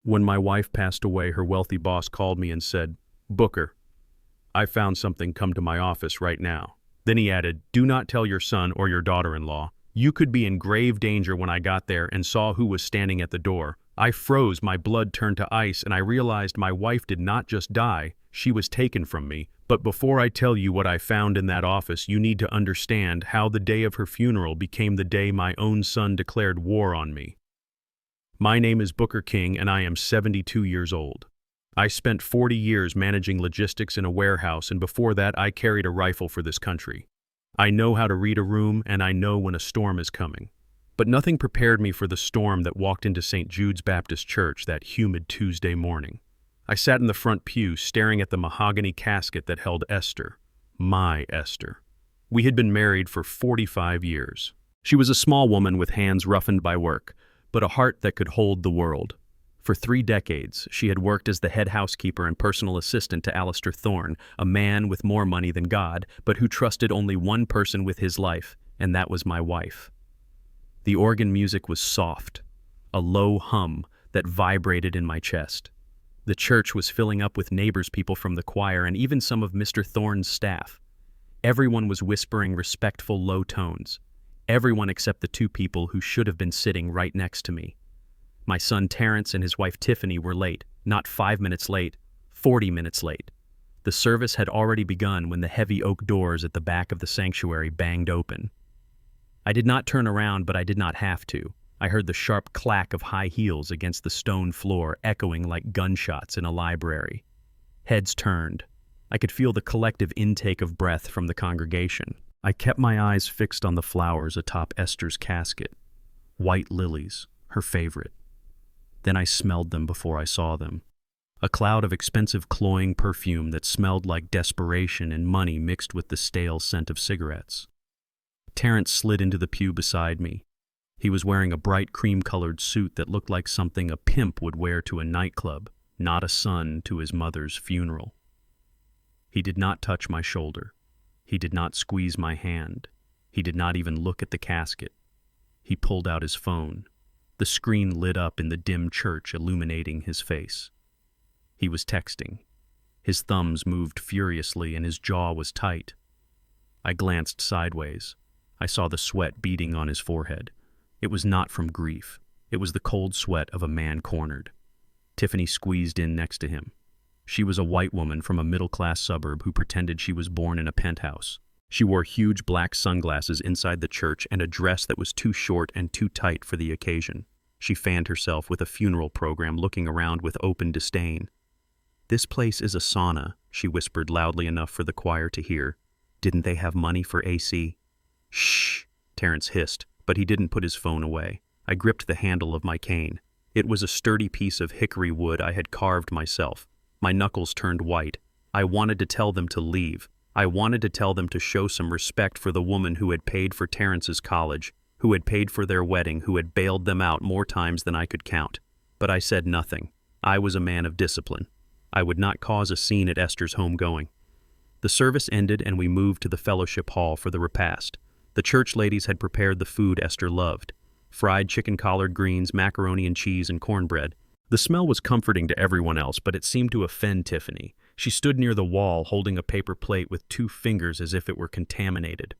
When my wife passed away, her wealthy boss called me and said, "Booker, I found something. Come to my office right now." Then he added, "Do not tell your son or your daughter-in-law. You could be in grave danger." When I got there and saw who was standing at the door, I froze, my blood turned to ice, and I realized my wife did not just die, she was taken from me. But before I tell you what I found in that office, you need to understand how the day of her funeral became the day my own son declared war on me. My name is Booker King, and I am 72 years old. I spent 40 years managing logistics in a warehouse, and before that I carried a rifle for this country. I know how to read a room, and I know when a storm is coming. But nothing prepared me for the storm that walked into St. Jude's Baptist Church that humid Tuesday morning. I sat in the front pew, staring at the mahogany casket that held Esther, my Esther. We had been married for 45 years. She was a small woman with hands roughened by work, but a heart that could hold the world. For 3 decades, she had worked as the head housekeeper and personal assistant to Alistair Thorne, a man with more money than God, but who trusted only one person with his life, and that was my wife. The organ music was soft, a low hum that vibrated in my chest. The church was filling up with neighbors, people from the choir, and even some of Mr. Thorne's staff. Everyone was whispering respectful, low tones. Everyone except the 2 people who should have been sitting right next to me. My son Terrence and his wife Tiffany were late, not 5 minutes late, 40 minutes late. The service had already begun when the heavy oak doors at the back of the sanctuary banged open. I did not turn around, but I did not have to. I heard the sharp clack of high heels against the stone floor echoing like gunshots in a library. Heads turned. I could feel the collective intake of breath from the congregation. I kept my eyes fixed on the flowers atop Esther's casket. White lilies, her favorite. Then I smelled them before I saw them. A cloud of expensive cloying perfume that smelled like desperation and money mixed with the stale scent of cigarettes. Terrence slid into the pew beside me. He was wearing a bright cream-colored suit that looked like something a pimp would wear to a nightclub, not a son to his mother's funeral. He did not touch my shoulder. He did not squeeze my hand. He did not even look at the casket. He pulled out his phone. The screen lit up in the dim church, illuminating his face. He was texting. His thumbs moved furiously and his jaw was tight. I glanced sideways. I saw the sweat beading on his forehead. It was not from grief. It was the cold sweat of a man cornered. Tiffany squeezed in next to him. She was a white woman from a middle-class suburb who pretended she was born in a penthouse. She wore huge black sunglasses inside the church and a dress that was too short and too tight for the occasion. She fanned herself with a funeral program, looking around with open disdain. "This place is a sauna," she whispered loudly enough for the choir to hear. "Didn't they have money for AC?" "Shh," Terrence hissed, but he didn't put his phone away. I gripped the handle of my cane. It was a sturdy piece of hickory wood I had carved myself. My knuckles turned white. I wanted to tell them to leave. I wanted to tell them to show some respect for the woman who had paid for Terrence's college, who had paid for their wedding, who had bailed them out more times than I could count. But I said nothing. I was a man of discipline. I would not cause a scene at Esther's homegoing. The service ended and we moved to the fellowship hall for the repast. The church ladies had prepared the food Esther loved. Fried chicken, collard greens, macaroni and cheese, and cornbread. The smell was comforting to everyone else, but it seemed to offend Tiffany. She stood near the wall, holding a paper plate with 2 fingers as if it were contaminated.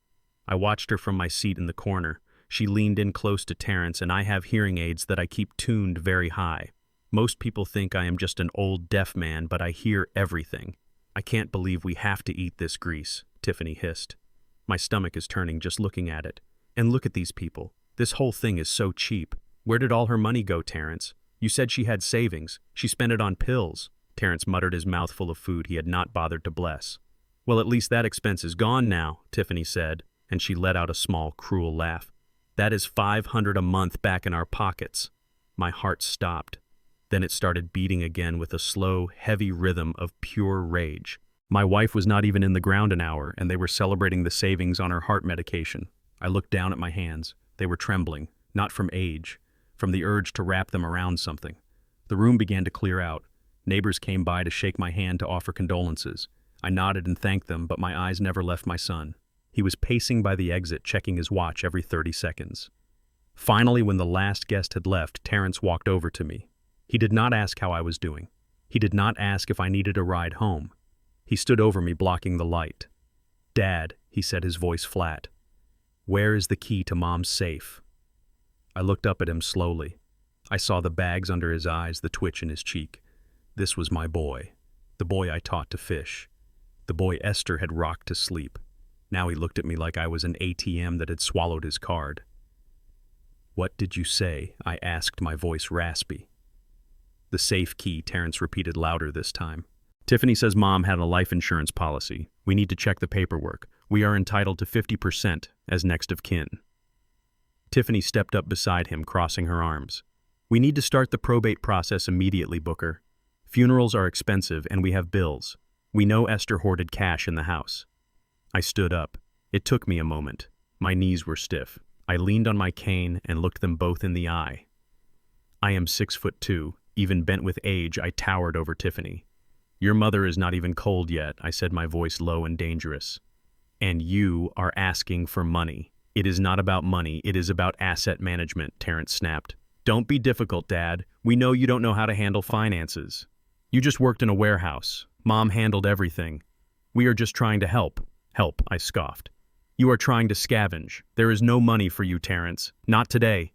I watched her from my seat in the corner. She leaned in close to Terrence, and I have hearing aids that I keep tuned very high. Most people think I am just an old deaf man, but I hear everything. "I can't believe we have to eat this grease," Tiffany hissed. My stomach is turning just looking at it. And look at these people. This whole thing is so cheap. Where did all her money go, Terrence? You said she had savings. She spent it on pills. Terrence muttered, his mouth full of food he had not bothered to bless. "Well, at least that expense is gone now," Tiffany said, and she let out a small, cruel laugh. "That is $500 a month back in our pockets." My heart stopped. Then it started beating again with a slow, heavy rhythm of pure rage. My wife was not even in the ground an hour, and they were celebrating the savings on her heart medication. I looked down at my hands. They were trembling, not from age, from the urge to wrap them around something. The room began to clear out. Neighbors came by to shake my hand to offer condolences. I nodded and thanked them, but my eyes never left my son. He was pacing by the exit, checking his watch every 30 seconds. Finally, when the last guest had left, Terrence walked over to me. He did not ask how I was doing. He did not ask if I needed a ride home. He stood over me, blocking the light. "Dad," he said, his voice flat. "Where is the key to Mom's safe?" I looked up at him slowly. I saw the bags under his eyes, the twitch in his cheek. This was my boy. The boy I taught to fish. The boy Esther had rocked to sleep. Now he looked at me like I was an ATM that had swallowed his card. "What did you say?" I asked, my voice raspy. "The safe key," Terrence repeated louder this time. "Tiffany says Mom had a life insurance policy. We need to check the paperwork. We are entitled to 50% as next of kin." Tiffany stepped up beside him, crossing her arms. "We need to start the probate process immediately, Booker. Funerals are expensive and we have bills. We know Esther hoarded cash in the house." I stood up. It took me a moment. My knees were stiff. I leaned on my cane and looked them both in the eye. I am 6'2". Even bent with age, I towered over Tiffany. "Your mother is not even cold yet," I said, my voice low and dangerous. "And you are asking for money. It is not about money, it is about asset management," Terrence snapped. "Don't be difficult, Dad. We know you don't know how to handle finances. You just worked in a warehouse. Mom handled everything. We are just trying to help." "Help," I scoffed. "You are trying to scavenge. There is no money for you, Terrence. Not today."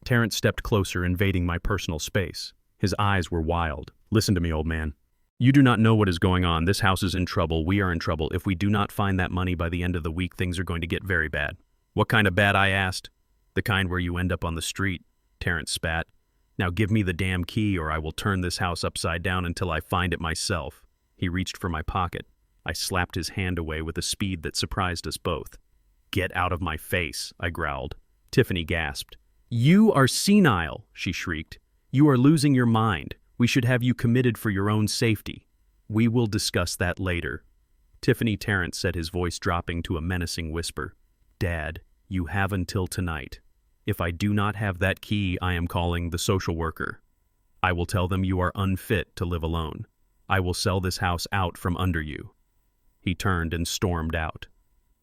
Terrence stepped closer, invading my personal space. His eyes were wild. "Listen to me, old man. You do not know what is going on. This house is in trouble. We are in trouble. If we do not find that money by the end of the week, things are going to get very bad." "What kind of bad?" I asked. "The kind where you end up on the street," Terrence spat. "Now give me the damn key or I will turn this house upside down until I find it myself." He reached for my pocket. I slapped his hand away with a speed that surprised us both. "Get out of my face," I growled. Tiffany gasped. "You are senile," she shrieked. "You are losing your mind. We should have you committed for your own safety." "We will discuss that later." Tiffany, Terrence said, his voice dropping to a menacing whisper. "Dad, you have until tonight. If I do not have that key, I am calling the social worker. I will tell them you are unfit to live alone. I will sell this house out from under you." He turned and stormed out.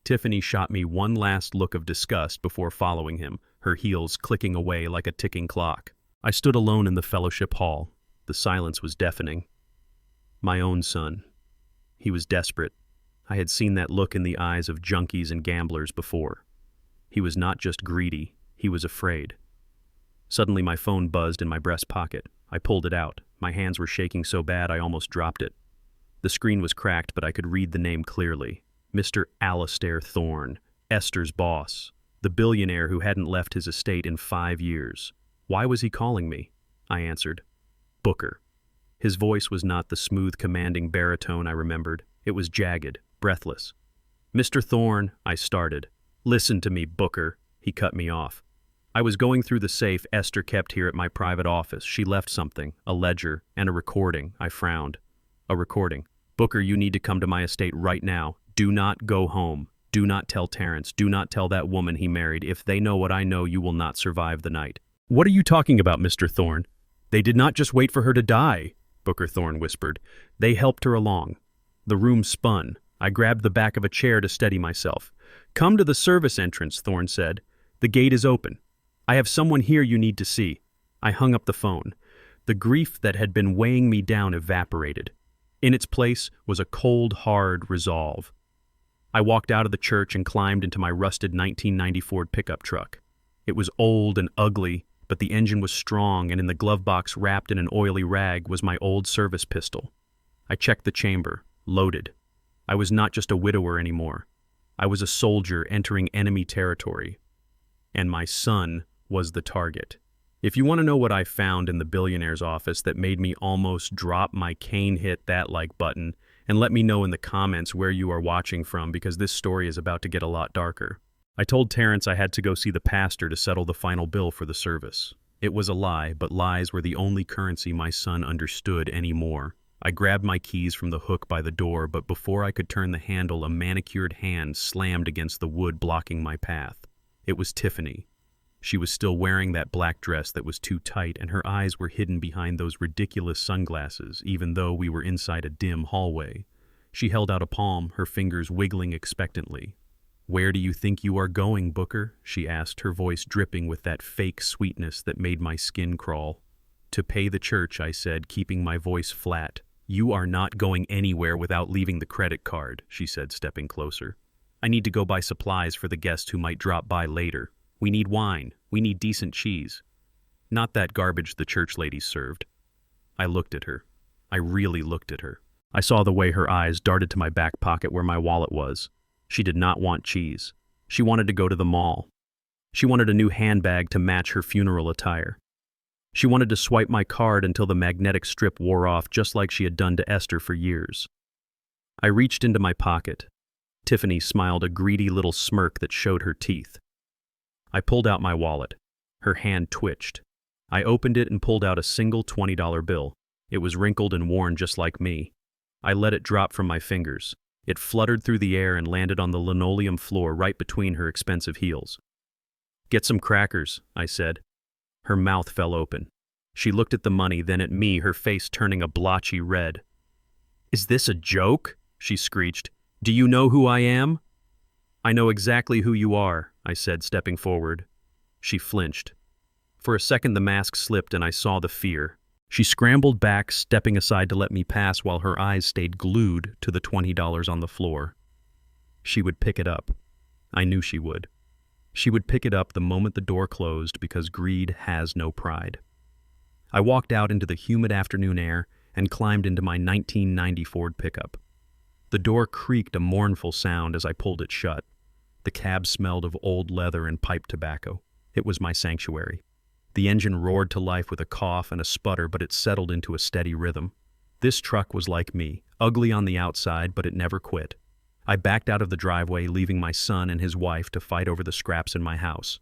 Tiffany shot me one last look of disgust before following him, her heels clicking away like a ticking clock. I stood alone in the fellowship hall. The silence was deafening. My own son. He was desperate. I had seen that look in the eyes of junkies and gamblers before. He was not just greedy, he was afraid. Suddenly my phone buzzed in my breast pocket. I pulled it out. My hands were shaking so bad I almost dropped it. The screen was cracked, but I could read the name clearly. Mr. Alistair Thorne, Esther's boss, the billionaire who hadn't left his estate in 5 years. Why was he calling me? I answered. "Booker." His voice was not the smooth, commanding baritone I remembered. It was jagged, breathless. "Mr. Thorne," I started. "Listen to me, Booker," he cut me off. "I was going through the safe Esther kept here at my private office. She left something, a ledger, and a recording." I frowned. "A recording. Booker, you need to come to my estate right now. Do not go home. Do not tell Terrence. Do not tell that woman he married. If they know what I know, you will not survive the night." "What are you talking about, Mr. Thorne? They did not just wait for her to die," Booker Thorne whispered. "They helped her along." The room spun. I grabbed the back of a chair to steady myself. "Come to the service entrance," Thorne said. "The gate is open. I have someone here you need to see." I hung up the phone. The grief that had been weighing me down evaporated. In its place was a cold, hard resolve. I walked out of the church and climbed into my rusted 1990 Ford pickup truck. It was old and ugly, but the engine was strong, and in the glove box wrapped in an oily rag was my old service pistol. I checked the chamber, loaded. I was not just a widower anymore. I was a soldier entering enemy territory. And my son was the target. If you want to know what I found in the billionaire's office that made me almost drop my cane hit that like button, and let me know in the comments where you are watching from, because this story is about to get a lot darker. I told Terrence I had to go see the pastor to settle the final bill for the service. It was a lie, but lies were the only currency my son understood anymore. I grabbed my keys from the hook by the door, but before I could turn the handle, a manicured hand slammed against the wood blocking my path. It was Tiffany. She was still wearing that black dress that was too tight, and her eyes were hidden behind those ridiculous sunglasses, even though we were inside a dim hallway. She held out a palm, her fingers wiggling expectantly. "Where do you think you are going, Booker?" she asked, her voice dripping with that fake sweetness that made my skin crawl. To pay the church, I said, keeping my voice flat. You are not going anywhere without leaving the credit card, she said, stepping closer. I need to go buy supplies for the guests who might drop by later. We need wine. We need decent cheese. Not that garbage the church ladies served. I looked at her. I really looked at her. I saw the way her eyes darted to my back pocket where my wallet was. She did not want cheese. She wanted to go to the mall. She wanted a new handbag to match her funeral attire. She wanted to swipe my card until the magnetic strip wore off, just like she had done to Esther for years. I reached into my pocket. Tiffany smiled a greedy little smirk that showed her teeth. I pulled out my wallet. Her hand twitched. I opened it and pulled out a single $20 bill. It was wrinkled and worn just like me. I let it drop from my fingers. It fluttered through the air and landed on the linoleum floor right between her expensive heels. "Get some crackers," I said. Her mouth fell open. She looked at the money, then at me, her face turning a blotchy red. "Is this a joke?" she screeched. "Do you know who I am?" "I know exactly who you are," I said, stepping forward. She flinched. For a second the mask slipped and I saw the fear. She scrambled back, stepping aside to let me pass while her eyes stayed glued to the $20 on the floor. She would pick it up. I knew she would. She would pick it up the moment the door closed because greed has no pride. I walked out into the humid afternoon air and climbed into my 1990 Ford pickup. The door creaked a mournful sound as I pulled it shut. The cab smelled of old leather and pipe tobacco. It was my sanctuary. The engine roared to life with a cough and a sputter, but it settled into a steady rhythm. This truck was like me, ugly on the outside, but it never quit. I backed out of the driveway, leaving my son and his wife to fight over the scraps in my house.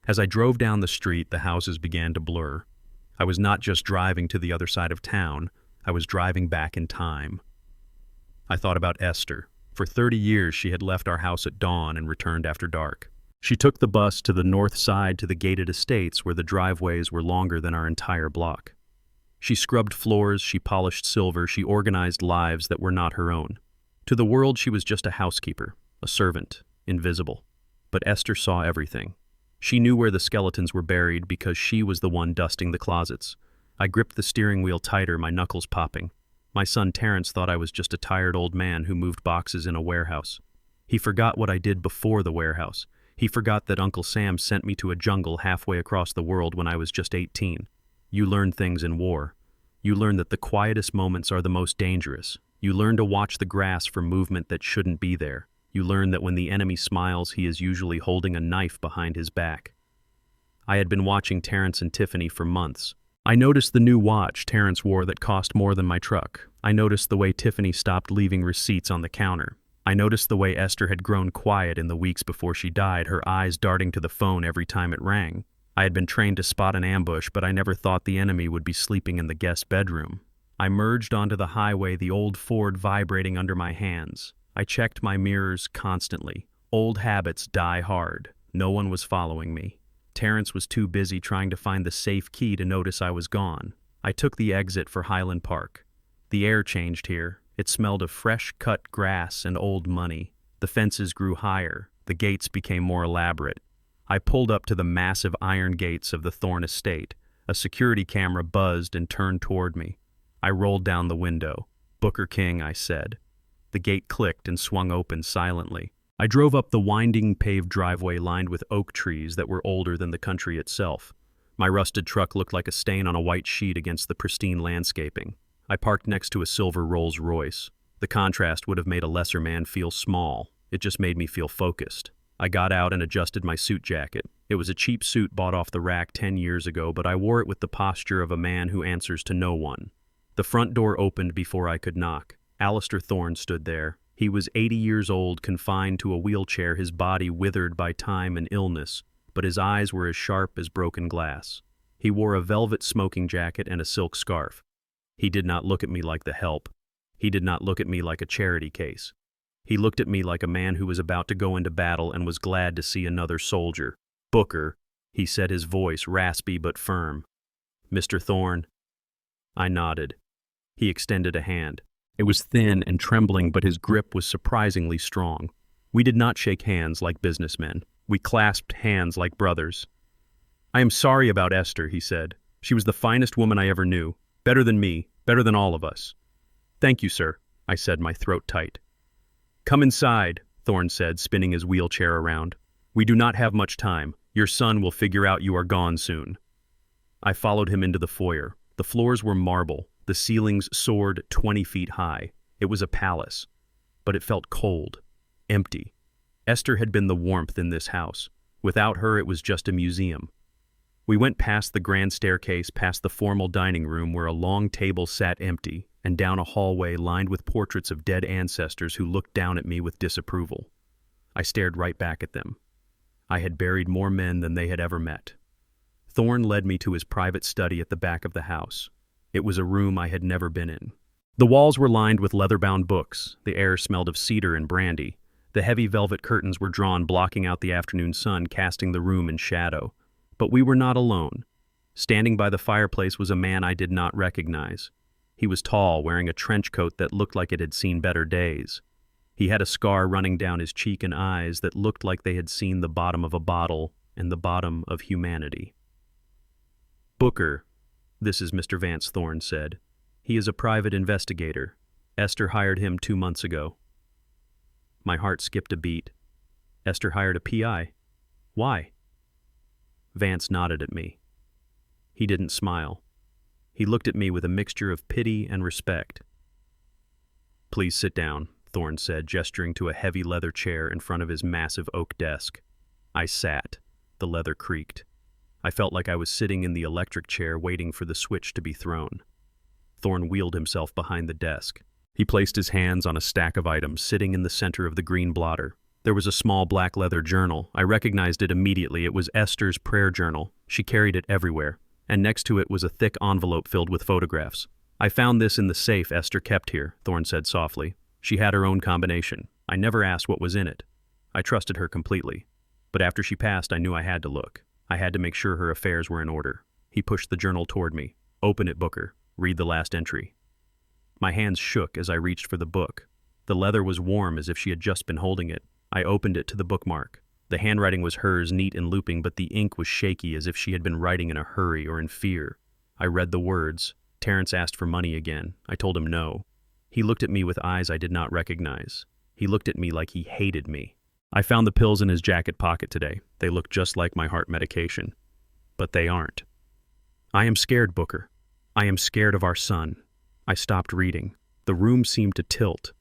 As I drove down the street, the houses began to blur. I was not just driving to the other side of town, I was driving back in time. I thought about Esther. For 30 years, she had left our house at dawn and returned after dark. She took the bus to the north side to the gated estates where the driveways were longer than our entire block. She scrubbed floors, she polished silver, she organized lives that were not her own. To the world, she was just a housekeeper, a servant, invisible. But Esther saw everything. She knew where the skeletons were buried because she was the one dusting the closets. I gripped the steering wheel tighter, my knuckles popping. My son Terrence thought I was just a tired old man who moved boxes in a warehouse. He forgot what I did before the warehouse. He forgot that Uncle Sam sent me to a jungle halfway across the world when I was just 18. You learn things in war. You learn that the quietest moments are the most dangerous. You learn to watch the grass for movement that shouldn't be there. You learn that when the enemy smiles, he is usually holding a knife behind his back. I had been watching Terrence and Tiffany for months. I noticed the new watch Terrence wore that cost more than my truck. I noticed the way Tiffany stopped leaving receipts on the counter. I noticed the way Esther had grown quiet in the weeks before she died, her eyes darting to the phone every time it rang. I had been trained to spot an ambush, but I never thought the enemy would be sleeping in the guest bedroom. I merged onto the highway, the old Ford vibrating under my hands. I checked my mirrors constantly. Old habits die hard. No one was following me. Terrence was too busy trying to find the safe key to notice I was gone. I took the exit for Highland Park. The air changed here. It smelled of fresh-cut grass and old money. The fences grew higher. The gates became more elaborate. I pulled up to the massive iron gates of the Thorne estate. A security camera buzzed and turned toward me. I rolled down the window. "Booker King," I said. The gate clicked and swung open silently. I drove up the winding paved driveway lined with oak trees that were older than the country itself. My rusted truck looked like a stain on a white sheet against the pristine landscaping. I parked next to a silver Rolls-Royce. The contrast would have made a lesser man feel small. It just made me feel focused. I got out and adjusted my suit jacket. It was a cheap suit bought off the rack 10 years ago, but I wore it with the posture of a man who answers to no one. The front door opened before I could knock. Alistair Thorne stood there. He was 80 years old, confined to a wheelchair, his body withered by time and illness, but his eyes were as sharp as broken glass. He wore a velvet smoking jacket and a silk scarf. He did not look at me like the help. He did not look at me like a charity case. He looked at me like a man who was about to go into battle and was glad to see another soldier. "Booker," he said, his voice raspy but firm. "Mr. Thorne." I nodded. He extended a hand. It was thin and trembling, but his grip was surprisingly strong. We did not shake hands like businessmen. We clasped hands like brothers. "I am sorry about Esther," he said. She was the finest woman I ever knew. Better than me, better than all of us. Thank you, sir, I said, my throat tight. Come inside, Thorne said, spinning his wheelchair around. We do not have much time. Your son will figure out you are gone soon. I followed him into the foyer. The floors were marble. The ceilings soared 20 feet high. It was a palace. But it felt cold, empty. Esther had been the warmth in this house. Without her, it was just a museum. We went past the grand staircase, past the formal dining room where a long table sat empty, and down a hallway lined with portraits of dead ancestors who looked down at me with disapproval. I stared right back at them. I had buried more men than they had ever met. Thorne led me to his private study at the back of the house. It was a room I had never been in. The walls were lined with leather-bound books. The air smelled of cedar and brandy. The heavy velvet curtains were drawn, blocking out the afternoon sun, casting the room in shadow. But we were not alone. Standing by the fireplace was a man I did not recognize. He was tall, wearing a trench coat that looked like it had seen better days. He had a scar running down his cheek and eyes that looked like they had seen the bottom of a bottle and the bottom of humanity. Booker, this is Mr. Vance, Thorne said. He is a private investigator. Esther hired him 2 months ago. My heart skipped a beat. Esther hired a PI. Why? Vance nodded at me. He didn't smile. He looked at me with a mixture of pity and respect. Please sit down, Thorne said, gesturing to a heavy leather chair in front of his massive oak desk. I sat. The leather creaked. I felt like I was sitting in the electric chair waiting for the switch to be thrown. Thorne wheeled himself behind the desk. He placed his hands on a stack of items sitting in the center of the green blotter. There was a small black leather journal. I recognized it immediately. It was Esther's prayer journal. She carried it everywhere. And next to it was a thick envelope filled with photographs. I found this in the safe Esther kept here, Thorne said softly. She had her own combination. I never asked what was in it. I trusted her completely. But after she passed, I knew I had to look. I had to make sure her affairs were in order. He pushed the journal toward me. Open it, Booker. Read the last entry. My hands shook as I reached for the book. The leather was warm as if she had just been holding it. I opened it to the bookmark. The handwriting was hers, neat and looping, but the ink was shaky as if she had been writing in a hurry or in fear. I read the words. Terrence asked for money again. I told him no. He looked at me with eyes I did not recognize. He looked at me like he hated me. I found the pills in his jacket pocket today. They look just like my heart medication. But they aren't. I am scared, Booker. I am scared of our son. I stopped reading. The room seemed to tilt.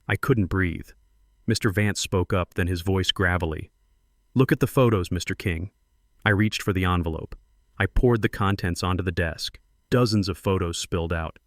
I couldn't breathe. Mr. Vance spoke up, then his voice gravelly. Look at the photos, Mr. King. I reached for the envelope. I poured the contents onto the desk. Dozens of photos spilled out.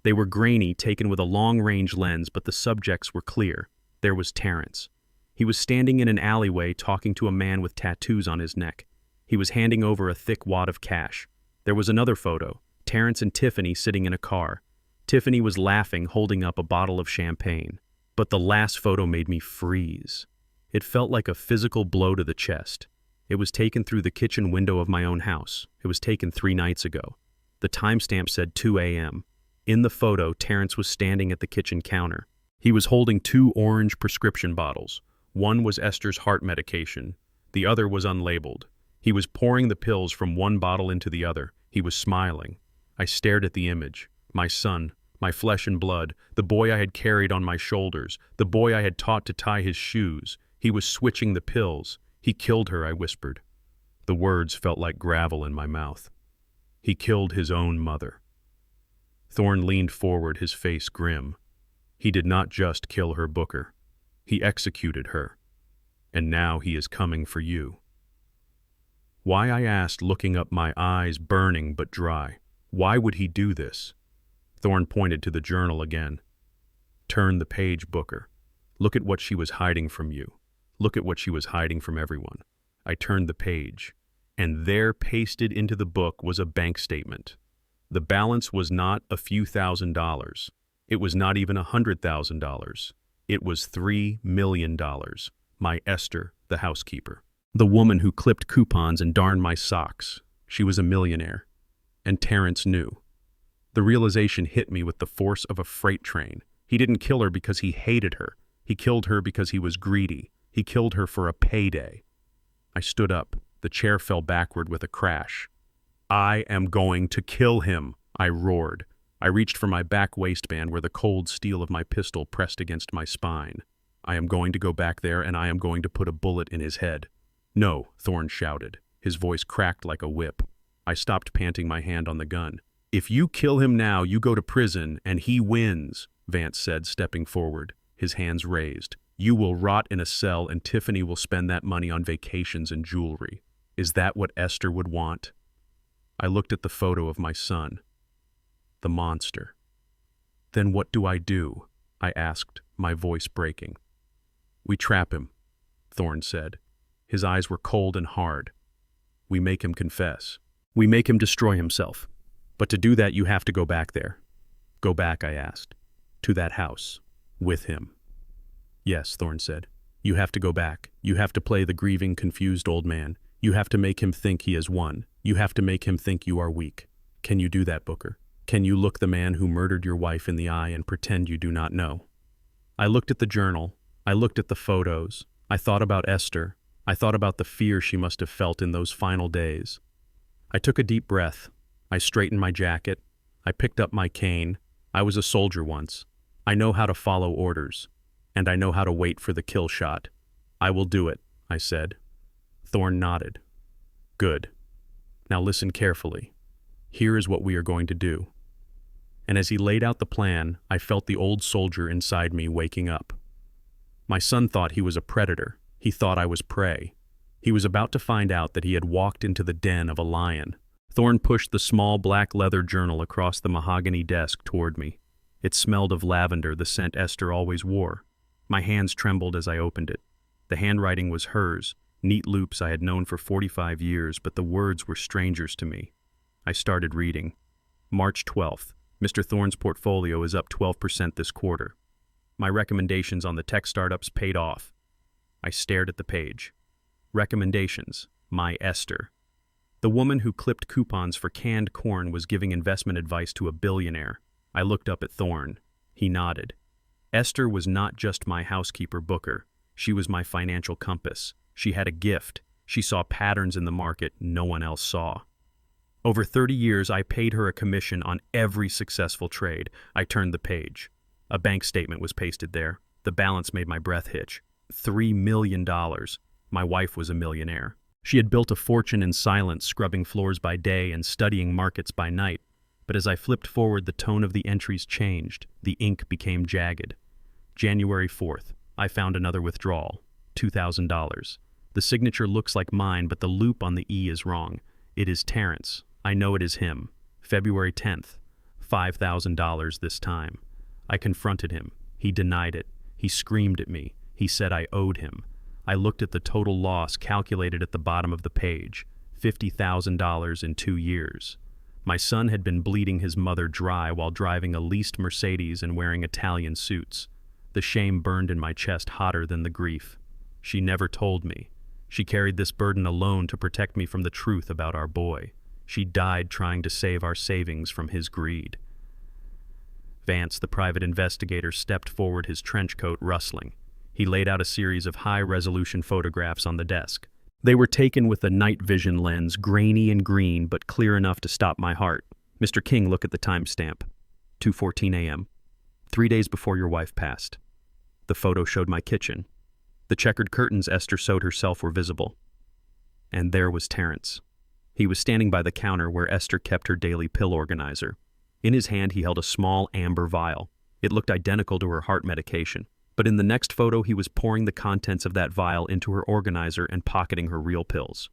They were grainy, taken with a long-range lens, but the subjects were clear. There was Terrence. He was standing in an alleyway talking to a man with tattoos on his neck. He was handing over a thick wad of cash. There was another photo, Terrence and Tiffany sitting in a car. Tiffany was laughing, holding up a bottle of champagne. But the last photo made me freeze. It felt like a physical blow to the chest. It was taken through the kitchen window of my own house. It was taken 3 nights ago. The timestamp said 2 a.m. In the photo, Terrence was standing at the kitchen counter. He was holding 2 orange prescription bottles. One was Esther's heart medication. The other was unlabeled. He was pouring the pills from one bottle into the other. He was smiling. I stared at the image. My son, my flesh and blood, the boy I had carried on my shoulders, the boy I had taught to tie his shoes. He was switching the pills. He killed her, I whispered. The words felt like gravel in my mouth. He killed his own mother. Thorne leaned forward, his face grim. He did not just kill her, Booker. He executed her. And now he is coming for you. Why, I asked, looking up, my eyes burning but dry. Why would he do this? Thorne pointed to the journal again. Turn the page, Booker. Look at what she was hiding from you. Look at what she was hiding from everyone. I turned the page, and there, pasted into the book, was a bank statement. The balance was not a few $1,000s. It was not even $100,000. It was $3 million. My Esther, the housekeeper. The woman who clipped coupons and darned my socks. She was a millionaire. And Terrence knew. The realization hit me with the force of a freight train. He didn't kill her because he hated her. He killed her because he was greedy. He killed her for a payday. I stood up. The chair fell backward with a crash. I am going to kill him, I roared. I reached for my back waistband where the cold steel of my pistol pressed against my spine. I am going to go back there and I am going to put a bullet in his head. No, Thorne shouted. His voice cracked like a whip. I stopped, panting my hand on the gun. If you kill him now, you go to prison and he wins, Vance said, stepping forward, his hands raised. You will rot in a cell and Tiffany will spend that money on vacations and jewelry. Is that what Esther would want? I looked at the photo of my son. The monster. Then what do? I asked, my voice breaking. We trap him, Thorne said. His eyes were cold and hard. We make him confess. We make him destroy himself. But to do that, you have to go back there. Go back, I asked. To that house. With him. Yes, Thorne said. You have to go back. You have to play the grieving, confused old man. You have to make him think he has won. You have to make him think you are weak. Can you do that, Booker? Can you look the man who murdered your wife in the eye and pretend you do not know? I looked at the journal. I looked at the photos. I thought about Esther. I thought about the fear she must have felt in those final days. I took a deep breath. I straightened my jacket. I picked up my cane. I was a soldier once. I know how to follow orders. And I know how to wait for the kill shot. I will do it, I said. Thorne nodded. Good. Now listen carefully. Here is what we are going to do. And as he laid out the plan, I felt the old soldier inside me waking up. My son thought he was a predator. He thought I was prey. He was about to find out that he had walked into the den of a lion. Thorne pushed the small black leather journal across the mahogany desk toward me. It smelled of lavender, the scent Esther always wore. My hands trembled as I opened it. The handwriting was hers, neat loops I had known for 45 years, but the words were strangers to me. I started reading. March 12th. Mr. Thorne's portfolio is up 12% this quarter. My recommendations on the tech startups paid off. I stared at the page. Recommendations. My Esther. The woman who clipped coupons for canned corn was giving investment advice to a billionaire. I looked up at Thorne. He nodded. Esther was not just my housekeeper, Booker. She was my financial compass. She had a gift. She saw patterns in the market no one else saw. Over 30 years, I paid her a commission on every successful trade. I turned the page. A bank statement was pasted there. The balance made my breath hitch. $3 million. My wife was a millionaire. She had built a fortune in silence, scrubbing floors by day and studying markets by night. But as I flipped forward, the tone of the entries changed. The ink became jagged. January 4th. I found another withdrawal. $2,000. The signature looks like mine, but the loop on the E is wrong. It is Terrence. I know it is him. February 10th. $5,000 this time. I confronted him. He denied it. He screamed at me. He said I owed him. I looked at the total loss calculated at the bottom of the page. $50,000 in 2 years. My son had been bleeding his mother dry while driving a leased Mercedes and wearing Italian suits. The shame burned in my chest hotter than the grief. She never told me. She carried this burden alone to protect me from the truth about our boy. She died trying to save our savings from his greed. Vance, the private investigator, stepped forward, his trench coat rustling. He laid out a series of high-resolution photographs on the desk. They were taken with a night vision lens, grainy and green, but clear enough to stop my heart. Mr. King, look at the timestamp. 2:14 a.m. 3 days before your wife passed. The photo showed my kitchen. The checkered curtains Esther sewed herself were visible. And there was Terrence. He was standing by the counter where Esther kept her daily pill organizer. In his hand, he held a small amber vial. It looked identical to her heart medication. But in the next photo, he was pouring the contents of that vial into her organizer and pocketing her real pills.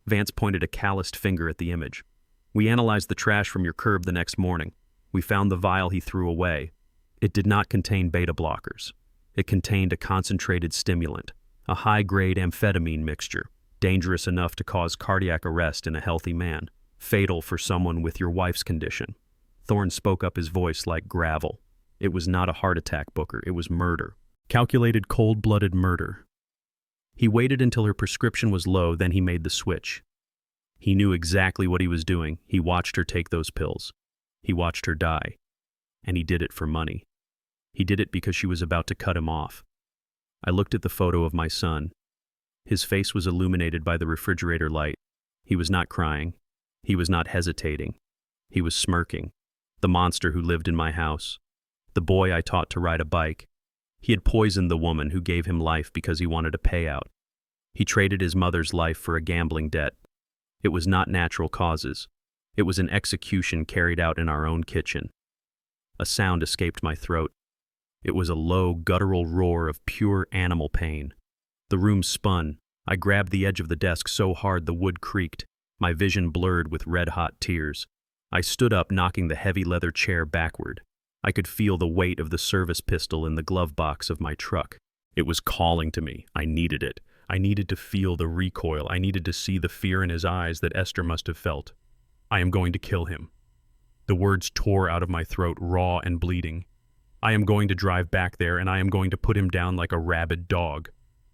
Vance pointed a calloused finger at the image. We analyzed the trash from your curb the next morning. We found the vial he threw away. It did not contain beta blockers. It contained a concentrated stimulant, a high-grade amphetamine mixture, dangerous enough to cause cardiac arrest in a healthy man, fatal for someone with your wife's condition. Thorne spoke up, his voice like gravel. It was not a heart attack, Booker. It was murder. Calculated, cold-blooded murder. He waited until her prescription was low, then he made the switch. He knew exactly what he was doing. He watched her take those pills. He watched her die. And he did it for money. He did it because she was about to cut him off. I looked at the photo of my son. His face was illuminated by the refrigerator light. He was not crying. He was not hesitating. He was smirking. The monster who lived in my house. The boy I taught to ride a bike. He had poisoned the woman who gave him life because he wanted a payout. He traded his mother's life for a gambling debt. It was not natural causes. It was an execution carried out in our own kitchen. A sound escaped my throat. It was a low, guttural roar of pure animal pain. The room spun. I grabbed the edge of the desk so hard the wood creaked, my vision blurred with red-hot tears. I stood up, knocking the heavy leather chair backward. I could feel the weight of the service pistol in the glove box of my truck. It was calling to me. I needed it. I needed to feel the recoil. I needed to see the fear in his eyes that Esther must have felt. I am going to kill him. The words tore out of my throat, raw and bleeding. I am going to drive back there, and I am going to put him down like a rabid dog.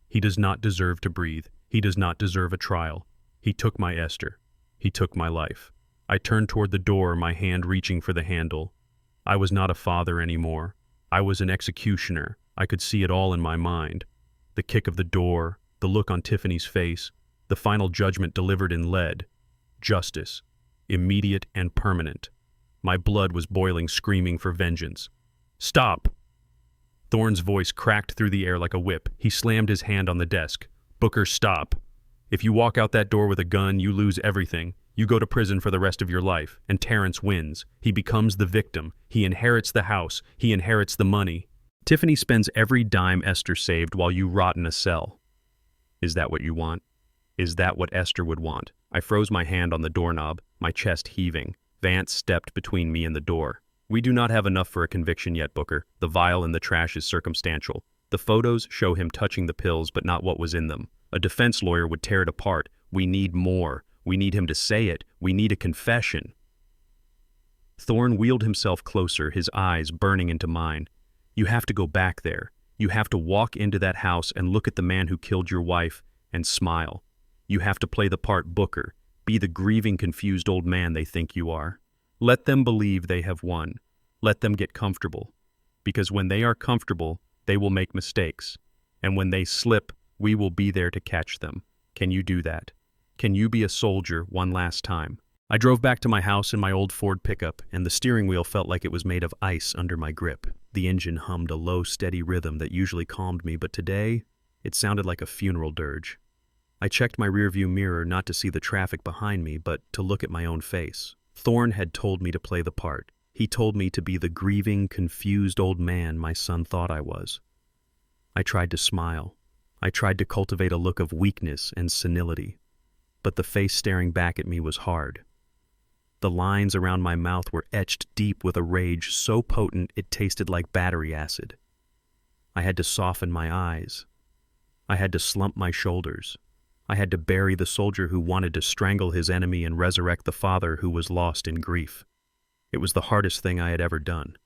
He does not deserve to breathe. He does not deserve a trial. He took my Esther. He took my life. I turned toward the door, my hand reaching for the handle. I was not a father anymore. I was an executioner. I could see it all in my mind. The kick of the door, the look on Tiffany's face, the final judgment delivered in lead. Justice. Immediate and permanent. My blood was boiling, screaming for vengeance. Stop! Thorne's voice cracked through the air like a whip. He slammed his hand on the desk. Booker, stop. If you walk out that door with a gun, you lose everything. You go to prison for the rest of your life, and Terrence wins. He becomes the victim. He inherits the house. He inherits the money. Tiffany spends every dime Esther saved while you rot in a cell. Is that what you want? Is that what Esther would want? I froze my hand on the doorknob, my chest heaving. Vance stepped between me and the door. We do not have enough for a conviction yet, Booker. The vial in the trash is circumstantial. The photos show him touching the pills, but not what was in them. A defense lawyer would tear it apart. We need more. We need him to say it. We need a confession. Thorne wheeled himself closer, his eyes burning into mine. You have to go back there. You have to walk into that house and look at the man who killed your wife and smile. You have to play the part, Booker. Be the grieving, confused old man they think you are. Let them believe they have won. Let them get comfortable. Because when they are comfortable, they will make mistakes. And when they slip, we will be there to catch them. Can you do that? Can you be a soldier one last time? I drove back to my house in my old Ford pickup, and the steering wheel felt like it was made of ice under my grip. The engine hummed a low, steady rhythm that usually calmed me, but today, it sounded like a funeral dirge. I checked my rearview mirror not to see the traffic behind me, but to look at my own face. Thorne had told me to play the part. He told me to be the grieving, confused old man my son thought I was. I tried to smile. I tried to cultivate a look of weakness and senility. But the face staring back at me was hard. The lines around my mouth were etched deep with a rage so potent it tasted like battery acid. I had to soften my eyes. I had to slump my shoulders. I had to bury the soldier who wanted to strangle his enemy and resurrect the father who was lost in grief. It was the hardest thing I had ever done.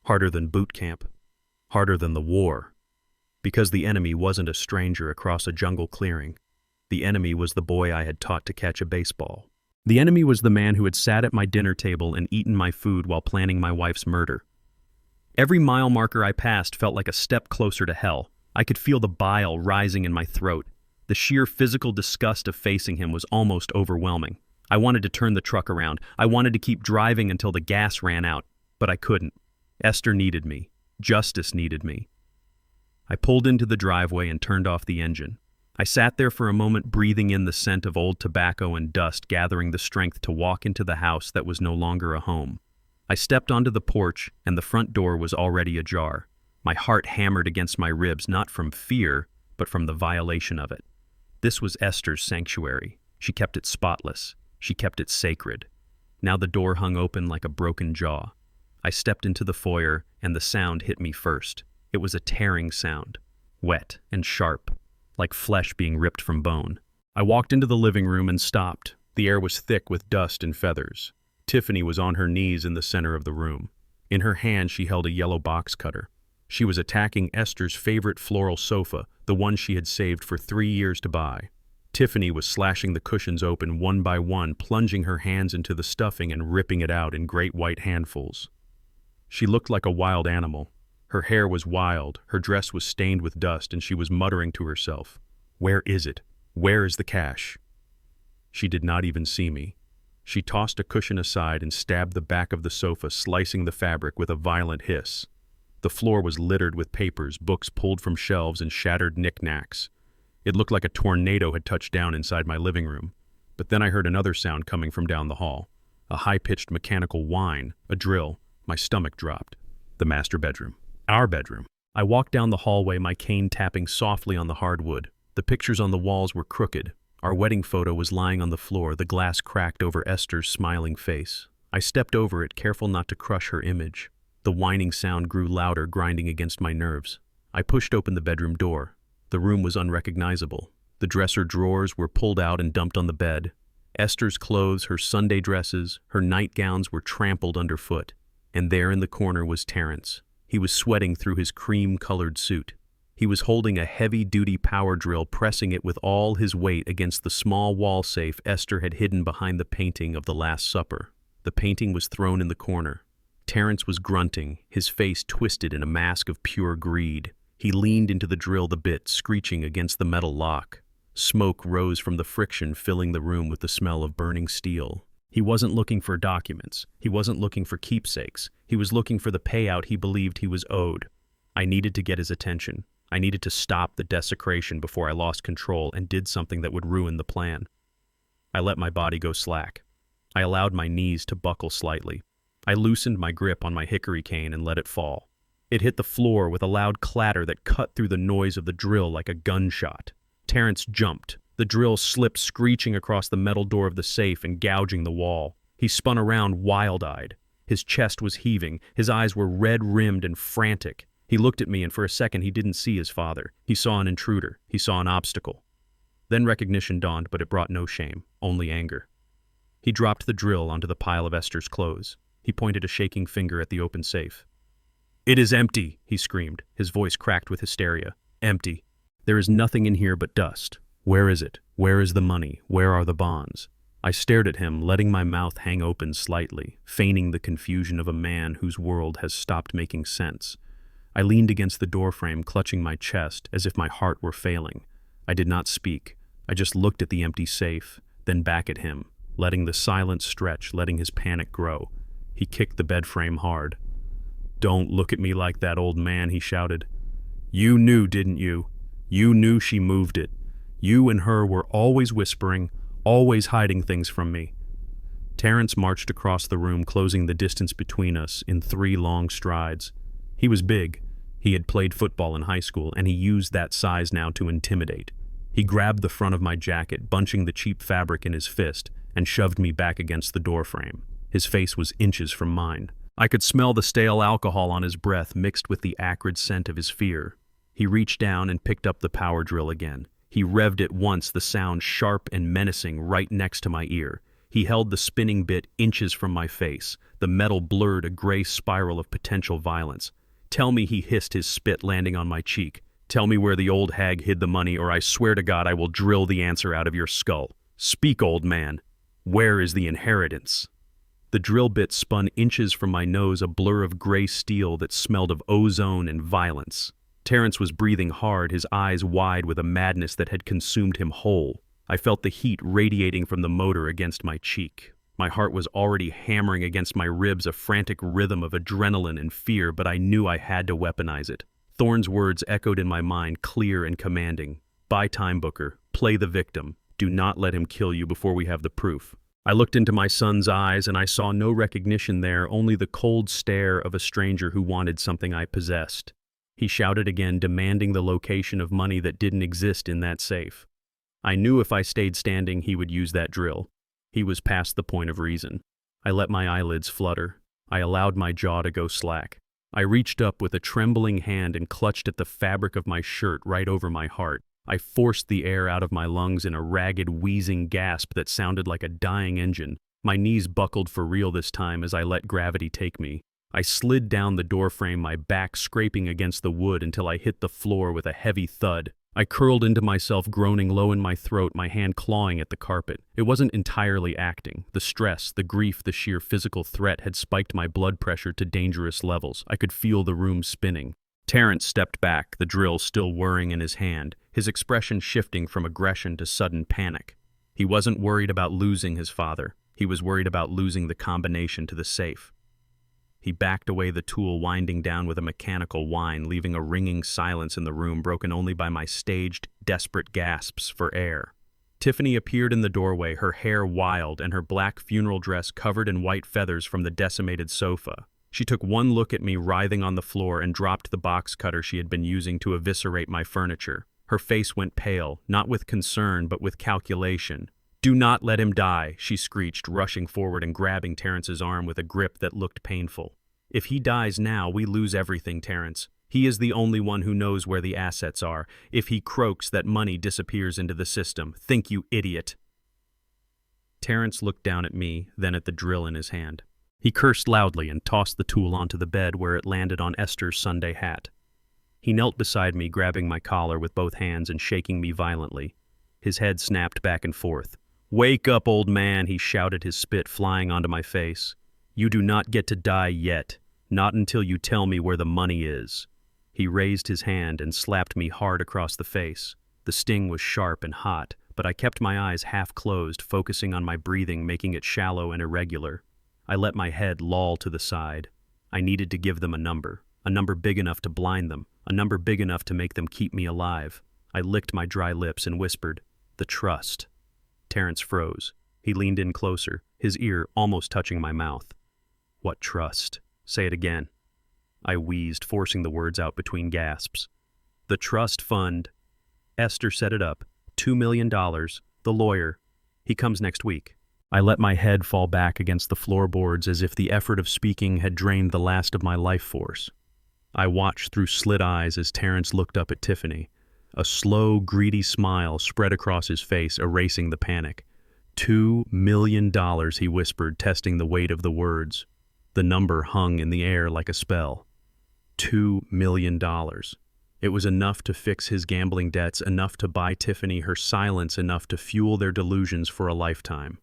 Harder than boot camp. Harder than the war. Because the enemy wasn't a stranger across a jungle clearing. The enemy was the boy I had taught to catch a baseball. The enemy was the man who had sat at my dinner table and eaten my food while planning my wife's murder. Every mile marker I passed felt like a step closer to hell. I could feel the bile rising in my throat. The sheer physical disgust of facing him was almost overwhelming. I wanted to turn the truck around. I wanted to keep driving until the gas ran out, but I couldn't. Esther needed me. Justice needed me. I pulled into the driveway and turned off the engine. I sat there for a moment, breathing in the scent of old tobacco and dust, gathering the strength to walk into the house that was no longer a home. I stepped onto the porch, and the front door was already ajar. My heart hammered against my ribs, not from fear, but from the violation of it. This was Esther's sanctuary. She kept it spotless. She kept it sacred. Now the door hung open like a broken jaw. I stepped into the foyer, and the sound hit me first. It was a tearing sound, wet and sharp, like flesh being ripped from bone. I walked into the living room and stopped. The air was thick with dust and feathers. Tiffany was on her knees in the center of the room. In her hand, she held a yellow box cutter. She was attacking Esther's favorite floral sofa, the one she had saved for 3 years to buy. Tiffany was slashing the cushions open one by one, plunging her hands into the stuffing and ripping it out in great white handfuls. She looked like a wild animal. Her hair was wild, her dress was stained with dust, and she was muttering to herself, "Where is it? Where is the cash?" She did not even see me. She tossed a cushion aside and stabbed the back of the sofa, slicing the fabric with a violent hiss. The floor was littered with papers, books pulled from shelves, and shattered knickknacks. It looked like a tornado had touched down inside my living room. But then I heard another sound coming from down the hall. A high-pitched mechanical whine, a drill. My stomach dropped. The master bedroom. Our bedroom. I walked down the hallway, my cane tapping softly on the hardwood. The pictures on the walls were crooked. Our wedding photo was lying on the floor, the glass cracked over Esther's smiling face. I stepped over it, careful not to crush her image. The whining sound grew louder, grinding against my nerves. I pushed open the bedroom door. The room was unrecognizable. The dresser drawers were pulled out and dumped on the bed. Esther's clothes, her Sunday dresses, her nightgowns were trampled underfoot. And there in the corner was Terrence. He was sweating through his cream-colored suit. He was holding a heavy-duty power drill, pressing it with all his weight against the small wall safe Esther had hidden behind the painting of the Last Supper. The painting was thrown in the corner. Terrence was grunting, his face twisted in a mask of pure greed. He leaned into the drill, the bit screeching against the metal lock. Smoke rose from the friction, filling the room with the smell of burning steel. He wasn't looking for documents. He wasn't looking for keepsakes. He was looking for the payout he believed he was owed. I needed to get his attention. I needed to stop the desecration before I lost control and did something that would ruin the plan. I let my body go slack. I allowed my knees to buckle slightly. I loosened my grip on my hickory cane and let it fall. It hit the floor with a loud clatter that cut through the noise of the drill like a gunshot. Terrence jumped. The drill slipped, screeching across the metal door of the safe and gouging the wall. He spun around, wild-eyed. His chest was heaving. His eyes were red-rimmed and frantic. He looked at me, and for a second he didn't see his father. He saw an intruder. He saw an obstacle. Then recognition dawned, but it brought no shame, only anger. He dropped the drill onto the pile of Esther's clothes. He pointed a shaking finger at the open safe. "It is empty," he screamed, his voice cracked with hysteria. "Empty. There is nothing in here but dust. Where is it? Where is the money? Where are the bonds?" I stared at him, letting my mouth hang open slightly, feigning the confusion of a man whose world has stopped making sense. I leaned against the doorframe, clutching my chest as if my heart were failing. I did not speak. I just looked at the empty safe, then back at him, letting the silence stretch, letting his panic grow. He kicked the bed frame hard. "Don't look at me like that, old man," he shouted. "You knew, didn't you? You knew she moved it. You and her were always whispering, always hiding things from me." Terrence marched across the room, closing the distance between us in 3 long strides. He was big. He had played football in high school, and he used that size now to intimidate. He grabbed the front of my jacket, bunching the cheap fabric in his fist, and shoved me back against the doorframe. His face was inches from mine. I could smell the stale alcohol on his breath mixed with the acrid scent of his fear. He reached down and picked up the power drill again. He revved it once, the sound sharp and menacing right next to my ear. He held the spinning bit inches from my face. The metal blurred a gray spiral of potential violence. "Tell me," he hissed, his spit landing on my cheek. "Tell me where the old hag hid the money, or I swear to God I will drill the answer out of your skull. Speak, old man. Where is the inheritance?" The drill bit spun inches from my nose, a blur of gray steel that smelled of ozone and violence. Terrence was breathing hard, his eyes wide with a madness that had consumed him whole. I felt the heat radiating from the motor against my cheek. My heart was already hammering against my ribs, a frantic rhythm of adrenaline and fear, but I knew I had to weaponize it. Thorne's words echoed in my mind, clear and commanding. "Buy time, Booker. Play the victim. Do not let him kill you before we have the proof." I looked into my son's eyes, and I saw no recognition there, only the cold stare of a stranger who wanted something I possessed. He shouted again, demanding the location of money that didn't exist in that safe. I knew if I stayed standing, he would use that drill. He was past the point of reason. I let my eyelids flutter. I allowed my jaw to go slack. I reached up with a trembling hand and clutched at the fabric of my shirt right over my heart. I forced the air out of my lungs in a ragged, wheezing gasp that sounded like a dying engine. My knees buckled for real this time as I let gravity take me. I slid down the doorframe, my back scraping against the wood until I hit the floor with a heavy thud. I curled into myself, groaning low in my throat, my hand clawing at the carpet. It wasn't entirely acting. The stress, the grief, the sheer physical threat had spiked my blood pressure to dangerous levels. I could feel the room spinning. Terrence stepped back, the drill still whirring in his hand, his expression shifting from aggression to sudden panic. He wasn't worried about losing his father. He was worried about losing the combination to the safe. He backed away, the tool winding down with a mechanical whine, leaving a ringing silence in the room broken only by my staged, desperate gasps for air. Tiffany appeared in the doorway, her hair wild and her black funeral dress covered in white feathers from the decimated sofa. She took one look at me writhing on the floor and dropped the box cutter she had been using to eviscerate my furniture. Her face went pale, not with concern but with calculation. "Do not let him die," she screeched, rushing forward and grabbing Terrence's arm with a grip that looked painful. "If he dies now, we lose everything, Terrence. He is the only one who knows where the assets are. If he croaks, that money disappears into the system. Think, you idiot." Terrence looked down at me, then at the drill in his hand. He cursed loudly and tossed the tool onto the bed where it landed on Esther's Sunday hat. He knelt beside me, grabbing my collar with both hands and shaking me violently. His head snapped back and forth. "Wake up, old man," he shouted, his spit flying onto my face. "You do not get to die yet, not until you tell me where the money is." He raised his hand and slapped me hard across the face. The sting was sharp and hot, but I kept my eyes half closed, focusing on my breathing, making it shallow and irregular. I let my head loll to the side. I needed to give them a number big enough to blind them, a number big enough to make them keep me alive. I licked my dry lips and whispered, "The trust." Terrence froze. He leaned in closer, his ear almost touching my mouth. "What trust? Say it again." I wheezed, forcing the words out between gasps. "The trust fund. Esther set it up. $2 million. The lawyer. He comes next week." I let my head fall back against the floorboards as if the effort of speaking had drained the last of my life force. I watched through slit eyes as Terrence looked up at Tiffany. A slow, greedy smile spread across his face, erasing the panic. $2 million, he whispered, testing the weight of the words. The number hung in the air like a spell. $2 million. It was enough to fix his gambling debts, enough to buy Tiffany her silence, enough to fuel their delusions for a lifetime.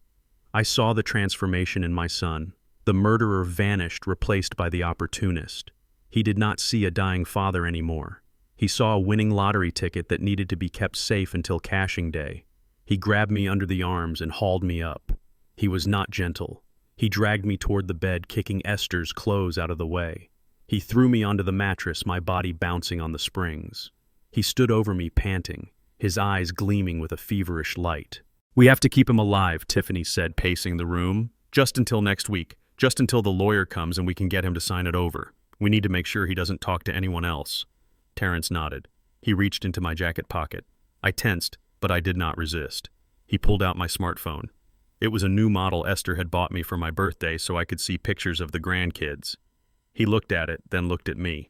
I saw the transformation in my son. The murderer vanished, replaced by the opportunist. He did not see a dying father anymore. He saw a winning lottery ticket that needed to be kept safe until cashing day. He grabbed me under the arms and hauled me up. He was not gentle. He dragged me toward the bed, kicking Esther's clothes out of the way. He threw me onto the mattress, my body bouncing on the springs. He stood over me, panting, his eyes gleaming with a feverish light. "We have to keep him alive," Tiffany said, pacing the room. "Just until next week. Just until the lawyer comes and we can get him to sign it over. We need to make sure he doesn't talk to anyone else." Terrence nodded. He reached into my jacket pocket. I tensed, but I did not resist. He pulled out my smartphone. It was a new model Esther had bought me for my birthday so I could see pictures of the grandkids. He looked at it, then looked at me.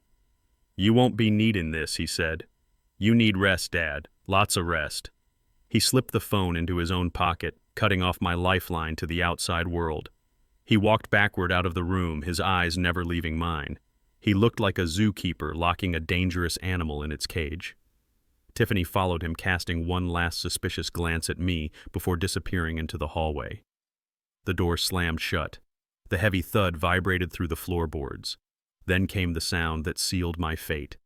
"You won't be needing this," he said. "You need rest, Dad. Lots of rest." He slipped the phone into his own pocket, cutting off my lifeline to the outside world. He walked backward out of the room, his eyes never leaving mine. He looked like a zookeeper locking a dangerous animal in its cage. Tiffany followed him, casting one last suspicious glance at me before disappearing into the hallway. The door slammed shut. The heavy thud vibrated through the floorboards. Then came the sound that sealed my fate.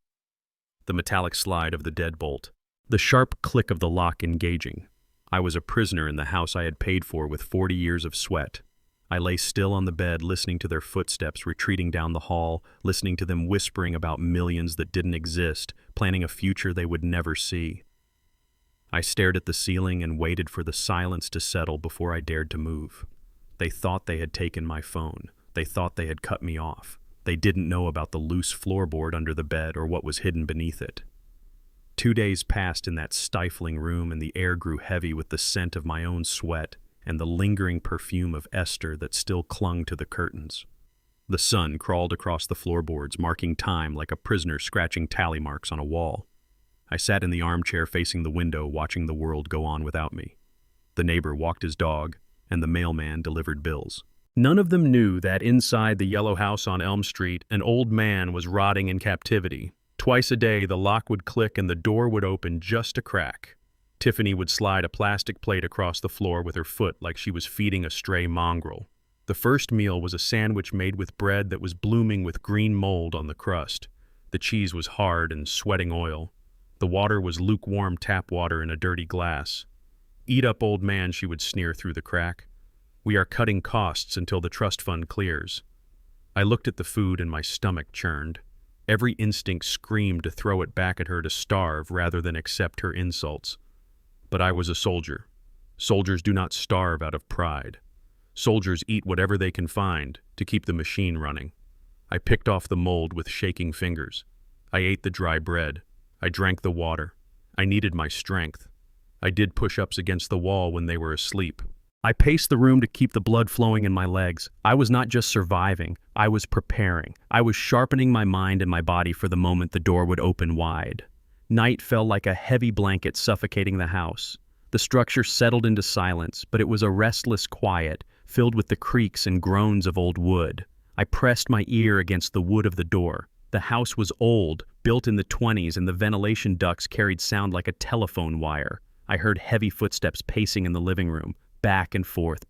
The metallic slide of the deadbolt. The sharp click of the lock engaging. I was a prisoner in the house I had paid for with 40 years of sweat. I lay still on the bed, listening to their footsteps retreating down the hall, listening to them whispering about millions that didn't exist, planning a future they would never see. I stared at the ceiling and waited for the silence to settle before I dared to move. They thought they had taken my phone. They thought they had cut me off. They didn't know about the loose floorboard under the bed or what was hidden beneath it. 2 days passed in that stifling room, and the air grew heavy with the scent of my own sweat and the lingering perfume of Esther that still clung to the curtains. The sun crawled across the floorboards, marking time like a prisoner scratching tally marks on a wall. I sat in the armchair facing the window, watching the world go on without me. The neighbor walked his dog, and the mailman delivered bills. None of them knew that inside the yellow house on Elm Street, an old man was rotting in captivity. Twice a day, the lock would click and the door would open just a crack. Tiffany would slide a plastic plate across the floor with her foot like she was feeding a stray mongrel. The first meal was a sandwich made with bread that was blooming with green mold on the crust. The cheese was hard and sweating oil. The water was lukewarm tap water in a dirty glass. "Eat up, old man," she would sneer through the crack. We are cutting costs until the trust fund clears. I looked at the food and my stomach churned. Every instinct screamed to throw it back at her to starve rather than accept her insults. But I was a soldier. Soldiers do not starve out of pride. Soldiers eat whatever they can find to keep the machine running. I picked off the mold with shaking fingers. I ate the dry bread. I drank the water. I needed my strength. I did push-ups against the wall when they were asleep. I paced the room to keep the blood flowing in my legs. I was not just surviving, I was preparing. I was sharpening my mind and my body for the moment the door would open wide. Night fell like a heavy blanket suffocating the house. The structure settled into silence, but it was a restless quiet, filled with the creaks and groans of old wood. I pressed my ear against the wood of the door. The house was old, built in the 1920s, and the ventilation ducts carried sound like a telephone wire. I heard heavy footsteps pacing in the living room. Back and forth,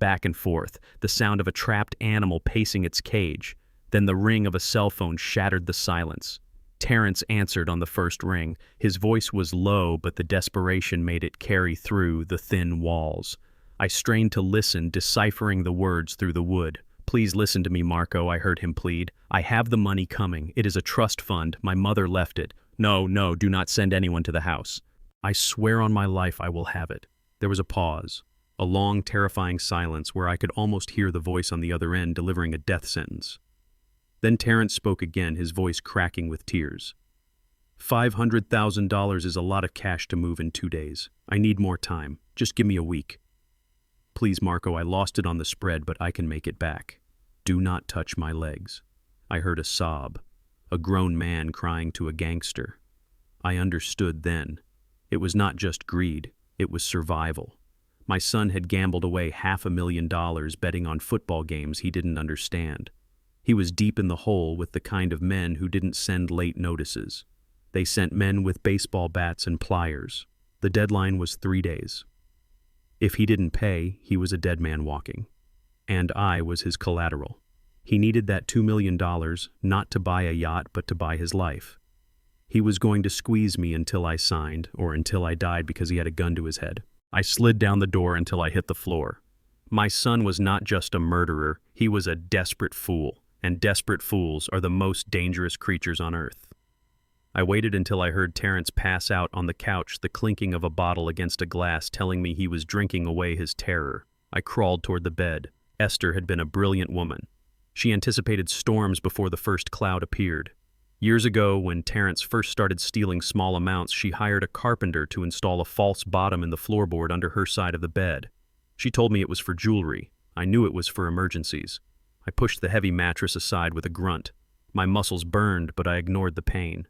the sound of a trapped animal pacing its cage. Then the ring of a cell phone shattered the silence. Terrence answered on the first ring. His voice was low, but the desperation made it carry through the thin walls. I strained to listen, deciphering the words through the wood. "Please listen to me, Marco," I heard him plead. "I have the money coming. It is a trust fund. My mother left it. No, do not send anyone to the house. I swear on my life I will have it." There was a pause. A long, terrifying silence where I could almost hear the voice on the other end delivering a death sentence. Then Terrence spoke again, his voice cracking with tears. $500,000 is a lot of cash to move in 2 days. I need more time. Just give me a week. Please, Marco, I lost it on the spread, but I can make it back. Do not touch my legs. I heard a sob, a grown man crying to a gangster. I understood then. It was not just greed, it was survival. My son had gambled away $500,000 betting on football games he didn't understand. He was deep in the hole with the kind of men who didn't send late notices. They sent men with baseball bats and pliers. The deadline was 3 days. If he didn't pay, he was a dead man walking. And I was his collateral. He needed that $2 million, not to buy a yacht, but to buy his life. He was going to squeeze me until I signed, or until I died because he had a gun to his head. I slid down the door until I hit the floor. My son was not just a murderer, he was a desperate fool, and desperate fools are the most dangerous creatures on earth. I waited until I heard Terrence pass out on the couch, the clinking of a bottle against a glass telling me he was drinking away his terror. I crawled toward the bed. Esther had been a brilliant woman. She anticipated storms before the first cloud appeared. Years ago, when Terrence first started stealing small amounts, she hired a carpenter to install a false bottom in the floorboard under her side of the bed. She told me it was for jewelry. I knew it was for emergencies. I pushed the heavy mattress aside with a grunt. My muscles burned, but I ignored the pain.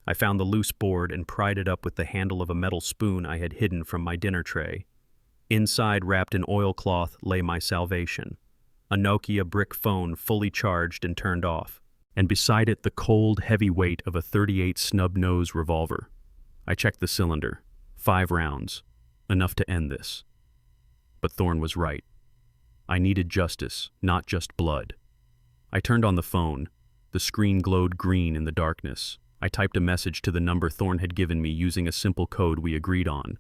I found the loose board and pried it up with the handle of a metal spoon I had hidden from my dinner tray. Inside, wrapped in oilcloth, lay my salvation. A Nokia brick phone fully charged and turned off. And beside it the cold, heavy weight of a .38 snub-nose revolver. I checked the cylinder. 5 rounds. Enough to end this. But Thorne was right. I needed justice, not just blood. I turned on the phone. The screen glowed green in the darkness. I typed a message to the number Thorne had given me using a simple code we agreed on.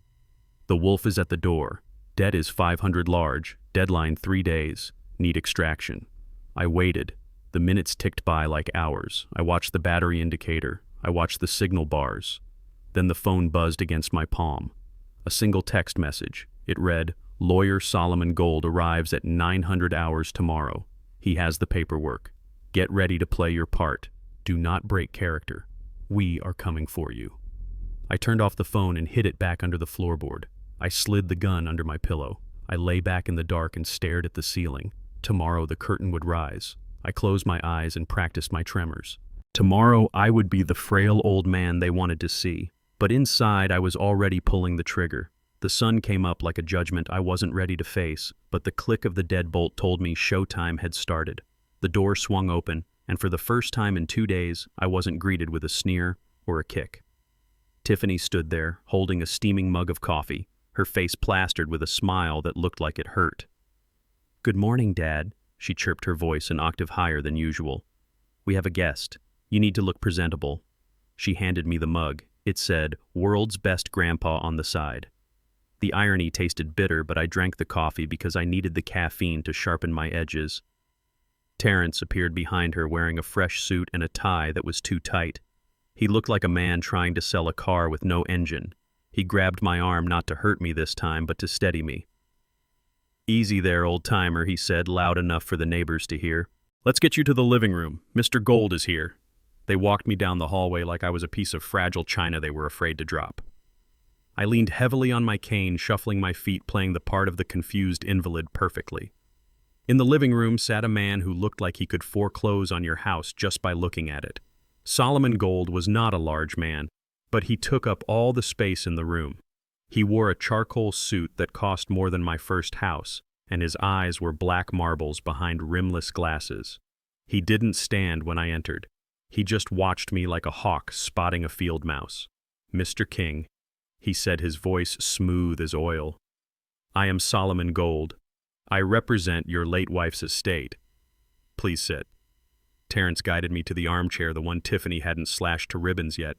"The wolf is at the door. Debt is 500 large. Deadline 3 days. Need extraction." I waited. The minutes ticked by like hours. I watched the battery indicator. I watched the signal bars. Then the phone buzzed against my palm. A single text message. It read, "Lawyer Solomon Gold arrives at 900 hours tomorrow. He has the paperwork. Get ready to play your part. Do not break character. We are coming for you." I turned off the phone and hid it back under the floorboard. I slid the gun under my pillow. I lay back in the dark and stared at the ceiling. Tomorrow the curtain would rise. I closed my eyes and practiced my tremors. Tomorrow I would be the frail old man they wanted to see. But inside I was already pulling the trigger. The sun came up like a judgment I wasn't ready to face, but the click of the deadbolt told me showtime had started. The door swung open, and for the first time in 2 days, I wasn't greeted with a sneer or a kick. Tiffany stood there, holding a steaming mug of coffee, her face plastered with a smile that looked like it hurt. "Good morning, Dad," she chirped, her voice an octave higher than usual. "We have a guest. You need to look presentable." She handed me the mug. It said, "World's Best Grandpa" on the side. The irony tasted bitter, but I drank the coffee because I needed the caffeine to sharpen my edges. Terrence appeared behind her wearing a fresh suit and a tie that was too tight. He looked like a man trying to sell a car with no engine. He grabbed my arm not to hurt me this time, but to steady me. "Easy there, old-timer," he said, loud enough for the neighbors to hear. "Let's get you to the living room. Mr. Gold is here." They walked me down the hallway like I was a piece of fragile china they were afraid to drop. I leaned heavily on my cane, shuffling my feet, playing the part of the confused invalid perfectly. In the living room sat a man who looked like he could foreclose on your house just by looking at it. Solomon Gold was not a large man, but he took up all the space in the room. He wore a charcoal suit that cost more than my first house, and his eyes were black marbles behind rimless glasses. He didn't stand when I entered. He just watched me like a hawk spotting a field mouse. "Mr. King," he said, his voice smooth as oil. "I am Solomon Gold. I represent your late wife's estate. Please sit." Terrence guided me to the armchair, the one Tiffany hadn't slashed to ribbons yet.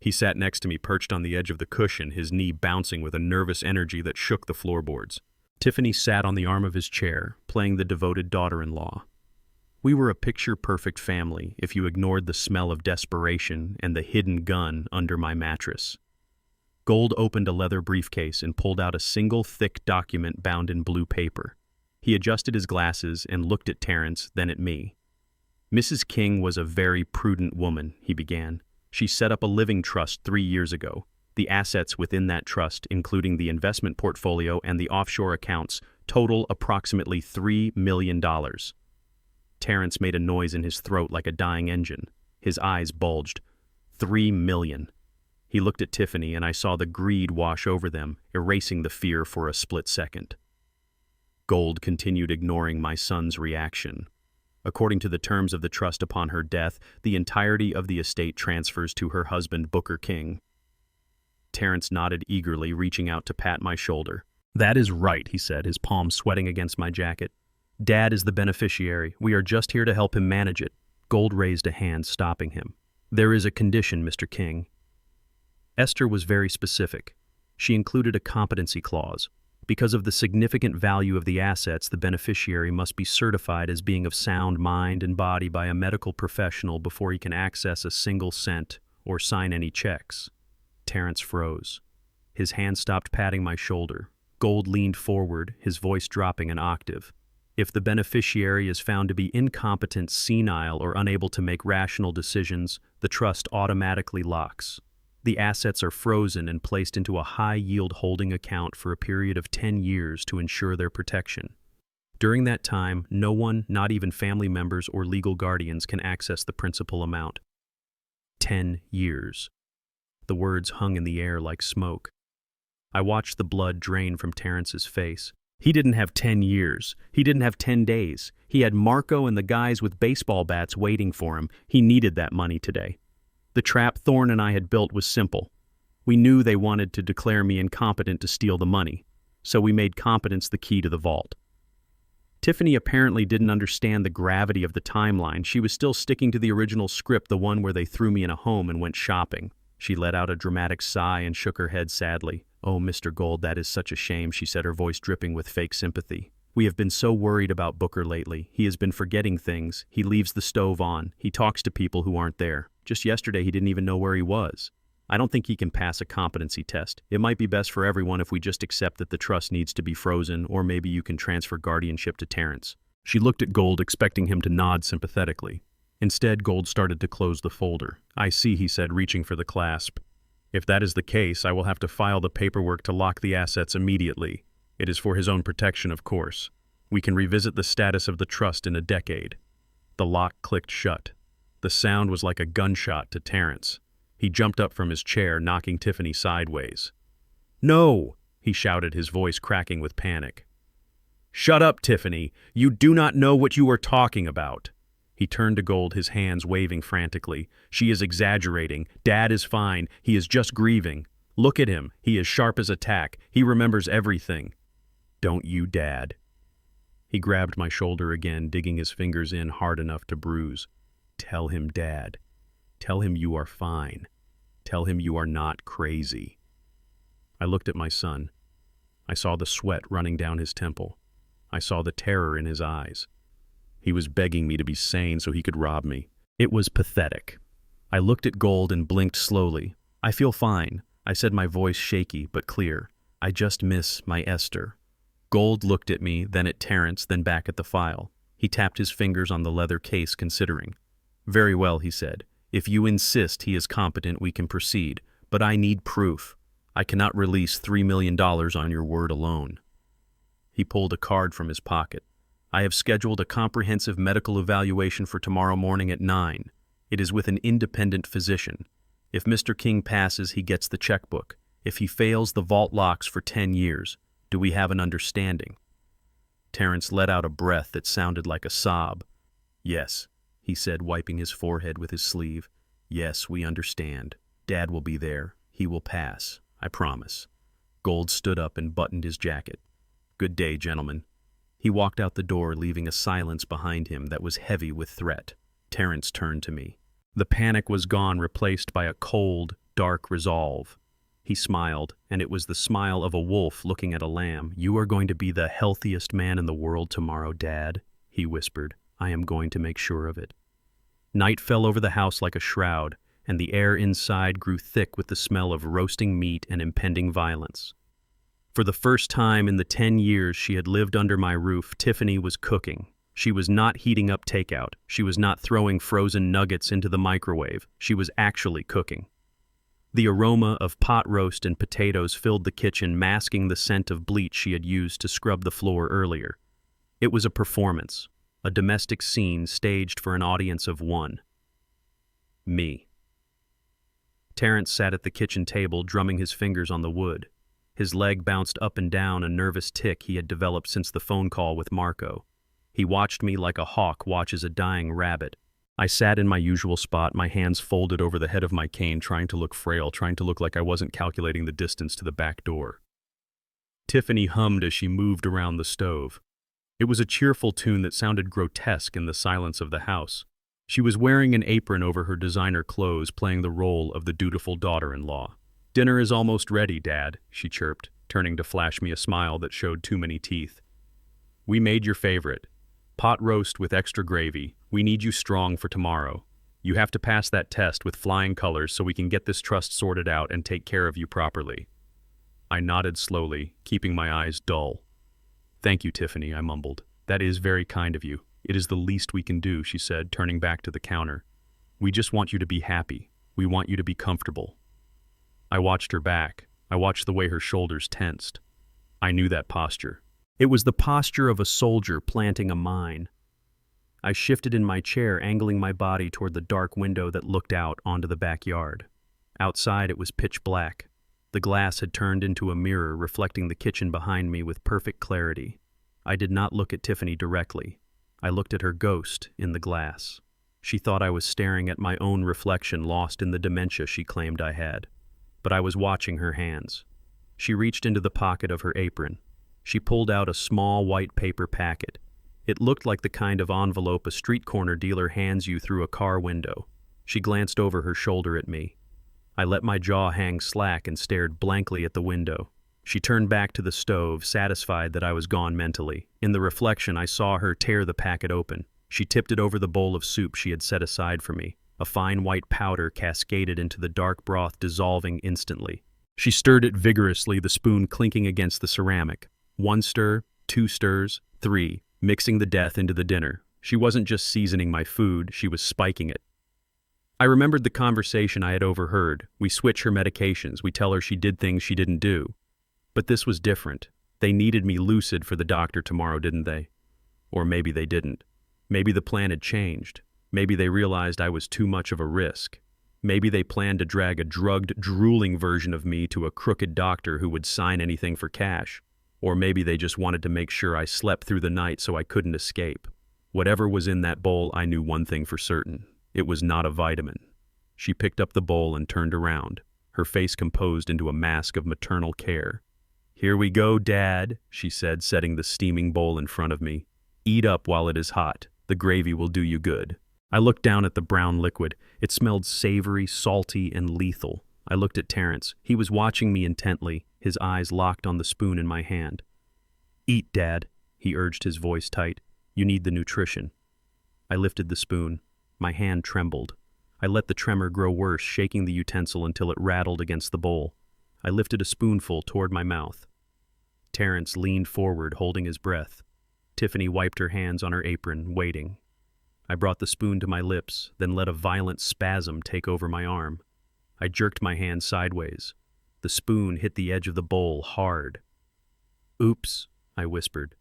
He sat next to me, perched on the edge of the cushion, his knee bouncing with a nervous energy that shook the floorboards. Tiffany sat on the arm of his chair, playing the devoted daughter-in-law. We were a picture-perfect family if you ignored the smell of desperation and the hidden gun under my mattress. Gold opened a leather briefcase and pulled out a single thick document bound in blue paper. He adjusted his glasses and looked at Terrence, then at me. "Mrs. King was a very prudent woman," he began. "She set up a living trust 3 years ago. The assets within that trust, including the investment portfolio and the offshore accounts, total approximately $3 million. Terrence made a noise in his throat like a dying engine. His eyes bulged. $3 million. He looked at Tiffany, and I saw the greed wash over them, erasing the fear for a split second. Gold continued, ignoring my son's reaction. "According to the terms of the trust, upon her death, the entirety of the estate transfers to her husband, Booker King." Terrence nodded eagerly, reaching out to pat my shoulder. "That is right," he said, his palm sweating against my jacket. "Dad is the beneficiary. We are just here to help him manage it." Gold raised a hand, stopping him. "There is a condition, Mr. King." Esther was very specific. She included a competency clause. Because of the significant value of the assets, the beneficiary must be certified as being of sound mind and body by a medical professional before he can access a single cent or sign any checks. Terrence froze. His hand stopped patting my shoulder. Gold leaned forward, his voice dropping an octave. "If the beneficiary is found to be incompetent, senile, or unable to make rational decisions, the trust automatically locks. The assets are frozen and placed into a high-yield holding account for a period of 10 years to ensure their protection. During that time, no one, not even family members or legal guardians, can access the principal amount." 10 years. The words hung in the air like smoke. I watched the blood drain from Terrence's face. He didn't have 10 years. He didn't have 10 days. He had Marco and the guys with baseball bats waiting for him. He needed that money today. The trap Thorne and I had built was simple. We knew they wanted to declare me incompetent to steal the money, so we made competence the key to the vault. Tiffany apparently didn't understand the gravity of the timeline. She was still sticking to the original script, the one where they threw me in a home and went shopping. She let out a dramatic sigh and shook her head sadly. "Oh, Mr. Gold, that is such a shame," she said, her voice dripping with fake sympathy. "We have been so worried about Booker lately. He has been forgetting things. He leaves the stove on. He talks to people who aren't there. Just yesterday, he didn't even know where he was. I don't think he can pass a competency test. It might be best for everyone if we just accept that the trust needs to be frozen, or maybe you can transfer guardianship to Terrence." She looked at Gold, expecting him to nod sympathetically. Instead, Gold started to close the folder. "I see," he said, reaching for the clasp. "If that is the case, I will have to file the paperwork to lock the assets immediately. It is for his own protection, of course. We can revisit the status of the trust in a decade." The lock clicked shut. The sound was like a gunshot to Terrence. He jumped up from his chair, knocking Tiffany sideways. "No!" he shouted, his voice cracking with panic. "Shut up, Tiffany! You do not know what you are talking about!" He turned to Gold, his hands waving frantically. "She is exaggerating. Dad is fine. He is just grieving. Look at him. He is sharp as a tack. He remembers everything." "Don't you, Dad?" He grabbed my shoulder again, digging his fingers in hard enough to bruise. "Tell him, Dad. Tell him you are fine. Tell him you are not crazy." I looked at my son. I saw the sweat running down his temple. I saw the terror in his eyes. He was begging me to be sane so he could rob me. It was pathetic. I looked at Gold and blinked slowly. "I feel fine," I said, my voice shaky but clear. "I just miss my Esther." Gold looked at me, then at Terrence, then back at the file. He tapped his fingers on the leather case, considering. "Very well," he said. "If you insist he is competent, we can proceed. But I need proof. I cannot release $3 million on your word alone." He pulled a card from his pocket. "I have scheduled a comprehensive medical evaluation for tomorrow morning at 9. It is with an independent physician. If Mr. King passes, he gets the checkbook. If he fails, the vault locks for 10 years. Do we have an understanding?" Terrence let out a breath that sounded like a sob. "Yes," he said, wiping his forehead with his sleeve. "Yes, we understand. Dad will be there. He will pass. I promise." Gold stood up and buttoned his jacket. "Good day, gentlemen." He walked out the door, leaving a silence behind him that was heavy with threat. Terrence turned to me. The panic was gone, replaced by a cold, dark resolve. He smiled, and it was the smile of a wolf looking at a lamb. "You are going to be the healthiest man in the world tomorrow, Dad," he whispered. "I am going to make sure of it." Night fell over the house like a shroud, and the air inside grew thick with the smell of roasting meat and impending violence. For the first time in the 10 years she had lived under my roof, Tiffany was cooking. She was not heating up takeout. She was not throwing frozen nuggets into the microwave. She was actually cooking. The aroma of pot roast and potatoes filled the kitchen, masking the scent of bleach she had used to scrub the floor earlier. It was a performance, a domestic scene staged for an audience of one. Me. Terrence sat at the kitchen table, drumming his fingers on the wood. His leg bounced up and down, a nervous tic he had developed since the phone call with Marco. He watched me like a hawk watches a dying rabbit. I sat in my usual spot, my hands folded over the head of my cane, trying to look frail, trying to look like I wasn't calculating the distance to the back door. Tiffany hummed as she moved around the stove. It was a cheerful tune that sounded grotesque in the silence of the house. She was wearing an apron over her designer clothes, playing the role of the dutiful daughter-in-law. "Dinner is almost ready, Dad," she chirped, turning to flash me a smile that showed too many teeth. "We made your favorite. Pot roast with extra gravy. We need you strong for tomorrow. You have to pass that test with flying colors so we can get this trust sorted out and take care of you properly." I nodded slowly, keeping my eyes dull. "Thank you, Tiffany," I mumbled. "That is very kind of you. It is the least we can do," she said, turning back to the counter. "We just want you to be happy. We want you to be comfortable." I watched her back. I watched the way her shoulders tensed. I knew that posture. It was the posture of a soldier planting a mine. I shifted in my chair, angling my body toward the dark window that looked out onto the backyard. Outside it was pitch black. The glass had turned into a mirror, reflecting the kitchen behind me with perfect clarity. I did not look at Tiffany directly. I looked at her ghost in the glass. She thought I was staring at my own reflection, lost in the dementia she claimed I had. But I was watching her hands. She reached into the pocket of her apron. She pulled out a small white paper packet. It looked like the kind of envelope a street corner dealer hands you through a car window. She glanced over her shoulder at me. I let my jaw hang slack and stared blankly at the window. She turned back to the stove, satisfied that I was gone mentally. In the reflection, I saw her tear the packet open. She tipped it over the bowl of soup she had set aside for me. A fine white powder cascaded into the dark broth, dissolving instantly. She stirred it vigorously, the spoon clinking against the ceramic. 1 stir, 2 stirs, 3, mixing the death into the dinner. She wasn't just seasoning my food, she was spiking it. I remembered the conversation I had overheard. We switch her medications, we tell her she did things she didn't do. But this was different. They needed me lucid for the doctor tomorrow, didn't they? Or maybe they didn't. Maybe the plan had changed. Maybe they realized I was too much of a risk. Maybe they planned to drag a drugged, drooling version of me to a crooked doctor who would sign anything for cash. Or maybe they just wanted to make sure I slept through the night so I couldn't escape. Whatever was in that bowl, I knew one thing for certain. It was not a vitamin. She picked up the bowl and turned around, her face composed into a mask of maternal care. "Here we go, Dad," she said, setting the steaming bowl in front of me. "Eat up while it is hot. The gravy will do you good." I looked down at the brown liquid. It smelled savory, salty, and lethal. I looked at Terrence. He was watching me intently, his eyes locked on the spoon in my hand. "Eat, Dad," he urged, his voice tight. "You need the nutrition." I lifted the spoon. My hand trembled. I let the tremor grow worse, shaking the utensil until it rattled against the bowl. I lifted a spoonful toward my mouth. Terrence leaned forward, holding his breath. Tiffany wiped her hands on her apron, waiting. I brought the spoon to my lips, then let a violent spasm take over my arm. I jerked my hand sideways. The spoon hit the edge of the bowl hard. "Oops," I whispered.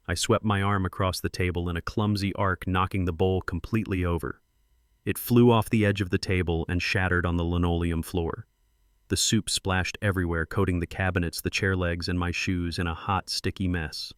I swept my arm across the table in a clumsy arc, knocking the bowl completely over. It flew off the edge of the table and shattered on the linoleum floor. The soup splashed everywhere, coating the cabinets, the chair legs, and my shoes in a hot, sticky mess.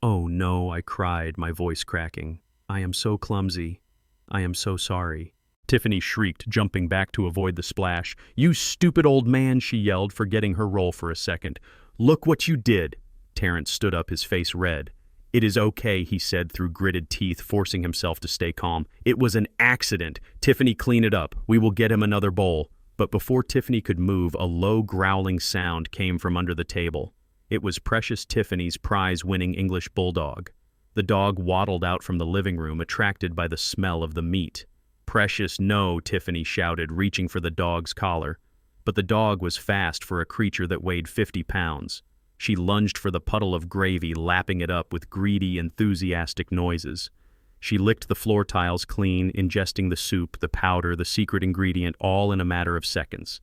"Oh no," I cried, my voice cracking. "I am so clumsy. I am so sorry." Tiffany shrieked, jumping back to avoid the splash. "You stupid old man," she yelled, forgetting her role for a second. "Look what you did." Terrence stood up, his face red. "It is okay," he said through gritted teeth, forcing himself to stay calm. "It was an accident. Tiffany, clean it up. We will get him another bowl." But before Tiffany could move, a low growling sound came from under the table. It was precious Tiffany's prize-winning English bulldog. The dog waddled out from the living room, attracted by the smell of the meat. "Precious, no," Tiffany shouted, reaching for the dog's collar. But the dog was fast for a creature that weighed 50 pounds. She lunged for the puddle of gravy, lapping it up with greedy, enthusiastic noises. She licked the floor tiles clean, ingesting the soup, the powder, the secret ingredient, all in a matter of seconds.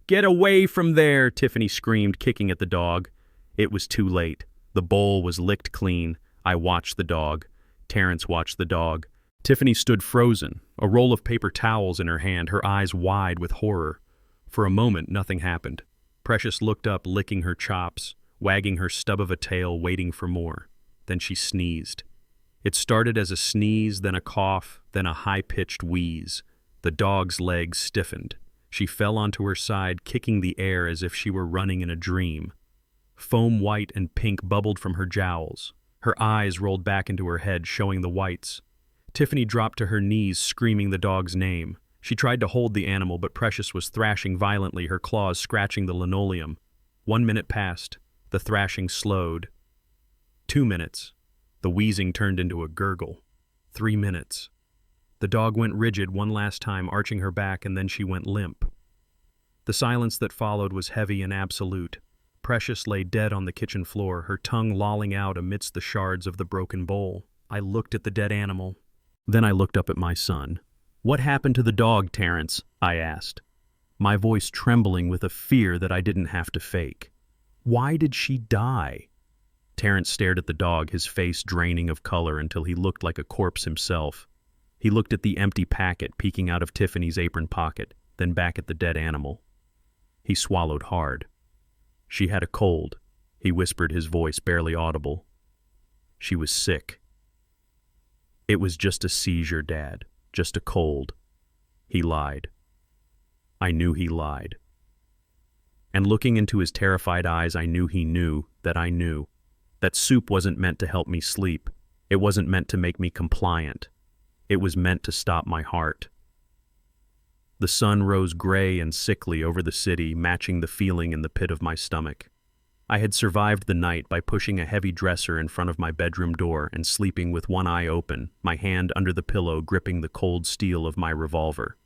"Get away from there!" Tiffany screamed, kicking at the dog. It was too late. The bowl was licked clean. I watched the dog. Terrence watched the dog. Tiffany stood frozen, a roll of paper towels in her hand, her eyes wide with horror. For a moment, nothing happened. Precious looked up, licking her chops, wagging her stub of a tail, waiting for more. Then she sneezed. It started as a sneeze, then a cough, then a high-pitched wheeze. The dog's legs stiffened. She fell onto her side, kicking the air as if she were running in a dream. Foam white and pink bubbled from her jowls. Her eyes rolled back into her head, showing the whites. Tiffany dropped to her knees, screaming the dog's name. She tried to hold the animal, but Precious was thrashing violently, her claws scratching the linoleum. 1 minute passed. The thrashing slowed. 2 minutes. The wheezing turned into a gurgle. 3 minutes. The dog went rigid one last time, arching her back, and then she went limp. The silence that followed was heavy and absolute. Precious lay dead on the kitchen floor, her tongue lolling out amidst the shards of the broken bowl. I looked at the dead animal. Then I looked up at my son. "What happened to the dog, Terrence?" I asked, my voice trembling with a fear that I didn't have to fake. "Why did she die?" Terrence stared at the dog, his face draining of color until he looked like a corpse himself. He looked at the empty packet peeking out of Tiffany's apron pocket, then back at the dead animal. He swallowed hard. "She had a cold," he whispered, his voice barely audible. "She was sick." "It was just a seizure, Dad. Just a cold." He lied. I knew he lied. And looking into his terrified eyes, I knew he knew that I knew. That soup wasn't meant to help me sleep. It wasn't meant to make me compliant. It was meant to stop my heart. The sun rose gray and sickly over the city, matching the feeling in the pit of my stomach. I had survived the night by pushing a heavy dresser in front of my bedroom door and sleeping with one eye open, my hand under the pillow gripping the cold steel of my revolver.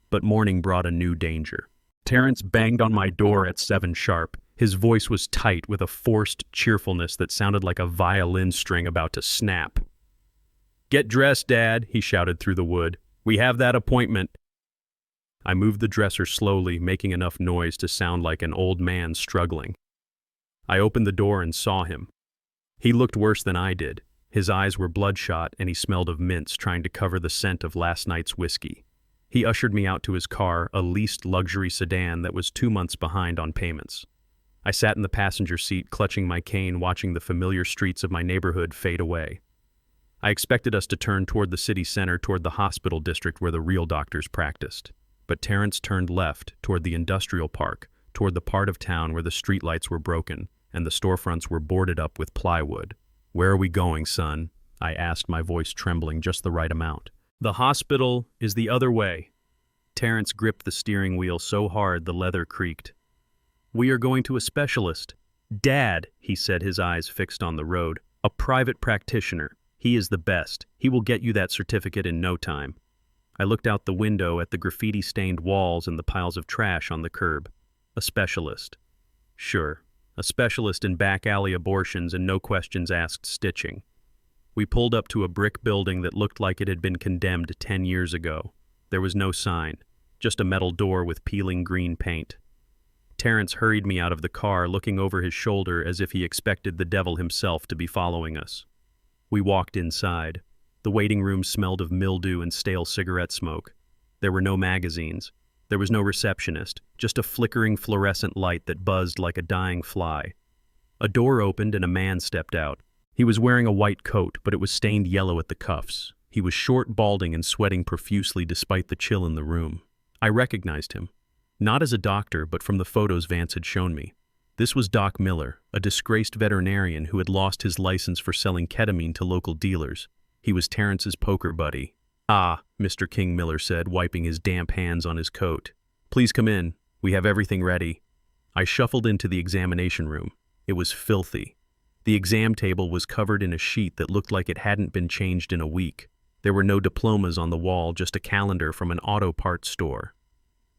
But morning brought a new danger. Terrence banged on my door at 7 sharp. His voice was tight with a forced cheerfulness that sounded like a violin string about to snap. "Get dressed, Dad," he shouted through the wood. "We have that appointment." I moved the dresser slowly, making enough noise to sound like an old man struggling. I opened the door and saw him. He looked worse than I did. His eyes were bloodshot and he smelled of mints, trying to cover the scent of last night's whiskey. He ushered me out to his car, a leased luxury sedan that was 2 months behind on payments. I sat in the passenger seat, clutching my cane, watching the familiar streets of my neighborhood fade away. I expected us to turn toward the city center, toward the hospital district where the real doctors practiced. But Terrence turned left, toward the industrial park, toward the part of town where the streetlights were broken and the storefronts were boarded up with plywood. "Where are we going, son?" I asked, my voice trembling just the right amount. "The hospital is the other way." Terrence gripped the steering wheel so hard the leather creaked. We are going to a specialist. Dad, he said, his eyes fixed on the road. A private practitioner. He is the best. He will get you that certificate in no time. I looked out the window at the graffiti-stained walls and the piles of trash on the curb. A specialist. Sure, a specialist in back alley abortions and no questions asked stitching. We pulled up to a brick building that looked like it had been condemned 10 years ago. There was no sign, just a metal door with peeling green paint. Terrence hurried me out of the car, looking over his shoulder as if he expected the devil himself to be following us. We walked inside. The waiting room smelled of mildew and stale cigarette smoke. There were no magazines. There was no receptionist, just a flickering fluorescent light that buzzed like a dying fly. A door opened and a man stepped out. He was wearing a white coat, but it was stained yellow at the cuffs. He was short, balding, and sweating profusely despite the chill in the room. I recognized him. Not as a doctor, but from the photos Vance had shown me. This was Doc Miller, a disgraced veterinarian who had lost his license for selling ketamine to local dealers. He was Terrence's poker buddy. "Ah," Mr. King, Miller said, wiping his damp hands on his coat. "Please come in. We have everything ready." I shuffled into the examination room. It was filthy. The exam table was covered in a sheet that looked like it hadn't been changed in a week. There were no diplomas on the wall, just a calendar from an auto parts store.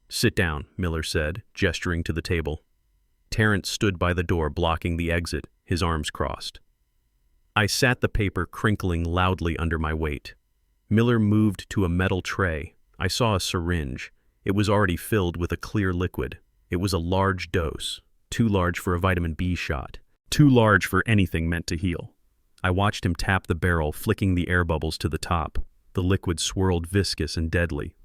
"Sit down," Miller said, gesturing to the table. Terrence stood by the door, blocking the exit, his arms crossed. I sat, the paper crinkling loudly under my weight. Miller moved to a metal tray. I saw a syringe. It was already filled with a clear liquid. It was a large dose, too large for a vitamin B shot, too large for anything meant to heal. I watched him tap the barrel, flicking the air bubbles to the top. The liquid swirled, viscous and deadly.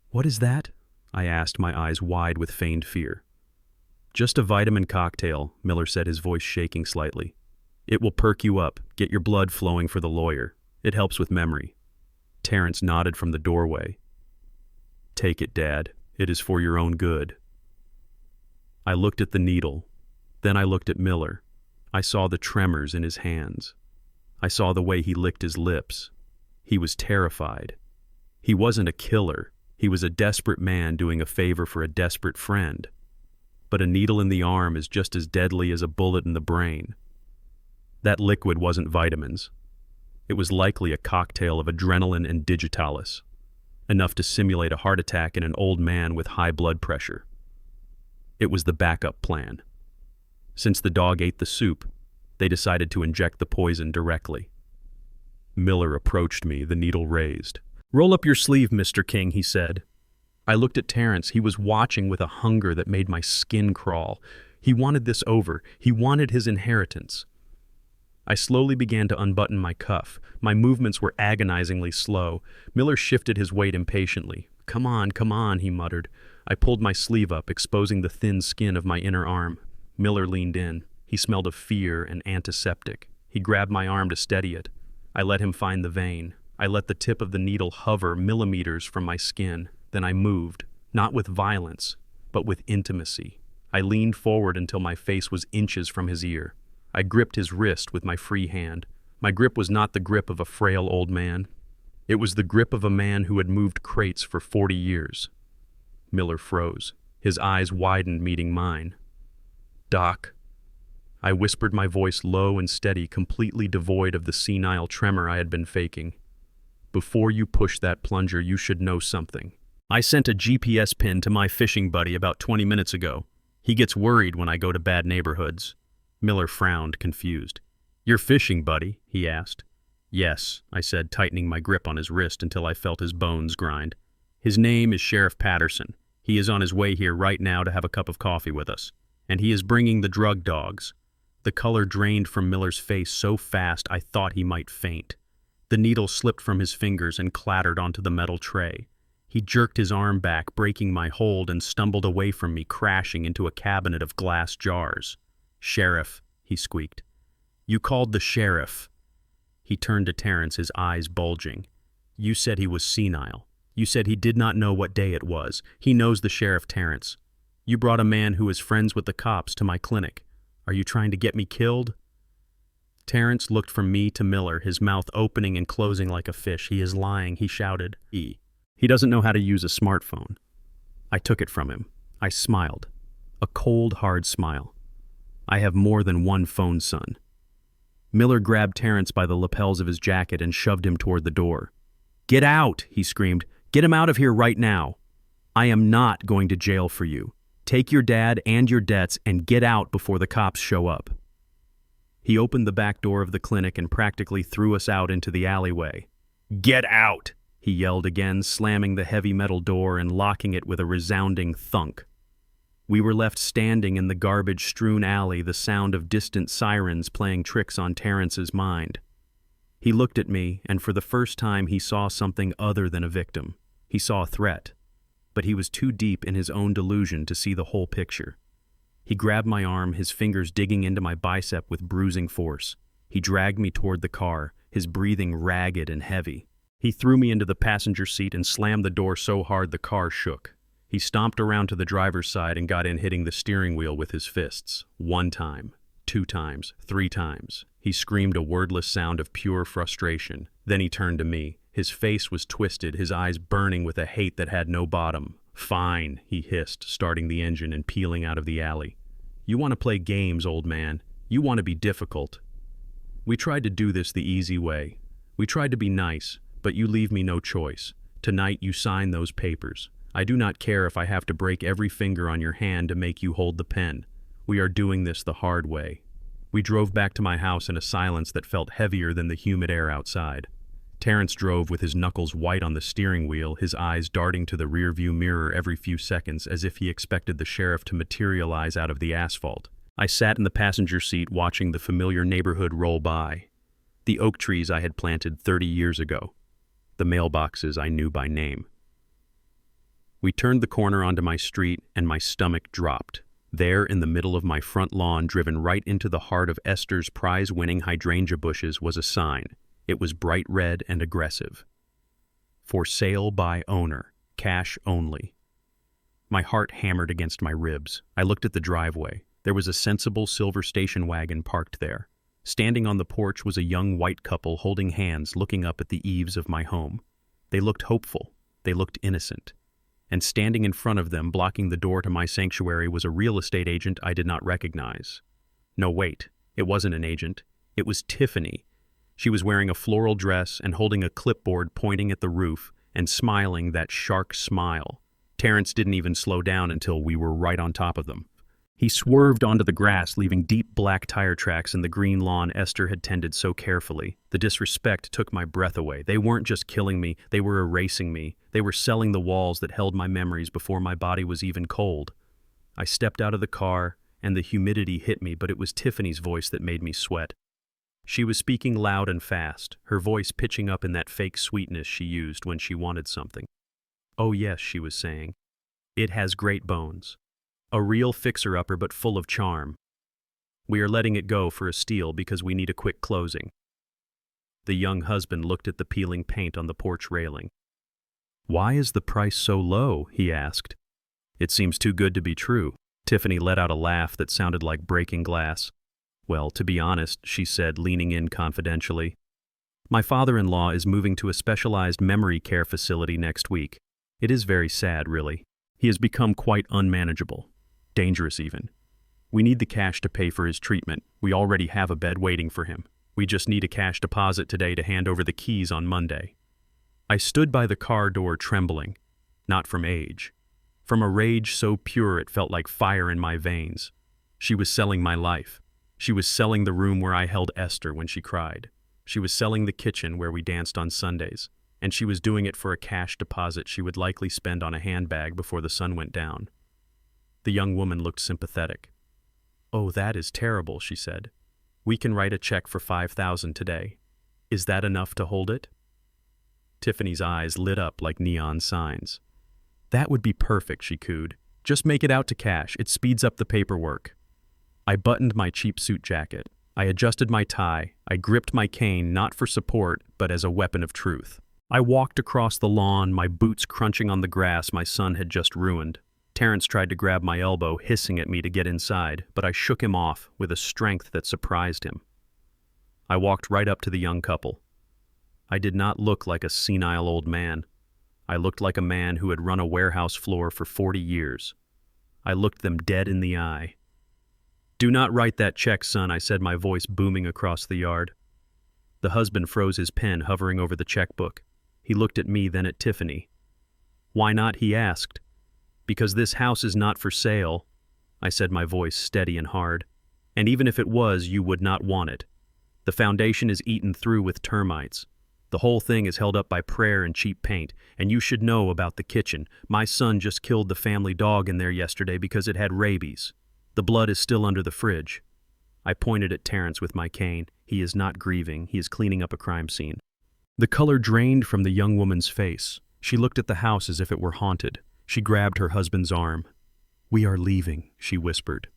"What is that?" I asked, my eyes wide with feigned fear. "Just a vitamin cocktail," Miller said, his voice shaking slightly. "It will perk you up, get your blood flowing for the lawyer. It helps with memory." Terrence nodded from the doorway. "Take it, Dad. It is for your own good." I looked at the needle. Then I looked at Miller. I saw the tremors in his hands. I saw the way he licked his lips. He was terrified. He wasn't a killer. He was a desperate man doing a favor for a desperate friend. But a needle in the arm is just as deadly as a bullet in the brain. That liquid wasn't vitamins. It was likely a cocktail of adrenaline and digitalis, enough to simulate a heart attack in an old man with high blood pressure. It was the backup plan. Since the dog ate the soup, they decided to inject the poison directly. Miller approached me, the needle raised. "Roll up your sleeve, Mr. King," he said. I looked at Terrence. He was watching with a hunger that made my skin crawl. He wanted this over. He wanted his inheritance. I slowly began to unbutton my cuff. My movements were agonizingly slow. Miller shifted his weight impatiently. Come on," he muttered. I pulled my sleeve up, exposing the thin skin of my inner arm. Miller leaned in. He smelled of fear and antiseptic. He grabbed my arm to steady it. I let him find the vein. I let the tip of the needle hover millimeters from my skin. Then I moved, not with violence, but with intimacy. I leaned forward until my face was inches from his ear. I gripped his wrist with my free hand. My grip was not the grip of a frail old man. It was the grip of a man who had moved crates for 40 years. Miller froze. His eyes widened, meeting mine. "Doc." I whispered, my voice low and steady, completely devoid of the senile tremor I had been faking. "Before you push that plunger, you should know something. I sent a GPS pin to my fishing buddy about 20 minutes ago. He gets worried when I go to bad neighborhoods." Miller frowned, confused. "Your fishing buddy?" he asked. "Yes," I said, tightening my grip on his wrist until I felt his bones grind. "His name is Sheriff Patterson. He is on his way here right now to have a cup of coffee with us. And he is bringing the drug dogs." The color drained from Miller's face so fast I thought he might faint. The needle slipped from his fingers and clattered onto the metal tray. He jerked his arm back, breaking my hold, and stumbled away from me, crashing into a cabinet of glass jars. "Sheriff," he squeaked. "You called the sheriff." He turned to Terrence, his eyes bulging. "You said he was senile. You said he did not know what day it was. He knows the sheriff, Terrence. You brought a man who is friends with the cops to my clinic. Are you trying to get me killed?" Terrence looked from me to Miller, his mouth opening and closing like a fish. "He is lying," he shouted. He doesn't know how to use a smartphone." I took it from him. I smiled. A cold, hard smile. I have more than one phone, son. Miller grabbed Terrence by the lapels of his jacket and shoved him toward the door. Get out, he screamed. Get him out of here right now. I am not going to jail for you. Take your dad and your debts and get out before the cops show up. He opened the back door of the clinic and practically threw us out into the alleyway. Get out, he yelled again, slamming the heavy metal door and locking it with a resounding thunk. We were left standing in the garbage-strewn alley, the sound of distant sirens playing tricks on Terrence's mind. He looked at me, and for the first time he saw something other than a victim. He saw a threat. But he was too deep in his own delusion to see the whole picture. He grabbed my arm, his fingers digging into my bicep with bruising force. He dragged me toward the car, his breathing ragged and heavy. He threw me into the passenger seat and slammed the door so hard the car shook. He stomped around to the driver's side and got in, hitting the steering wheel with his fists. 1 time, 2 times, 3 times. He screamed a wordless sound of pure frustration. Then he turned to me. His face was twisted, his eyes burning with a hate that had no bottom. Fine, he hissed, starting the engine and peeling out of the alley. You want to play games, old man. You want to be difficult. We tried to do this the easy way. We tried to be nice, but you leave me no choice. Tonight you sign those papers. I do not care if I have to break every finger on your hand to make you hold the pen. We are doing this the hard way. We drove back to my house in a silence that felt heavier than the humid air outside. Terrence drove with his knuckles white on the steering wheel, his eyes darting to the rearview mirror every few seconds as if he expected the sheriff to materialize out of the asphalt. I sat in the passenger seat watching the familiar neighborhood roll by. The oak trees I had planted 30 years ago. The mailboxes I knew by name. We turned the corner onto my street and my stomach dropped. There, in the middle of my front lawn, driven right into the heart of Esther's prize-winning hydrangea bushes, was a sign. It was bright red and aggressive. For sale by owner, cash only. My heart hammered against my ribs. I looked at the driveway. There was a sensible silver station wagon parked there. Standing on the porch was a young white couple holding hands, looking up at the eaves of my home. They looked hopeful. They looked innocent. And standing in front of them, blocking the door to my sanctuary, was a real estate agent I did not recognize. No, wait. It wasn't an agent. It was Tiffany. She was wearing a floral dress and holding a clipboard pointing at the roof and smiling that shark smile. Terrence didn't even slow down until we were right on top of them. He swerved onto the grass, leaving deep black tire tracks in the green lawn Esther had tended so carefully. The disrespect took my breath away. They weren't just killing me, they were erasing me. They were selling the walls that held my memories before my body was even cold. I stepped out of the car, and the humidity hit me, but it was Tiffany's voice that made me sweat. She was speaking loud and fast, her voice pitching up in that fake sweetness she used when she wanted something. Oh yes, she was saying. It has great bones. A real fixer-upper but full of charm. We are letting it go for a steal because we need a quick closing. The young husband looked at the peeling paint on the porch railing. Why is the price so low? He asked. It seems too good to be true. Tiffany let out a laugh that sounded like breaking glass. Well, to be honest, she said, leaning in confidentially. My father-in-law is moving to a specialized memory care facility next week. It is very sad, really. He has become quite unmanageable. Dangerous even. We need the cash to pay for his treatment. We already have a bed waiting for him. We just need a cash deposit today to hand over the keys on Monday. I stood by the car door trembling, not from age. From a rage so pure it felt like fire in my veins. She was selling my life. She was selling the room where I held Esther when she cried. She was selling the kitchen where we danced on Sundays. And she was doing it for a cash deposit she would likely spend on a handbag before the sun went down. The young woman looked sympathetic. Oh, that is terrible, she said. We can write a check for $5,000 today. Is that enough to hold it? Tiffany's eyes lit up like neon signs. That would be perfect, she cooed. Just make it out to cash. It speeds up the paperwork. I buttoned my cheap suit jacket. I adjusted my tie. I gripped my cane not for support, but as a weapon of truth. I walked across the lawn, my boots crunching on the grass my son had just ruined. Terrence tried to grab my elbow, hissing at me to get inside, but I shook him off with a strength that surprised him. I walked right up to the young couple. I did not look like a senile old man. I looked like a man who had run a warehouse floor for 40 years. I looked them dead in the eye. "Do not write that check, son," I said, my voice booming across the yard. The husband froze his pen, hovering over the checkbook. He looked at me, then at Tiffany. "Why not?" he asked. "Because this house is not for sale," I said, my voice steady and hard. "And even if it was, you would not want it. The foundation is eaten through with termites. The whole thing is held up by prayer and cheap paint, and you should know about the kitchen. My son just killed the family dog in there yesterday because it had rabies. The blood is still under the fridge." I pointed at Terrence with my cane. He is not grieving. He is cleaning up a crime scene. The color drained from the young woman's face. She looked at the house as if it were haunted. She grabbed her husband's arm. "We are leaving," she whispered.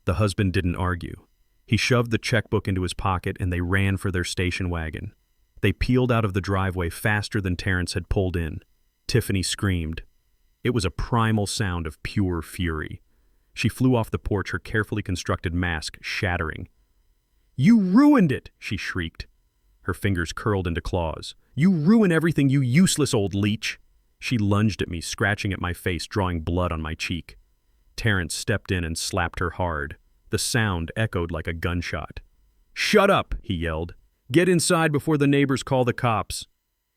The husband didn't argue. He shoved the checkbook into his pocket and they ran for their station wagon. They peeled out of the driveway faster than Terrence had pulled in. Tiffany screamed. It was a primal sound of pure fury. She flew off the porch, her carefully constructed mask shattering. "You ruined it!" she shrieked. Her fingers curled into claws. "You ruin everything, you useless old leech!" She lunged at me, scratching at my face, drawing blood on my cheek. Terrence stepped in and slapped her hard. The sound echoed like a gunshot. "Shut up!" he yelled. "Get inside before the neighbors call the cops."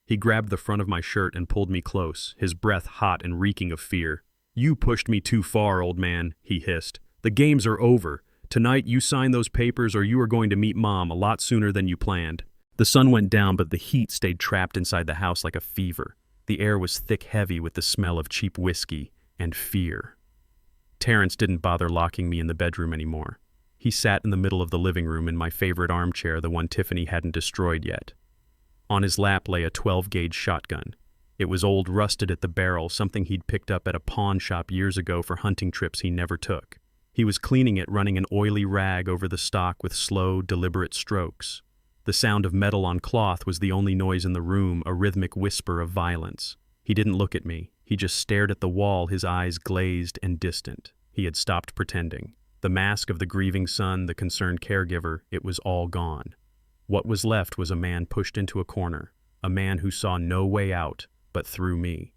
He grabbed the front of my shirt and pulled me close, his breath hot and reeking of fear. "You pushed me too far, old man," he hissed. "The games are over. Tonight you sign those papers or you are going to meet Mom a lot sooner than you planned." The sun went down, but the heat stayed trapped inside the house like a fever. The air was thick, heavy with the smell of cheap whiskey and fear. Terrence didn't bother locking me in the bedroom anymore. He sat in the middle of the living room in my favorite armchair, the one Tiffany hadn't destroyed yet. On his lap lay a 12-gauge shotgun. It was old, rusted at the barrel, something he'd picked up at a pawn shop years ago for hunting trips he never took. He was cleaning it, running an oily rag over the stock with slow, deliberate strokes. The sound of metal on cloth was the only noise in the room, a rhythmic whisper of violence. He didn't look at me. He just stared at the wall, his eyes glazed and distant. He had stopped pretending. The mask of the grieving son, the concerned caregiver, it was all gone. What was left was a man pushed into a corner, a man who saw no way out but through me.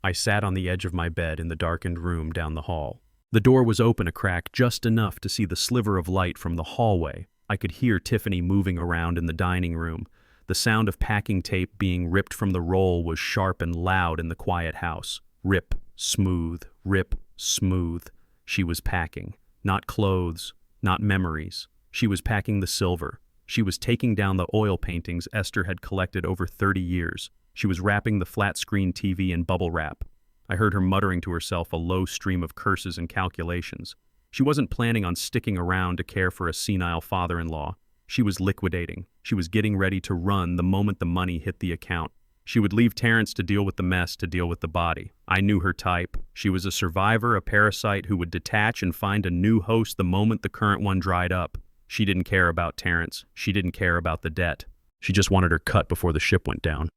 I sat on the edge of my bed in the darkened room down the hall. The door was open a crack, just enough to see the sliver of light from the hallway. I could hear Tiffany moving around in the dining room. The sound of packing tape being ripped from the roll was sharp and loud in the quiet house. Rip, smooth, rip, smooth. She was packing. Not clothes, not memories. She was packing the silver. She was taking down the oil paintings Esther had collected over 30 years. She was wrapping the flat-screen TV in bubble wrap. I heard her muttering to herself, a low stream of curses and calculations. She wasn't planning on sticking around to care for a senile father-in-law. She was liquidating. She was getting ready to run the moment the money hit the account. She would leave Terrence to deal with the mess, to deal with the body. I knew her type. She was a survivor, a parasite who would detach and find a new host the moment the current one dried up. She didn't care about Terrence. She didn't care about the debt. She just wanted her cut before the ship went down.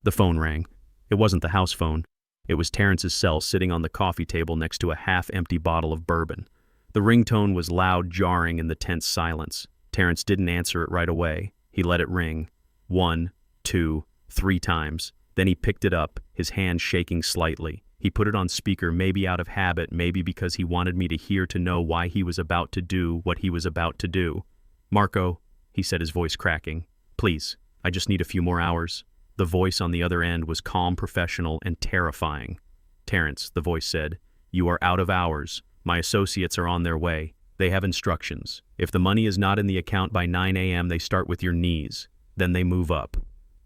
The phone rang. It wasn't the house phone. It was Terrence's cell sitting on the coffee table next to a half-empty bottle of bourbon. The ringtone was loud, jarring in the tense silence. Terrence didn't answer it right away. He let it ring. 1, 2, 3 times. Then he picked it up, his hand shaking slightly. He put it on speaker, maybe out of habit, maybe because he wanted me to hear, to know why he was about to do what he was about to do. "Marco," he said, his voice cracking. "Please, I just need a few more hours." The voice on the other end was calm, professional, and terrifying. "Terrence," the voice said, "you are out of hours. My associates are on their way. They have instructions. If the money is not in the account by 9 a.m., they start with your knees. Then they move up.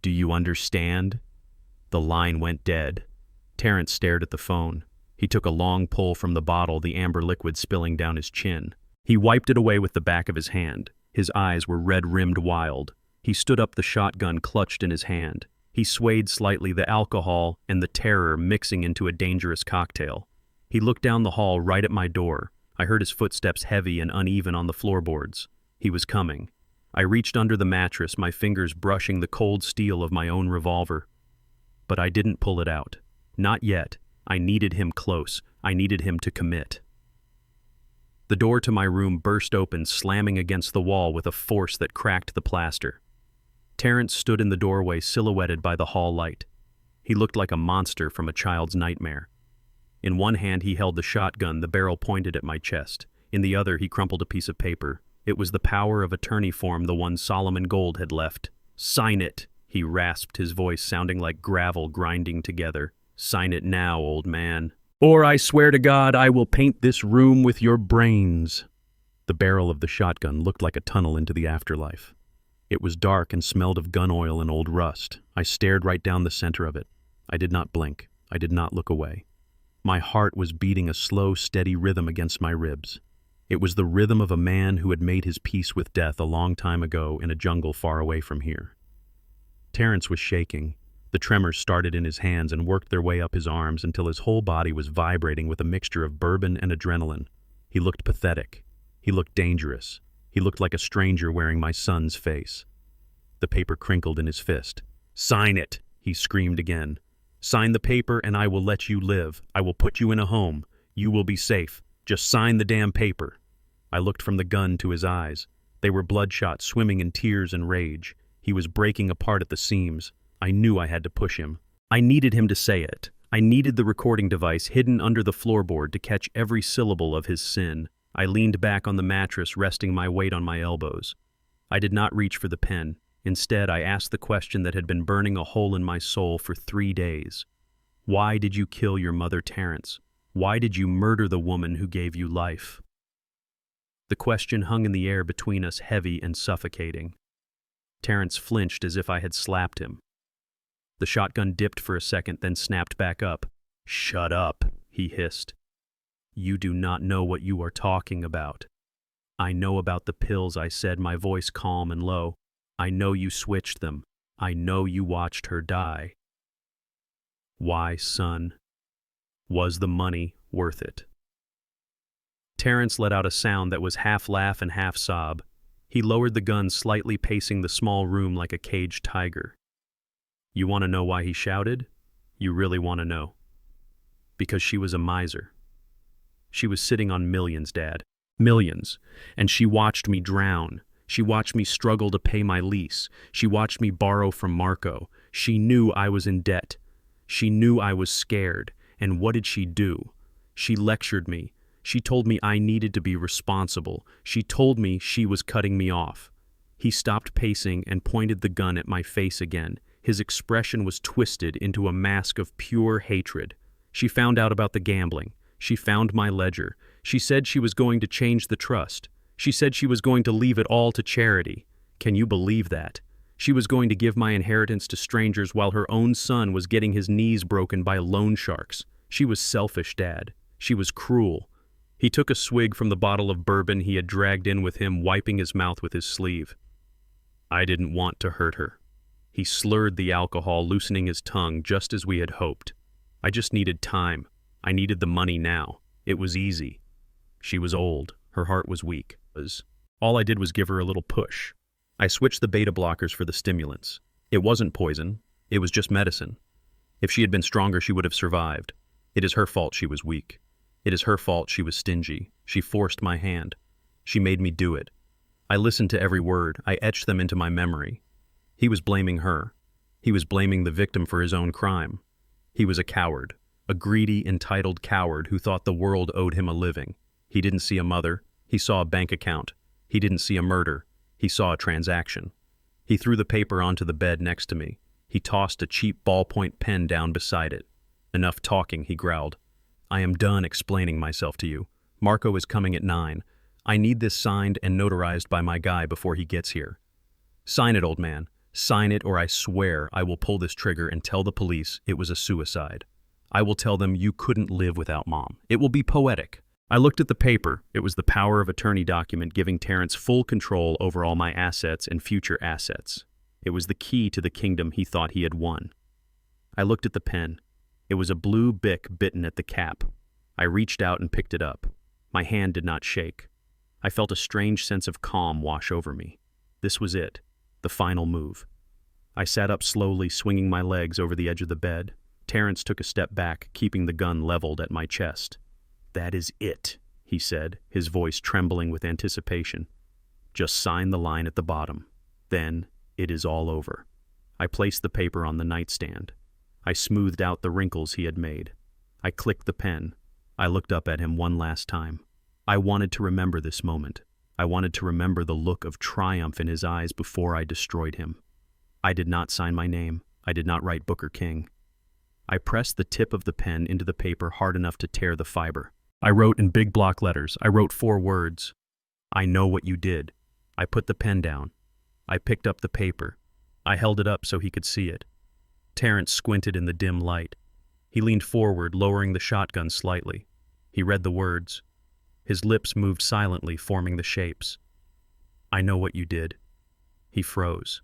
Do you understand?" The line went dead. Terrence stared at the phone. He took a long pull from the bottle, the amber liquid spilling down his chin. He wiped it away with the back of his hand. His eyes were red-rimmed wild. He stood up, the shotgun clutched in his hand. He swayed slightly, the alcohol and the terror mixing into a dangerous cocktail. He looked down the hall right at my door. I heard his footsteps, heavy and uneven on the floorboards. He was coming. I reached under the mattress, my fingers brushing the cold steel of my own revolver. But I didn't pull it out. Not yet. I needed him close. I needed him to commit. The door to my room burst open, slamming against the wall with a force that cracked the plaster. Terrence stood in the doorway, silhouetted by the hall light. He looked like a monster from a child's nightmare. In one hand he held the shotgun, the barrel pointed at my chest. In the other he crumpled a piece of paper. It was the power of attorney form, the one Solomon Gold had left. "Sign it," he rasped, his voice sounding like gravel grinding together. "Sign it now, old man. Or I swear to God I will paint this room with your brains." The barrel of the shotgun looked like a tunnel into the afterlife. It was dark and smelled of gun oil and old rust. I stared right down the center of it. I did not blink. I did not look away. My heart was beating a slow, steady rhythm against my ribs. It was the rhythm of a man who had made his peace with death a long time ago in a jungle far away from here. Terrence was shaking. The tremors started in his hands and worked their way up his arms until his whole body was vibrating with a mixture of bourbon and adrenaline. He looked pathetic. He looked dangerous. He looked like a stranger wearing my son's face. The paper crinkled in his fist. "Sign it," he screamed again. "Sign the paper and I will let you live. I will put you in a home. You will be safe. Just sign the damn paper." I looked from the gun to his eyes. They were bloodshot, swimming in tears and rage. He was breaking apart at the seams. I knew I had to push him. I needed him to say it. I needed the recording device hidden under the floorboard to catch every syllable of his sin. I leaned back on the mattress, resting my weight on my elbows. I did not reach for the pen. Instead, I asked the question that had been burning a hole in my soul for 3 days. Why did you kill your mother, Terrence? Why did you murder the woman who gave you life? The question hung in the air between us, heavy and suffocating. Terrence flinched as if I had slapped him. The shotgun dipped for a second, then snapped back up. "Shut up," he hissed. "You do not know what you are talking about." "I know about the pills," I said, my voice calm and low. "I know you switched them. I know you watched her die." "Why, son? Was the money worth it?" Terrence let out a sound that was half laugh and half sob. He lowered the gun, slightly pacing the small room like a caged tiger. "You want to know why he shouted? You really want to know?" "Because she was a miser. She was sitting on millions, Dad. Millions. And she watched me drown. She watched me struggle to pay my lease. She watched me borrow from Marco. She knew I was in debt. She knew I was scared. And what did she do? She lectured me. She told me I needed to be responsible. She told me she was cutting me off." He stopped pacing and pointed the gun at my face again. His expression was twisted into a mask of pure hatred. "She found out about the gambling. She found my ledger. She said she was going to change the trust. She said she was going to leave it all to charity. Can you believe that? She was going to give my inheritance to strangers while her own son was getting his knees broken by loan sharks. She was selfish, Dad. She was cruel." He took a swig from the bottle of bourbon he had dragged in with him, wiping his mouth with his sleeve. "I didn't want to hurt her." He slurred the alcohol, loosening his tongue just as we had hoped. "I just needed time. I needed the money now. It was easy. She was old. Her heart was weak. All I did was give her a little push. I switched the beta blockers for the stimulants. It wasn't poison. It was just medicine. If she had been stronger, she would have survived. It is her fault she was weak. It is her fault she was stingy. She forced my hand. She made me do it. I listened to every word. I etched them into my memory. He was blaming her. He was blaming the victim for his own crime. He was a coward, a greedy, entitled coward who thought the world owed him a living. He didn't see a mother. He saw a bank account. He didn't see a murder. He saw a transaction. He threw the paper onto the bed next to me. He tossed a cheap ballpoint pen down beside it. "Enough talking," he growled. "I am done explaining myself to you. Marco is coming at 9. I need this signed and notarized by my guy before he gets here. Sign it, old man. Sign it, or I swear I will pull this trigger and tell the police it was a suicide. I will tell them you couldn't live without Mom. It will be poetic." I looked at the paper. It was the power of attorney document giving Terrence full control over all my assets and future assets. It was the key to the kingdom he thought he had won. I looked at the pen. It was a blue Bic bitten at the cap. I reached out and picked it up. My hand did not shake. I felt a strange sense of calm wash over me. This was it, the final move. I sat up slowly, swinging my legs over the edge of the bed. Terrence took a step back, keeping the gun leveled at my chest. "That is it," he said, his voice trembling with anticipation. "Just sign the line at the bottom. Then it is all over." I placed the paper on the nightstand. I smoothed out the wrinkles he had made. I clicked the pen. I looked up at him one last time. I wanted to remember this moment. I wanted to remember the look of triumph in his eyes before I destroyed him. I did not sign my name. I did not write Booker King. I pressed the tip of the pen into the paper hard enough to tear the fiber. I wrote in big block letters. I wrote 4 words. I know what you did. I put the pen down. I picked up the paper. I held it up so he could see it. Terrence squinted in the dim light. He leaned forward, lowering the shotgun slightly. He read the words. His lips moved silently, forming the shapes. I know what you did. He froze.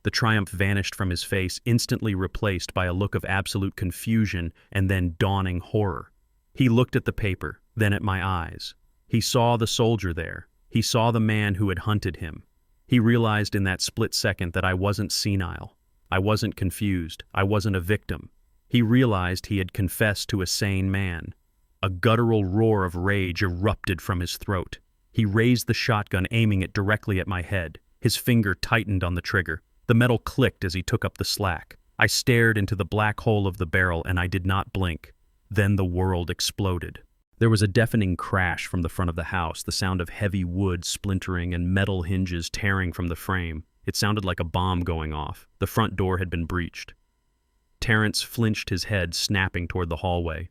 The triumph vanished from his face, instantly replaced by a look of absolute confusion and then dawning horror. He looked at the paper, then at my eyes. He saw the soldier there. He saw the man who had hunted him. He realized in that split second that I wasn't senile. I wasn't confused. I wasn't a victim. He realized he had confessed to a sane man. A guttural roar of rage erupted from his throat. He raised the shotgun, aiming it directly at my head. His finger tightened on the trigger. The metal clicked as he took up the slack. I stared into the black hole of the barrel, and I did not blink. Then the world exploded. There was a deafening crash from the front of the house, the sound of heavy wood splintering and metal hinges tearing from the frame. It sounded like a bomb going off. The front door had been breached. Terrence flinched his head, snapping toward the hallway.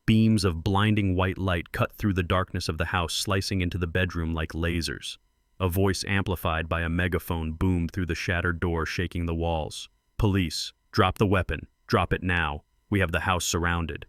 Beams of blinding white light cut through the darkness of the house, slicing into the bedroom like lasers. A voice amplified by a megaphone boomed through the shattered door, shaking the walls. Police, drop the weapon. Drop it now. We have the house surrounded.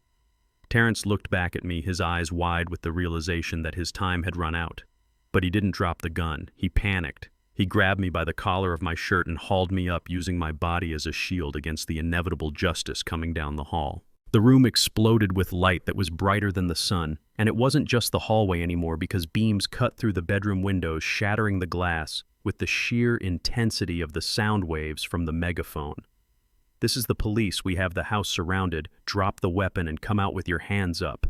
Terrence looked back at me, his eyes wide with the realization that his time had run out. But he didn't drop the gun. He panicked. He grabbed me by the collar of my shirt and hauled me up, using my body as a shield against the inevitable justice coming down the hall. The room exploded with light that was brighter than the sun, and it wasn't just the hallway anymore because beams cut through the bedroom windows, shattering the glass with the sheer intensity of the sound waves from the megaphone. This is the police. We have the house surrounded. Drop the weapon and come out with your hands up.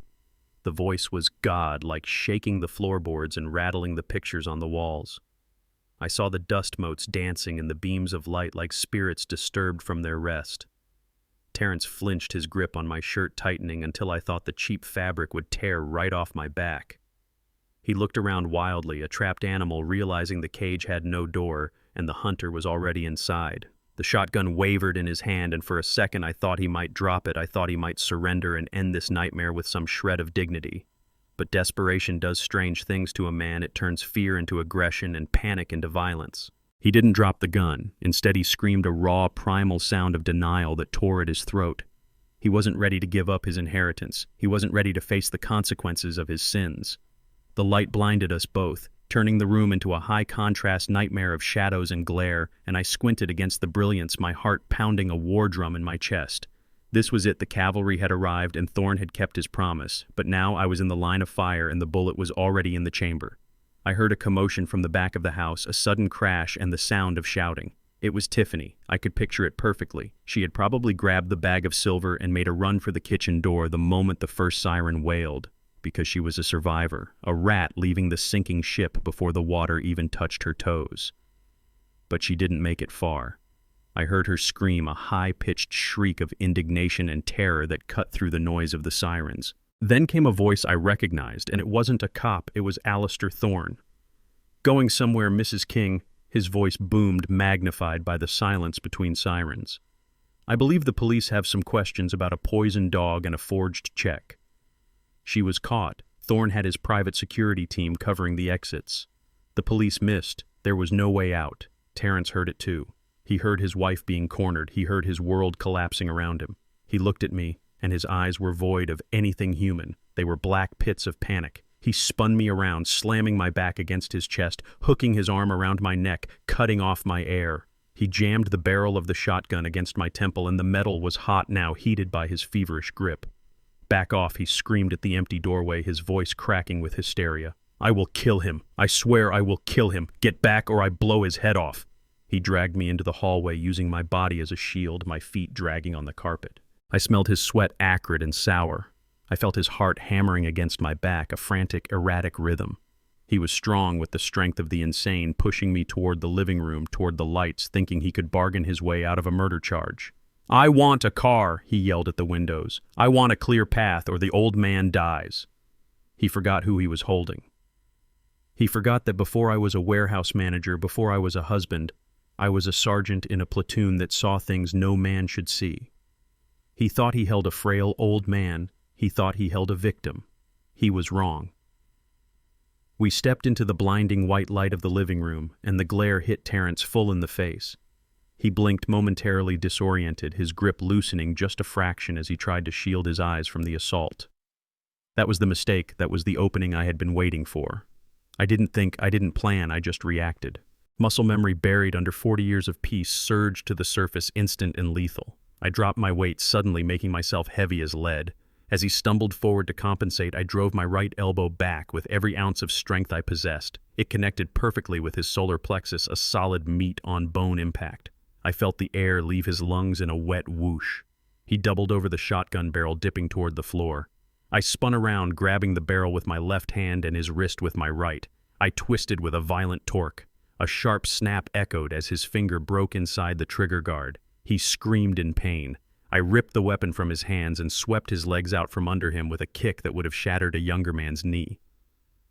The voice was God-like, shaking the floorboards and rattling the pictures on the walls. I saw the dust motes dancing in the beams of light like spirits disturbed from their rest. Terrence flinched, his grip on my shirt tightening until I thought the cheap fabric would tear right off my back. He looked around wildly, a trapped animal realizing the cage had no door and the hunter was already inside. The shotgun wavered in his hand, and for a second I thought he might drop it. I thought he might surrender and end this nightmare with some shred of dignity. But desperation does strange things to a man. It turns fear into aggression and panic into violence. He didn't drop the gun. Instead, he screamed a raw, primal sound of denial that tore at his throat. He wasn't ready to give up his inheritance. He wasn't ready to face the consequences of his sins. The light blinded us both, turning the room into a high-contrast nightmare of shadows and glare, and I squinted against the brilliance, my heart pounding a war drum in my chest. This was it. The cavalry had arrived, and Thorne had kept his promise. But now I was in the line of fire, and the bullet was already in the chamber. I heard a commotion from the back of the house, a sudden crash, and the sound of shouting. It was Tiffany. I could picture it perfectly. She had probably grabbed the bag of silver and made a run for the kitchen door the moment the first siren wailed, because she was a survivor, a rat leaving the sinking ship before the water even touched her toes. But she didn't make it far. I heard her scream, a high-pitched shriek of indignation and terror that cut through the noise of the sirens. Then came a voice I recognized, and it wasn't a cop, it was Alistair Thorne. "Going somewhere, Mrs. King," his voice boomed, magnified by the silence between sirens. "I believe the police have some questions about a poisoned dog and a forged check." She was caught. Thorne had his private security team covering the exits. The police missed. There was no way out. Terrence heard it too. He heard his wife being cornered. He heard his world collapsing around him. He looked at me, and his eyes were void of anything human. They were black pits of panic. He spun me around, slamming my back against his chest, hooking his arm around my neck, cutting off my air. He jammed the barrel of the shotgun against my temple, and the metal was hot now, heated by his feverish grip. "Back off," he screamed at the empty doorway, his voice cracking with hysteria. "I will kill him. I swear I will kill him. Get back or I blow his head off." He dragged me into the hallway, using my body as a shield, my feet dragging on the carpet. I smelled his sweat acrid and sour. I felt his heart hammering against my back, a frantic, erratic rhythm. He was strong with the strength of the insane, pushing me toward the living room, toward the lights, thinking he could bargain his way out of a murder charge. "I want a car," he yelled at the windows. "I want a clear path or the old man dies." He forgot who he was holding. He forgot that before I was a warehouse manager, before I was a husband, I was a sergeant in a platoon that saw things no man should see. He thought he held a frail old man. He thought he held a victim. He was wrong. We stepped into the blinding white light of the living room, and the glare hit Terrence full in the face. He blinked, momentarily disoriented, his grip loosening just a fraction as he tried to shield his eyes from the assault. That was the mistake. That was the opening I had been waiting for. I didn't think, I didn't plan, I just reacted. Muscle memory buried under 40 years of peace surged to the surface, instant and lethal. I dropped my weight, suddenly making myself heavy as lead. As he stumbled forward to compensate, I drove my right elbow back with every ounce of strength I possessed. It connected perfectly with his solar plexus, a solid meat-on-bone impact. I felt the air leave his lungs in a wet whoosh. He doubled over the shotgun barrel, dipping toward the floor. I spun around, grabbing the barrel with my left hand and his wrist with my right. I twisted with a violent torque. A sharp snap echoed as his finger broke inside the trigger guard. He screamed in pain. I ripped the weapon from his hands and swept his legs out from under him with a kick that would have shattered a younger man's knee.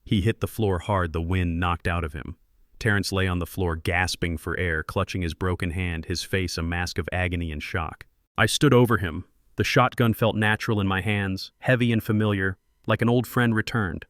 He hit the floor hard, the wind knocked out of him. Terrence lay on the floor, gasping for air, clutching his broken hand, his face a mask of agony and shock. I stood over him. The shotgun felt natural in my hands, heavy and familiar, like an old friend returned.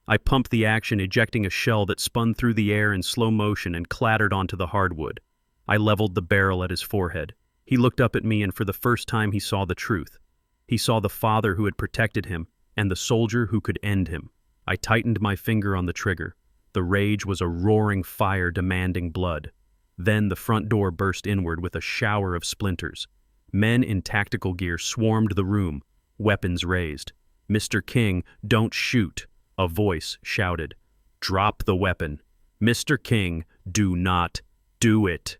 I pumped the action, ejecting a shell that spun through the air in slow motion and clattered onto the hardwood. I leveled the barrel at his forehead. He looked up at me, and for the first time he saw the truth. He saw the father who had protected him and the soldier who could end him. I tightened my finger on the trigger. The rage was a roaring fire demanding blood. Then the front door burst inward with a shower of splinters. Men in tactical gear swarmed the room, weapons raised. "Mr. King, don't shoot," a voice shouted. "Drop the weapon. Mr. King, do not do it."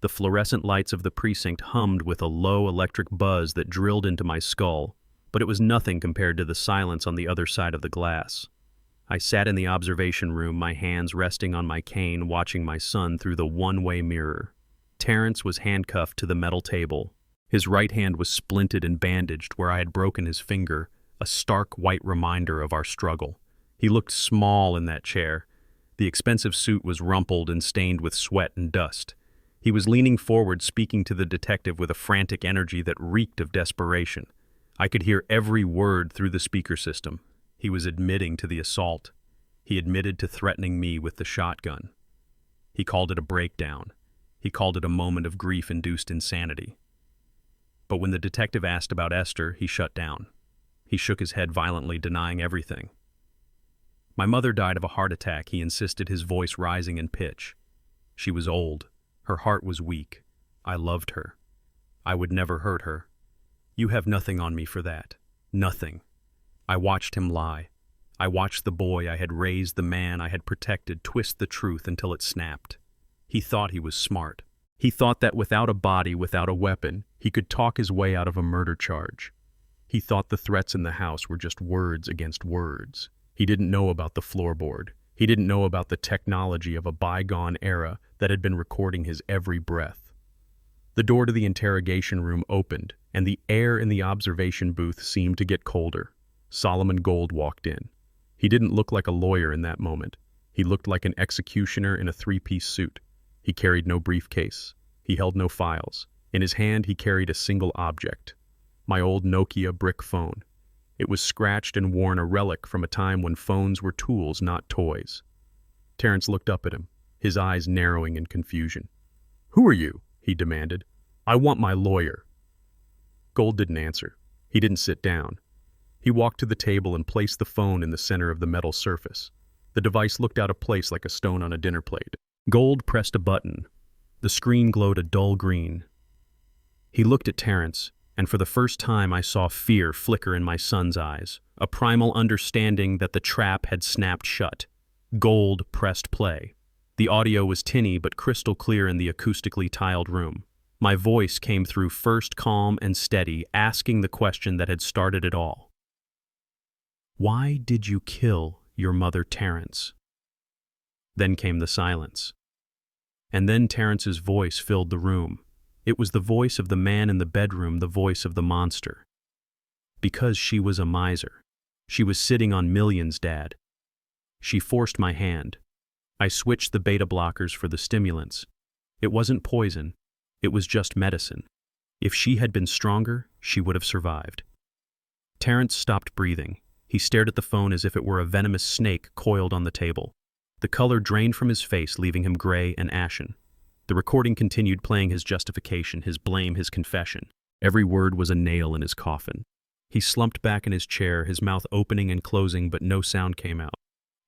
The fluorescent lights of the precinct hummed with a low electric buzz that drilled into my skull, but it was nothing compared to the silence on the other side of the glass. I sat in the observation room, my hands resting on my cane, watching my son through the one-way mirror. Terrence was handcuffed to the metal table. His right hand was splinted and bandaged where I had broken his finger, a stark white reminder of our struggle. He looked small in that chair. The expensive suit was rumpled and stained with sweat and dust. He was leaning forward, speaking to the detective with a frantic energy that reeked of desperation. I could hear every word through the speaker system. He was admitting to the assault. He admitted to threatening me with the shotgun. He called it a breakdown. He called it a moment of grief-induced insanity. But when the detective asked about Esther, he shut down. He shook his head violently, denying everything. "My mother died of a heart attack," he insisted, his voice rising in pitch. "She was old. Her heart was weak. I loved her. I would never hurt her. You have nothing on me for that. Nothing." I watched him lie. I watched the boy I had raised, the man I had protected, twist the truth until it snapped. He thought he was smart. He thought that without a body, without a weapon, he could talk his way out of a murder charge. He thought the threats in the house were just words against words. He didn't know about the floorboard. He didn't know about the technology of a bygone era that had been recording his every breath. The door to the interrogation room opened, and the air in the observation booth seemed to get colder. Solomon Gold walked in. He didn't look like a lawyer in that moment. He looked like an executioner in a three-piece suit. He carried no briefcase. He held no files. In his hand, he carried a single object. My old Nokia brick phone. It was scratched and worn, a relic from a time when phones were tools, not toys. Terrence looked up at him, his eyes narrowing in confusion. "Who are you?" he demanded. "I want my lawyer." Gold didn't answer. He didn't sit down. He walked to the table and placed the phone in the center of the metal surface. The device looked out of place like a stone on a dinner plate. Gold pressed a button. The screen glowed a dull green. He looked at Terrence, and for the first time I saw fear flicker in my son's eyes, a primal understanding that the trap had snapped shut. Gold pressed play. The audio was tinny but crystal clear in the acoustically tiled room. My voice came through, first calm and steady, asking the question that had started it all. "Why did you kill your mother, Terrence?" Then came the silence. And then Terrence's voice filled the room. It was the voice of the man in the bedroom, the voice of the monster. Because she was a miser. She was sitting on millions, Dad. She forced my hand. I switched the beta blockers for the stimulants. It wasn't poison. It was just medicine. If she had been stronger, she would have survived. Terrence stopped breathing. He stared at the phone as if it were a venomous snake coiled on the table. The color drained from his face, leaving him gray and ashen. The recording continued, playing his justification, his blame, his confession. Every word was a nail in his coffin. He slumped back in his chair, his mouth opening and closing, but no sound came out.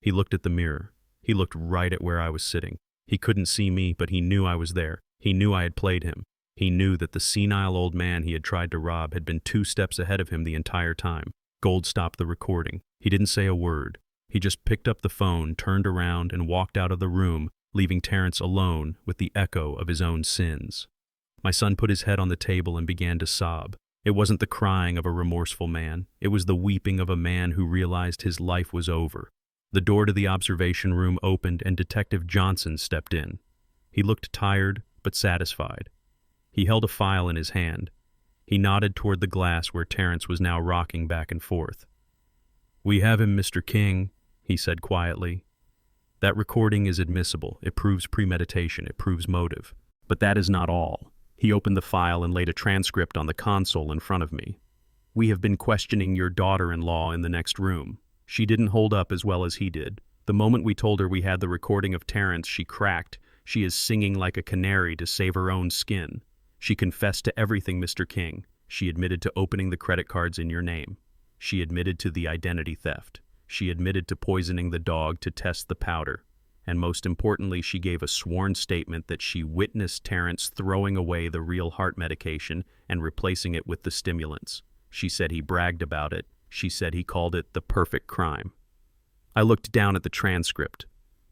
He looked at the mirror. He looked right at where I was sitting. He couldn't see me, but he knew I was there. He knew I had played him. He knew that the senile old man he had tried to rob had been 2 steps ahead of him the entire time. Gold stopped the recording. He didn't say a word. He just picked up the phone, turned around, and walked out of the room, leaving Terrence alone with the echo of his own sins. My son put his head on the table and began to sob. It wasn't the crying of a remorseful man. It was the weeping of a man who realized his life was over. The door to the observation room opened and Detective Johnson stepped in. He looked tired but satisfied. He held a file in his hand. He nodded toward the glass where Terrence was now rocking back and forth. "We have him, Mr. King," he said quietly. "That recording is admissible. It proves premeditation. It proves motive. But that is not all." He opened the file and laid a transcript on the console in front of me. "We have been questioning your daughter-in-law in the next room. She didn't hold up as well as he did. The moment we told her we had the recording of Terrence, she cracked. She is singing like a canary to save her own skin. She confessed to everything, Mr. King. She admitted to opening the credit cards in your name. She admitted to the identity theft. She admitted to poisoning the dog to test the powder. And most importantly, she gave a sworn statement that she witnessed Terrence throwing away the real heart medication and replacing it with the stimulants. She said he bragged about it. She said he called it the perfect crime." I looked down at the transcript.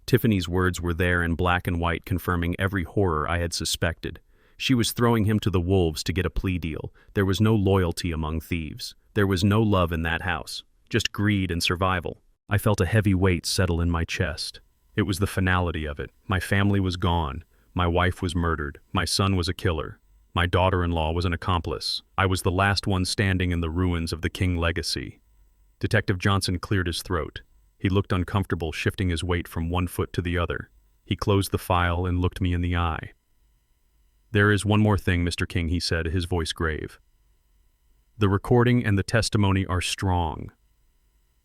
Tiffany's words were there in black and white, confirming every horror I had suspected. She was throwing him to the wolves to get a plea deal. There was no loyalty among thieves. There was no love in that house, just greed and survival. I felt a heavy weight settle in my chest. It was the finality of it. My family was gone. My wife was murdered. My son was a killer. My daughter-in-law was an accomplice. I was the last one standing in the ruins of the King legacy. Detective Johnson cleared his throat. He looked uncomfortable, shifting his weight from one foot to the other. He closed the file and looked me in the eye. "There is one more thing, Mr. King," he said, his voice grave. "The recording and the testimony are strong.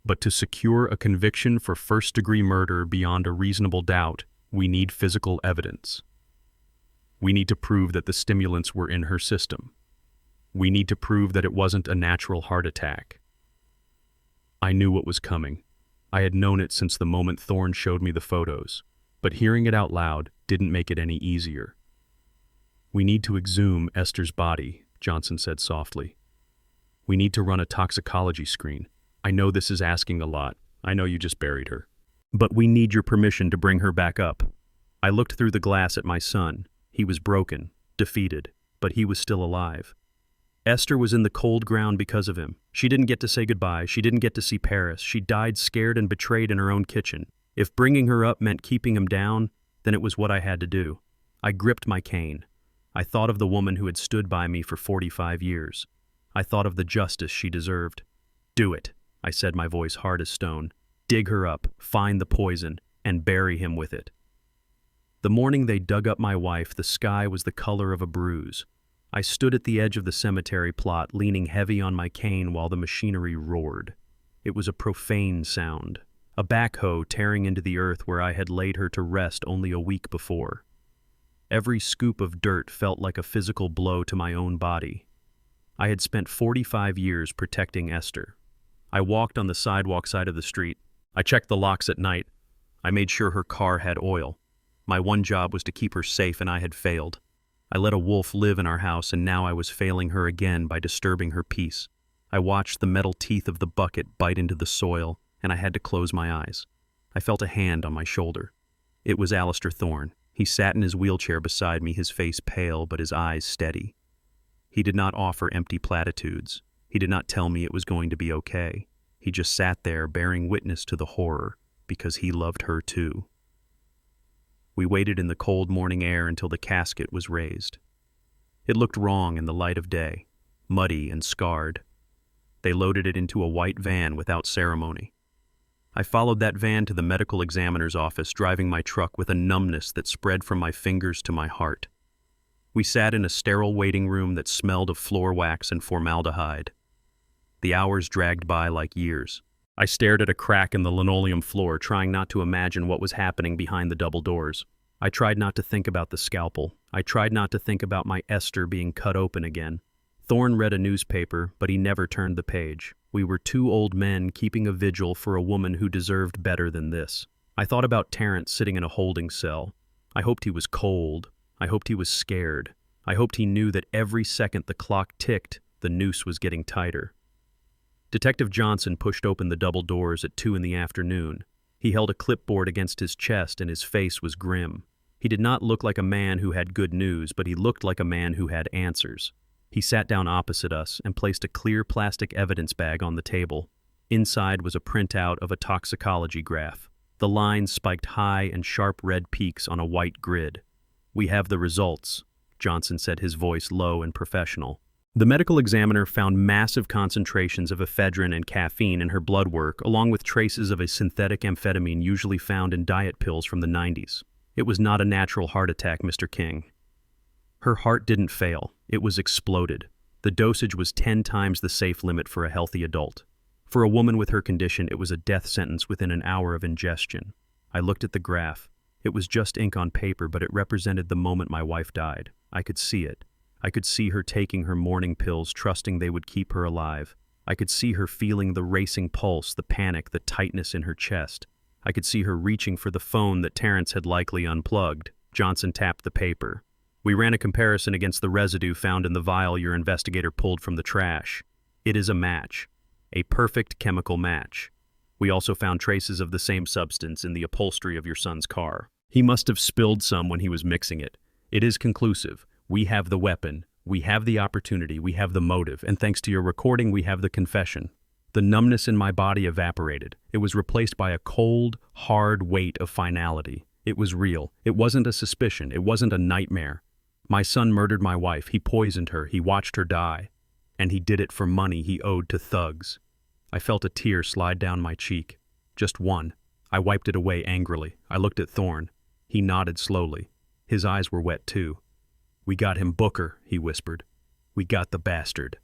But to secure a conviction for first-degree murder beyond a reasonable doubt, we need physical evidence. We need to prove that the stimulants were in her system. We need to prove that it wasn't a natural heart attack." I knew what was coming. I had known it since the moment Thorne showed me the photos, but hearing it out loud didn't make it any easier. "We need to exhume Esther's body," Johnson said softly. "We need to run a toxicology screen. I know this is asking a lot. I know you just buried her. But we need your permission to bring her back up." I looked through the glass at my son. He was broken, defeated, but he was still alive. Esther was in the cold ground because of him. She didn't get to say goodbye. She didn't get to see Paris. She died scared and betrayed in her own kitchen. If bringing her up meant keeping him down, then it was what I had to do. I gripped my cane. I thought of the woman who had stood by me for 45 years. I thought of the justice she deserved. "Do it," I said, my voice hard as stone. "Dig her up, find the poison, and bury him with it." The morning they dug up my wife, the sky was the color of a bruise. I stood at the edge of the cemetery plot, leaning heavy on my cane while the machinery roared. It was a profane sound, a backhoe tearing into the earth where I had laid her to rest only a week before. Every scoop of dirt felt like a physical blow to my own body. I had spent 45 years protecting Esther. I walked on the sidewalk side of the street. I checked the locks at night. I made sure her car had oil. My one job was to keep her safe, and I had failed. I let a wolf live in our house, and now I was failing her again by disturbing her peace. I watched the metal teeth of the bucket bite into the soil, and I had to close my eyes. I felt a hand on my shoulder. It was Alistair Thorne. He sat in his wheelchair beside me, his face pale but his eyes steady. He did not offer empty platitudes. He did not tell me it was going to be okay. He just sat there bearing witness to the horror, because he loved her too. We waited in the cold morning air until the casket was raised. It looked wrong in the light of day, muddy and scarred. They loaded it into a white van without ceremony. I followed that van to the medical examiner's office, driving my truck with a numbness that spread from my fingers to my heart. We sat in a sterile waiting room that smelled of floor wax and formaldehyde. The hours dragged by like years. I stared at a crack in the linoleum floor, trying not to imagine what was happening behind the double doors. I tried not to think about the scalpel. I tried not to think about my Esther being cut open again. Thorne read a newspaper, but he never turned the page. We were two old men keeping a vigil for a woman who deserved better than this. I thought about Terrence sitting in a holding cell. I hoped he was cold. I hoped he was scared. I hoped he knew that every second the clock ticked, the noose was getting tighter. Detective Johnson pushed open the double doors at 2 p.m. He held a clipboard against his chest and his face was grim. He did not look like a man who had good news, but he looked like a man who had answers. He sat down opposite us and placed a clear plastic evidence bag on the table. Inside was a printout of a toxicology graph. The lines spiked high and sharp red peaks on a white grid. "We have the results," Johnson said, his voice low and professional. The medical examiner found massive concentrations of ephedrine and caffeine in her blood work, along with traces of a synthetic amphetamine usually found in diet pills from the 90s. "It was not a natural heart attack, Mr. King." Her heart didn't fail. It was exploded. The dosage was 10 times the safe limit for a healthy adult. For a woman with her condition, it was a death sentence within an hour of ingestion. I looked at the graph. It was just ink on paper, but it represented the moment my wife died. I could see it. I could see her taking her morning pills, trusting they would keep her alive. I could see her feeling the racing pulse, the panic, the tightness in her chest. I could see her reaching for the phone that Terrence had likely unplugged. Johnson tapped the paper. "We ran a comparison against the residue found in the vial your investigator pulled from the trash. It is a match. A perfect chemical match. We also found traces of the same substance in the upholstery of your son's car. He must have spilled some when he was mixing it. It is conclusive. We have the weapon. We have the opportunity. We have the motive. And thanks to your recording, we have the confession." The numbness in my body evaporated. It was replaced by a cold, hard weight of finality. It was real. It wasn't a suspicion. It wasn't a nightmare. My son murdered my wife. He poisoned her. He watched her die. And he did it for money he owed to thugs. I felt a tear slide down my cheek. Just one. I wiped it away angrily. I looked at Thorne. He nodded slowly. His eyes were wet too. "We got him, Booker," he whispered. "We got the bastard."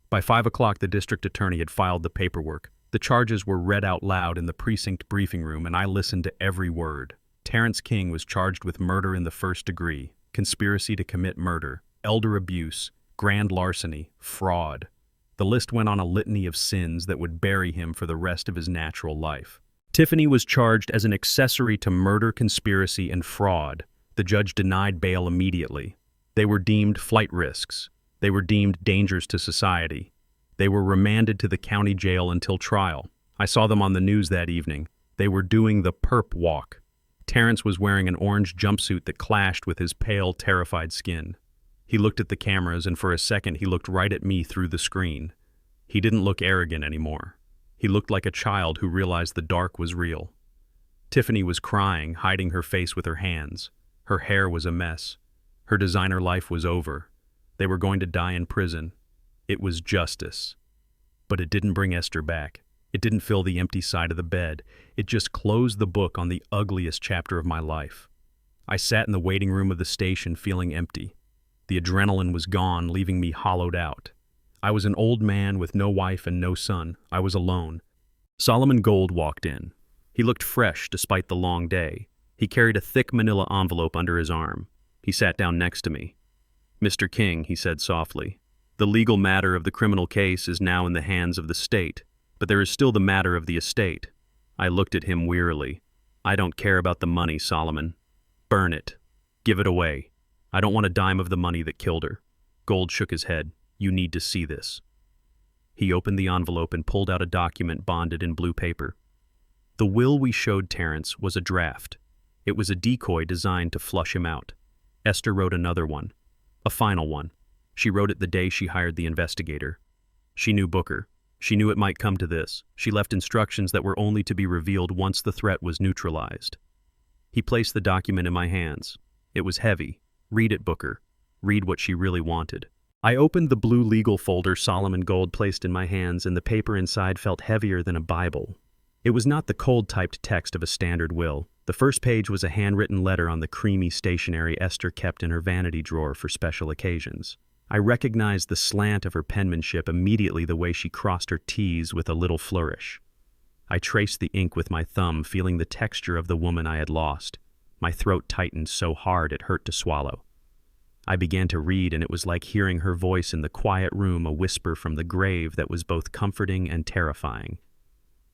By 5 o'clock, the district attorney had filed the paperwork. The charges were read out loud in the precinct briefing room, and I listened to every word. Terrence King was charged with murder in the first degree, conspiracy to commit murder, elder abuse, grand larceny, fraud. The list went on a litany of sins that would bury him for the rest of his natural life. Tiffany was charged as an accessory to murder, conspiracy, and fraud. The judge denied bail immediately. They were deemed flight risks. They were deemed dangers to society. They were remanded to the county jail until trial. I saw them on the news that evening. They were doing the perp walk. Terrence was wearing an orange jumpsuit that clashed with his pale, terrified skin. He looked at the cameras, and for a second he looked right at me through the screen. He didn't look arrogant anymore. He looked like a child who realized the dark was real. Tiffany was crying, hiding her face with her hands. Her hair was a mess. Her designer life was over. They were going to die in prison. It was justice. But it didn't bring Esther back. It didn't fill the empty side of the bed. It just closed the book on the ugliest chapter of my life. I sat in the waiting room of the station feeling empty. The adrenaline was gone, leaving me hollowed out. I was an old man with no wife and no son. I was alone. Solomon Gold walked in. He looked fresh despite the long day. He carried a thick manila envelope under his arm. He sat down next to me. "Mr. King," he said softly, "the legal matter of the criminal case is now in the hands of the state, but there is still the matter of the estate." I looked at him wearily. "I don't care about the money, Solomon. Burn it. Give it away. I don't want a dime of the money that killed her." Gold shook his head. "You need to see this." He opened the envelope and pulled out a document bonded in blue paper. The will we showed Terrence was a draft. It was a decoy designed to flush him out. Esther wrote another one. A final one. She wrote it the day she hired the investigator. She knew Booker. She knew it might come to this. She left instructions that were only to be revealed once the threat was neutralized. He placed the document in my hands. It was heavy. "Read it, Booker. read what she really wanted. I opened the blue legal folder Solomon Gold placed in my hands, and the paper inside felt heavier than a Bible. It was not the cold-typed text of a standard will. The first page was a handwritten letter on the creamy stationery Esther kept in her vanity drawer for special occasions. I recognized the slant of her penmanship immediately, the way she crossed her T's with a little flourish. I traced the ink with my thumb, feeling the texture of the woman I had lost. My throat tightened so hard it hurt to swallow. I began to read, and it was like hearing her voice in the quiet room, a whisper from the grave that was both comforting and terrifying.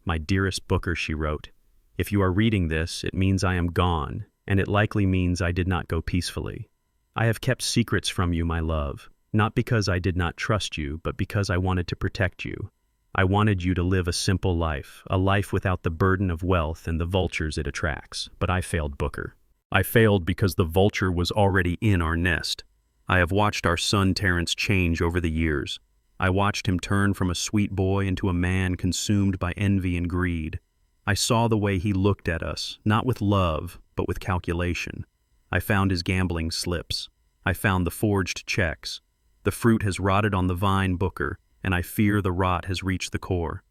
"My dearest Booker," she wrote, "if you are reading this, it means I am gone, and it likely means I did not go peacefully. I have kept secrets from you, my love, not because I did not trust you, but because I wanted to protect you. I wanted you to live a simple life, a life without the burden of wealth and the vultures it attracts. But I failed, Booker. I failed because the vulture was already in our nest. I have watched our son Terrence change over the years. I watched him turn from a sweet boy into a man consumed by envy and greed. I saw the way he looked at us, not with love, but with calculation. I found his gambling slips. I found the forged checks. The fruit has rotted on the vine, Booker, and I fear the rot has reached the core.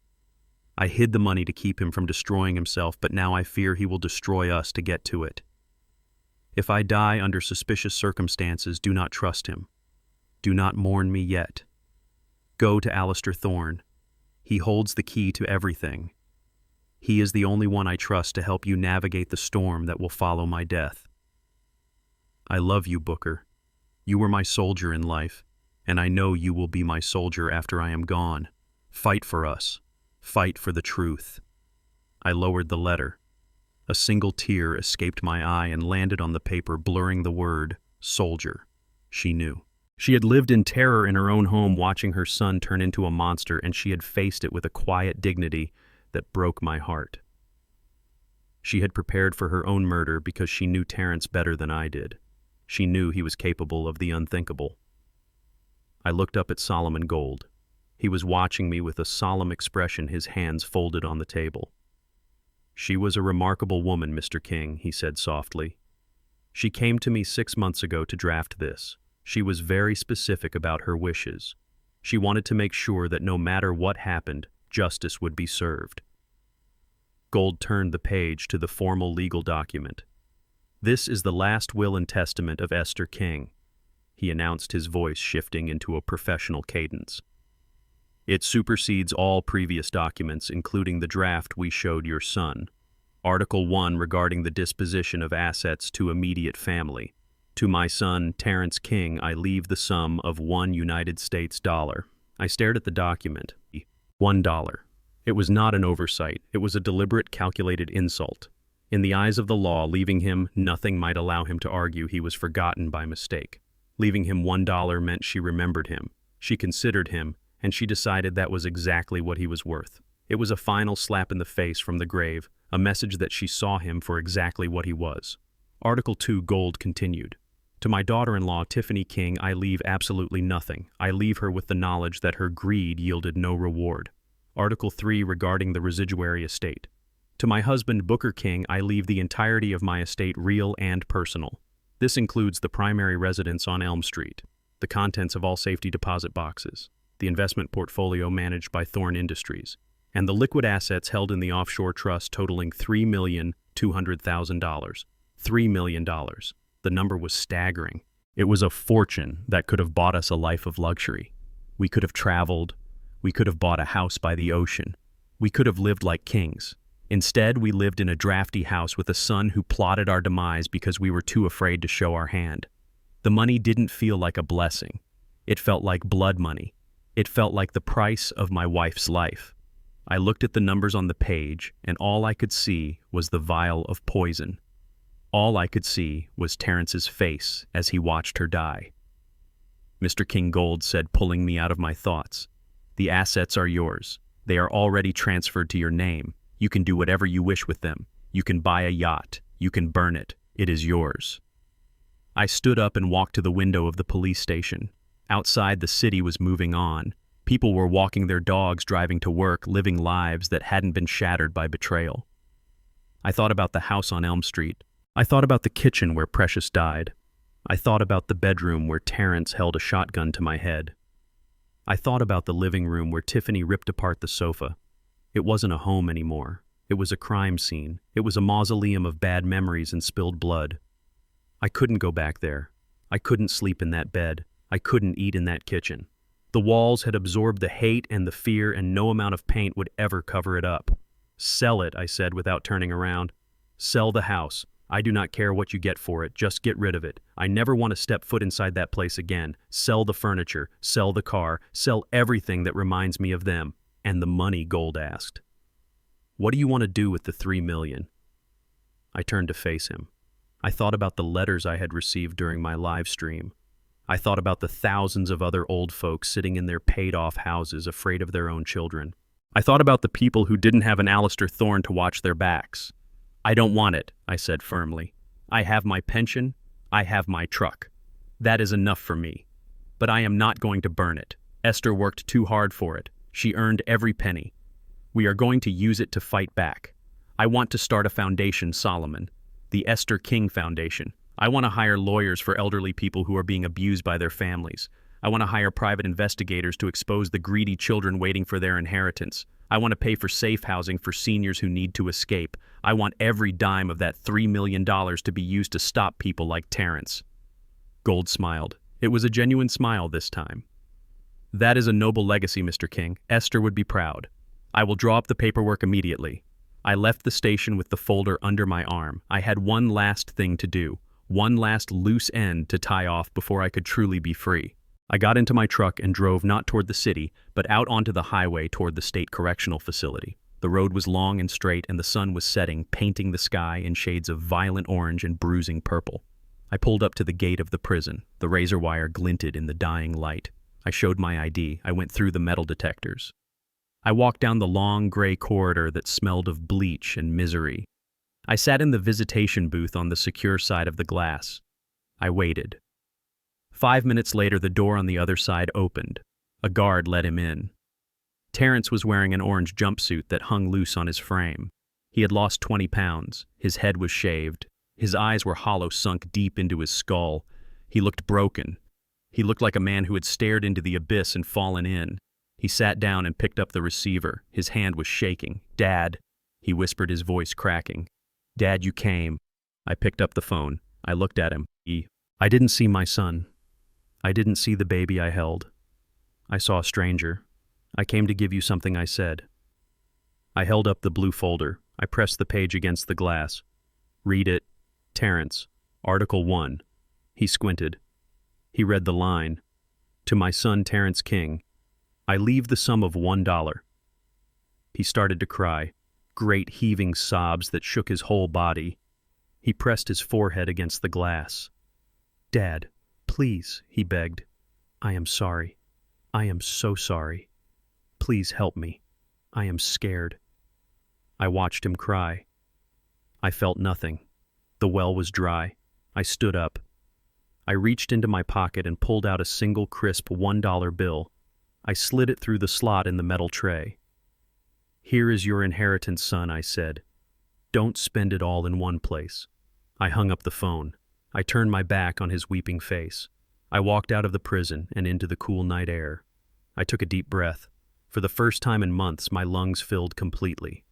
I hid the money to keep him from destroying himself, but now I fear he will destroy us to get to it. If I die under suspicious circumstances, do not trust him. Do not mourn me yet. Go to Alistair Thorne. He holds the key to everything. He is the only one I trust to help you navigate the storm that will follow my death. I love you, Booker. You were my soldier in life, and I know you will be my soldier after I am gone. Fight for us. Fight for the truth." I lowered the letter. A single tear escaped my eye and landed on the paper, blurring the word soldier. She knew. She had lived in terror in her own home, watching her son turn into a monster, and she had faced it with a quiet dignity that broke my heart. She had prepared for her own murder because she knew Terrence better than I did. She knew he was capable of the unthinkable. I looked up at Solomon Gold. He was watching me with a solemn expression, his hands folded on the table. "She was a remarkable woman, Mr. King," he said softly. "She came to me 6 months ago to draft this. She was very specific about her wishes. She wanted to make sure that no matter what happened, justice would be served." Gold turned the page to the formal legal document. "This is the last will and testament of Esther King," he announced, his voice shifting into a professional cadence. "It supersedes all previous documents, including the draft we showed your son. Article 1 regarding the disposition of assets to immediate family. To my son, Terrence King, I leave the sum of $1 US. I stared at the document. $1. It was not an oversight. It was a deliberate, calculated insult. In the eyes of the law, leaving him nothing might allow him to argue he was forgotten by mistake. Leaving him $1 meant she remembered him. She considered him, and she decided that was exactly what he was worth. It was a final slap in the face from the grave, a message that she saw him for exactly what he was. Article 2 Gold continued. To my daughter-in-law, Tiffany King, I leave absolutely nothing. I leave her with the knowledge that her greed yielded no reward. Article 3 regarding the residuary estate. To my husband, Booker King, I leave the entirety of my estate, real and personal. This includes the primary residence on Elm Street, the contents of all safety deposit boxes, the investment portfolio managed by Thorne Industries, and the liquid assets held in the offshore trust totaling $3,200,000. $3 million. The number was staggering. It was a fortune that could have bought us a life of luxury. We could have traveled. We could have bought a house by the ocean. We could have lived like kings. Instead, we lived in a drafty house with a son who plotted our demise because we were too afraid to show our hand. The money didn't feel like a blessing. It felt like blood money. It felt like the price of my wife's life. I looked at the numbers on the page, and all I could see was the vial of poison. All I could see was Terrence's face as he watched her die. Mr. King Gold said, pulling me out of my thoughts, "The assets are yours. They are already transferred to your name. You can do whatever you wish with them. You can buy a yacht. You can burn it. It is yours." I stood up and walked to the window of the police station. Outside, the city was moving on. People were walking their dogs, driving to work, living lives that hadn't been shattered by betrayal. I thought about the house on Elm Street. I thought about the kitchen where Precious died. I thought about the bedroom where Terrence held a shotgun to my head. I thought about the living room where Tiffany ripped apart the sofa. It wasn't a home anymore. It was a crime scene. It was a mausoleum of bad memories and spilled blood. I couldn't go back there. I couldn't sleep in that bed. I couldn't eat in that kitchen. The walls had absorbed the hate and the fear, and no amount of paint would ever cover it up. Sell it, I said without turning around. Sell the house. I do not care what you get for it. Just get rid of it. I never want to step foot inside that place again. Sell the furniture. Sell the car. Sell everything that reminds me of them. And the money, Gold asked. What do you want to do with the $3 million? I turned to face him. I thought about the letters I had received during my live stream. I thought about the thousands of other old folks sitting in their paid-off houses afraid of their own children. I thought about the people who didn't have an Alistair Thorne to watch their backs. I don't want it, I said firmly. I have my pension. I have my truck. That is enough for me. But I am not going to burn it. Esther worked too hard for it. She earned every penny. We are going to use it to fight back. I want to start a foundation, Solomon. The Esther King Foundation. I want to hire lawyers for elderly people who are being abused by their families. I want to hire private investigators to expose the greedy children waiting for their inheritance. I want to pay for safe housing for seniors who need to escape. I want every dime of that $3 million to be used to stop people like Terrence. Gold smiled. It was a genuine smile this time. That is a noble legacy, Mr. King. Esther would be proud. I will draw up the paperwork immediately. I left the station with the folder under my arm. I had one last thing to do, one last loose end to tie off before I could truly be free. I got into my truck and drove not toward the city, but out onto the highway toward the state correctional facility. The road was long and straight, and the sun was setting, painting the sky in shades of violent orange and bruising purple. I pulled up to the gate of the prison. The razor wire glinted in the dying light. I showed my ID. I went through the metal detectors. I walked down the long gray corridor that smelled of bleach and misery. I sat in the visitation booth on the secure side of the glass. I waited. 5 minutes later, the door on the other side opened. A guard let him in. Terrence was wearing an orange jumpsuit that hung loose on his frame. He had lost 20 pounds. His head was shaved. His eyes were hollow, sunk deep into his skull. He looked broken. He looked like a man who had stared into the abyss and fallen in. He sat down and picked up the receiver. His hand was shaking. "Dad," he whispered, his voice cracking. "Dad, you came." I picked up the phone. I looked at him. I didn't see my son. I didn't see the baby I held. I saw a stranger. I came to give you something, I said. I held up the blue folder. I pressed the page against the glass. "Read it. Terrence, Article 1. He squinted. He read the line. "To my son, Terrence King, I leave the sum of $1. He started to cry, great heaving sobs that shook his whole body. He pressed his forehead against the glass. "Dad, please," he begged. "I am sorry. I am so sorry. Please help me. I am scared." I watched him cry. I felt nothing. The well was dry. I stood up. I reached into my pocket and pulled out a single crisp $1 bill. I slid it through the slot in the metal tray. "Here is your inheritance, son," I said. "Don't spend it all in one place." I hung up the phone. I turned my back on his weeping face. I walked out of the prison and into the cool night air. I took a deep breath. For the first time in months, my lungs filled completely.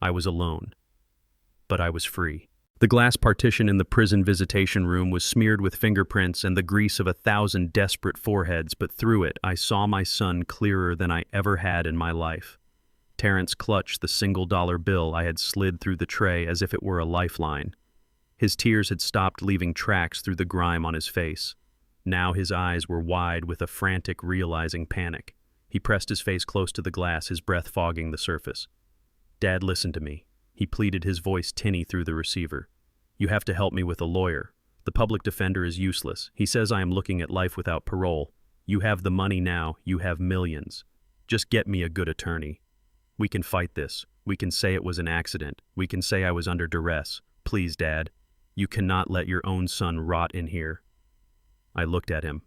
I was alone. But I was free. The glass partition in the prison visitation room was smeared with fingerprints and the grease of 1,000 desperate foreheads, but through it I saw my son clearer than I ever had in my life. Terrence clutched the single dollar bill I had slid through the tray as if it were a lifeline. His tears had stopped leaving tracks through the grime on his face. Now his eyes were wide with a frantic, realizing panic. He pressed his face close to the glass, his breath fogging the surface. "Dad, listen to me," he pleaded, his voice tinny through the receiver. "You have to help me with a lawyer. The public defender is useless. He says I am looking at life without parole. You have the money now. You have millions. Just get me a good attorney. We can fight this. We can say it was an accident. We can say I was under duress. Please, Dad. You cannot let your own son rot in here." I looked at him.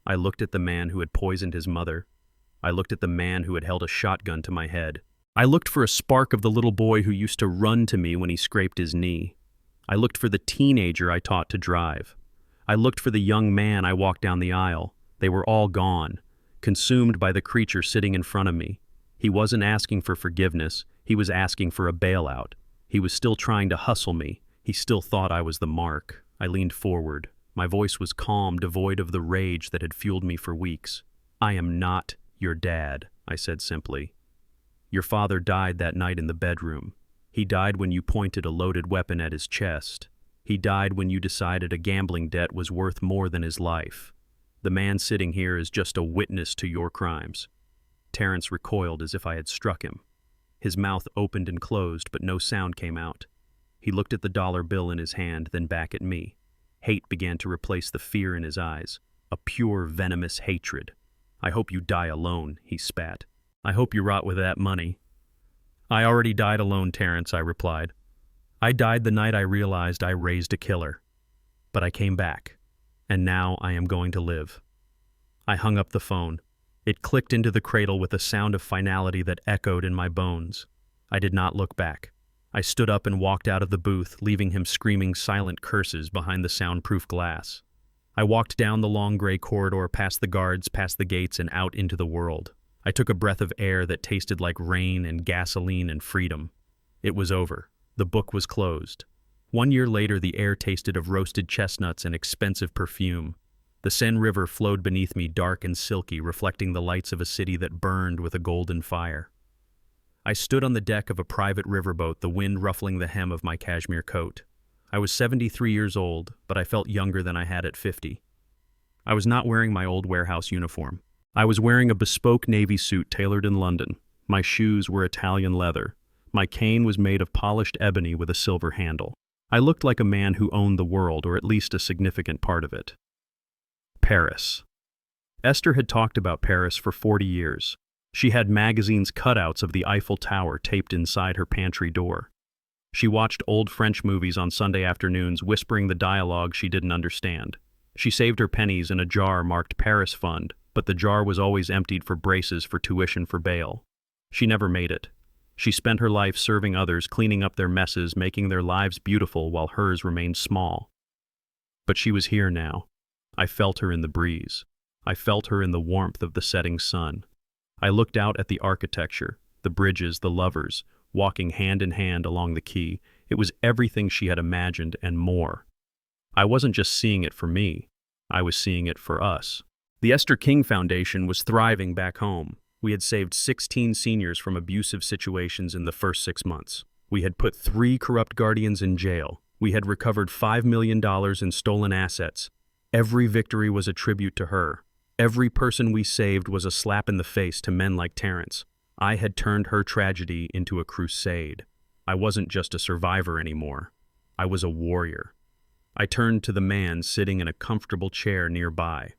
I looked at the man who had poisoned his mother. I looked at the man who had held a shotgun to my head. I looked for a spark of the little boy who used to run to me when he scraped his knee. I looked for the teenager I taught to drive. I looked for the young man. I walked down the aisle. They were all gone, consumed by the creature sitting in front of me. He wasn't asking for forgiveness. He was asking for a bailout. He was still trying to hustle me. He still thought I was the mark. I leaned forward. My voice was calm, devoid of the rage that had fueled me for weeks. "I am not your dad," I said simply. "Your father died that night in the bedroom. He died when you pointed a loaded weapon at his chest. He died when you decided a gambling debt was worth more than his life. The man sitting here is just a witness to your crimes." Terrence recoiled as if I had struck him. His mouth opened and closed, but no sound came out. He looked at the dollar bill in his hand, then back at me. Hate began to replace the fear in his eyes, a pure, venomous hatred. "I hope you die alone," he spat. "I hope you rot with that money." "I already died alone, Terrence," I replied. "I died the night I realized I raised a killer. But I came back, and now I am going to live." I hung up the phone. It clicked into the cradle with a sound of finality that echoed in my bones. I did not look back. I stood up and walked out of the booth, leaving him screaming silent curses behind the soundproof glass. I walked down the long gray corridor, past the guards, past the gates, and out into the world. I took a breath of air that tasted like rain and gasoline and freedom. It was over. The book was closed. 1 year later, the air tasted of roasted chestnuts and expensive perfume. The Seine River flowed beneath me, dark and silky, reflecting the lights of a city that burned with a golden fire. I stood on the deck of a private riverboat, the wind ruffling the hem of my cashmere coat. I was 73 years old, but I felt younger than I had at 50. I was not wearing my old warehouse uniform. I was wearing a bespoke navy suit tailored in London. My shoes were Italian leather. My cane was made of polished ebony with a silver handle. I looked like a man who owned the world, or at least a significant part of it. Paris. Esther had talked about Paris for 40 years. She had magazines' cutouts of the Eiffel Tower taped inside her pantry door. She watched old French movies on Sunday afternoons, whispering the dialogue she didn't understand. She saved her pennies in a jar marked Paris Fund, but the jar was always emptied for braces for tuition for bail. She never made it. She spent her life serving others, cleaning up their messes, making their lives beautiful while hers remained small. But she was here now. I felt her in the breeze. I felt her in the warmth of the setting sun. I looked out at the architecture, the bridges, the lovers, walking hand in hand along the quay. It was everything she had imagined and more. I wasn't just seeing it for me. I was seeing it for us. The Esther King Foundation was thriving back home. We had saved 16 seniors from abusive situations in the first 6 months. We had put 3 corrupt guardians in jail. We had recovered $5 million in stolen assets. Every victory was a tribute to her. Every person we saved was a slap in the face to men like Terrence. I had turned her tragedy into a crusade. I wasn't just a survivor anymore. I was a warrior. I turned to the man sitting in a comfortable chair nearby.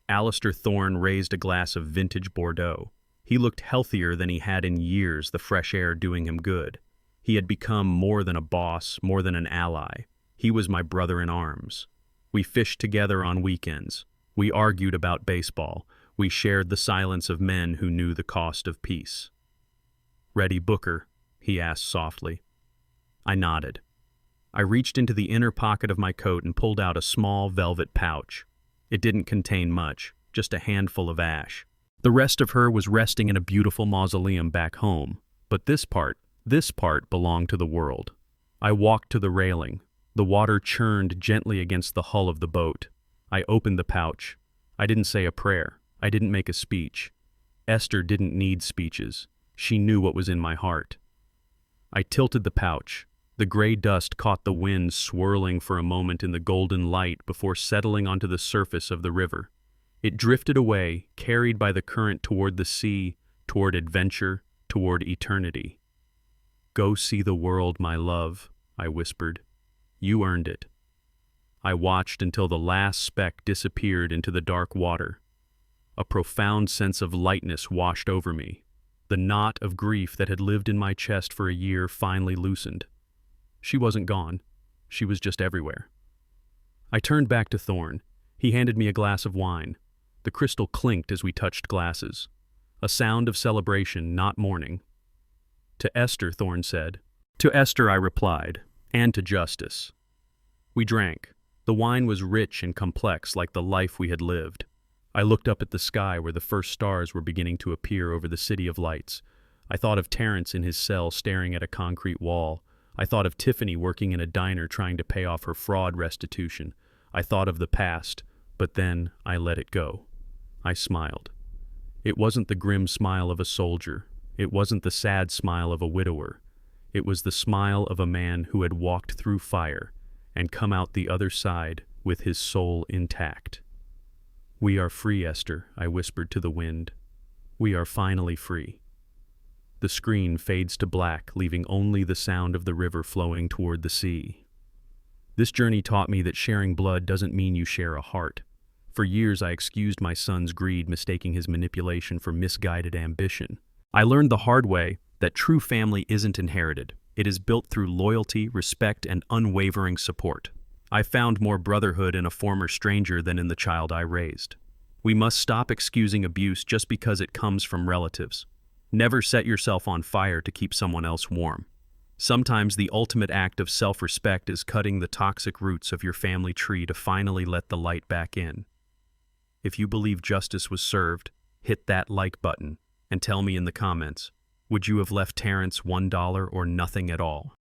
Alistair Thorne raised a glass of vintage Bordeaux. He looked healthier than he had in years, the fresh air doing him good. He had become more than a boss, more than an ally. He was my brother in arms. We fished together on weekends. We argued about baseball. We shared the silence of men who knew the cost of peace. "Ready, Booker?" he asked softly. I nodded. I reached into the inner pocket of my coat and pulled out a small velvet pouch. It didn't contain much, just a handful of ash. The rest of her was resting in a beautiful mausoleum back home, but this part belonged to the world. I walked to the railing. The water churned gently against the hull of the boat. I opened the pouch. I didn't say a prayer. I didn't make a speech. Esther didn't need speeches. She knew what was in my heart. I tilted the pouch. The gray dust caught the wind, swirling for a moment in the golden light before settling onto the surface of the river. It drifted away, carried by the current toward the sea, toward adventure, toward eternity. "Go see the world, my love," I whispered. "You earned it." I watched until the last speck disappeared into the dark water. A profound sense of lightness washed over me. The knot of grief that had lived in my chest for a year finally loosened. She wasn't gone. She was just everywhere. I turned back to Thorne. He handed me a glass of wine. The crystal clinked as we touched glasses. A sound of celebration, not mourning. "To Esther," Thorne said. "To Esther," I replied, "and to justice." We drank. The wine was rich and complex like the life we had lived. I looked up at the sky where the first stars were beginning to appear over the city of lights. I thought of Terrence in his cell staring at a concrete wall. I thought of Tiffany working in a diner trying to pay off her fraud restitution. I thought of the past, but then I let it go. I smiled. It wasn't the grim smile of a soldier. It wasn't the sad smile of a widower. It was the smile of a man who had walked through fire and come out the other side with his soul intact. "We are free, Esther," I whispered to the wind. "We are finally free." The screen fades to black, leaving only the sound of the river flowing toward the sea. This journey taught me that sharing blood doesn't mean you share a heart. For years I excused my son's greed, mistaking his manipulation for misguided ambition. I learned the hard way that true family isn't inherited. It is built through loyalty, respect, and unwavering support. I found more brotherhood in a former stranger than in the child I raised. We must stop excusing abuse just because it comes from relatives. Never set yourself on fire to keep someone else warm. Sometimes the ultimate act of self-respect is cutting the toxic roots of your family tree to finally let the light back in. If you believe justice was served, hit that like button and tell me in the comments, would you have left Terrence $1 or nothing at all?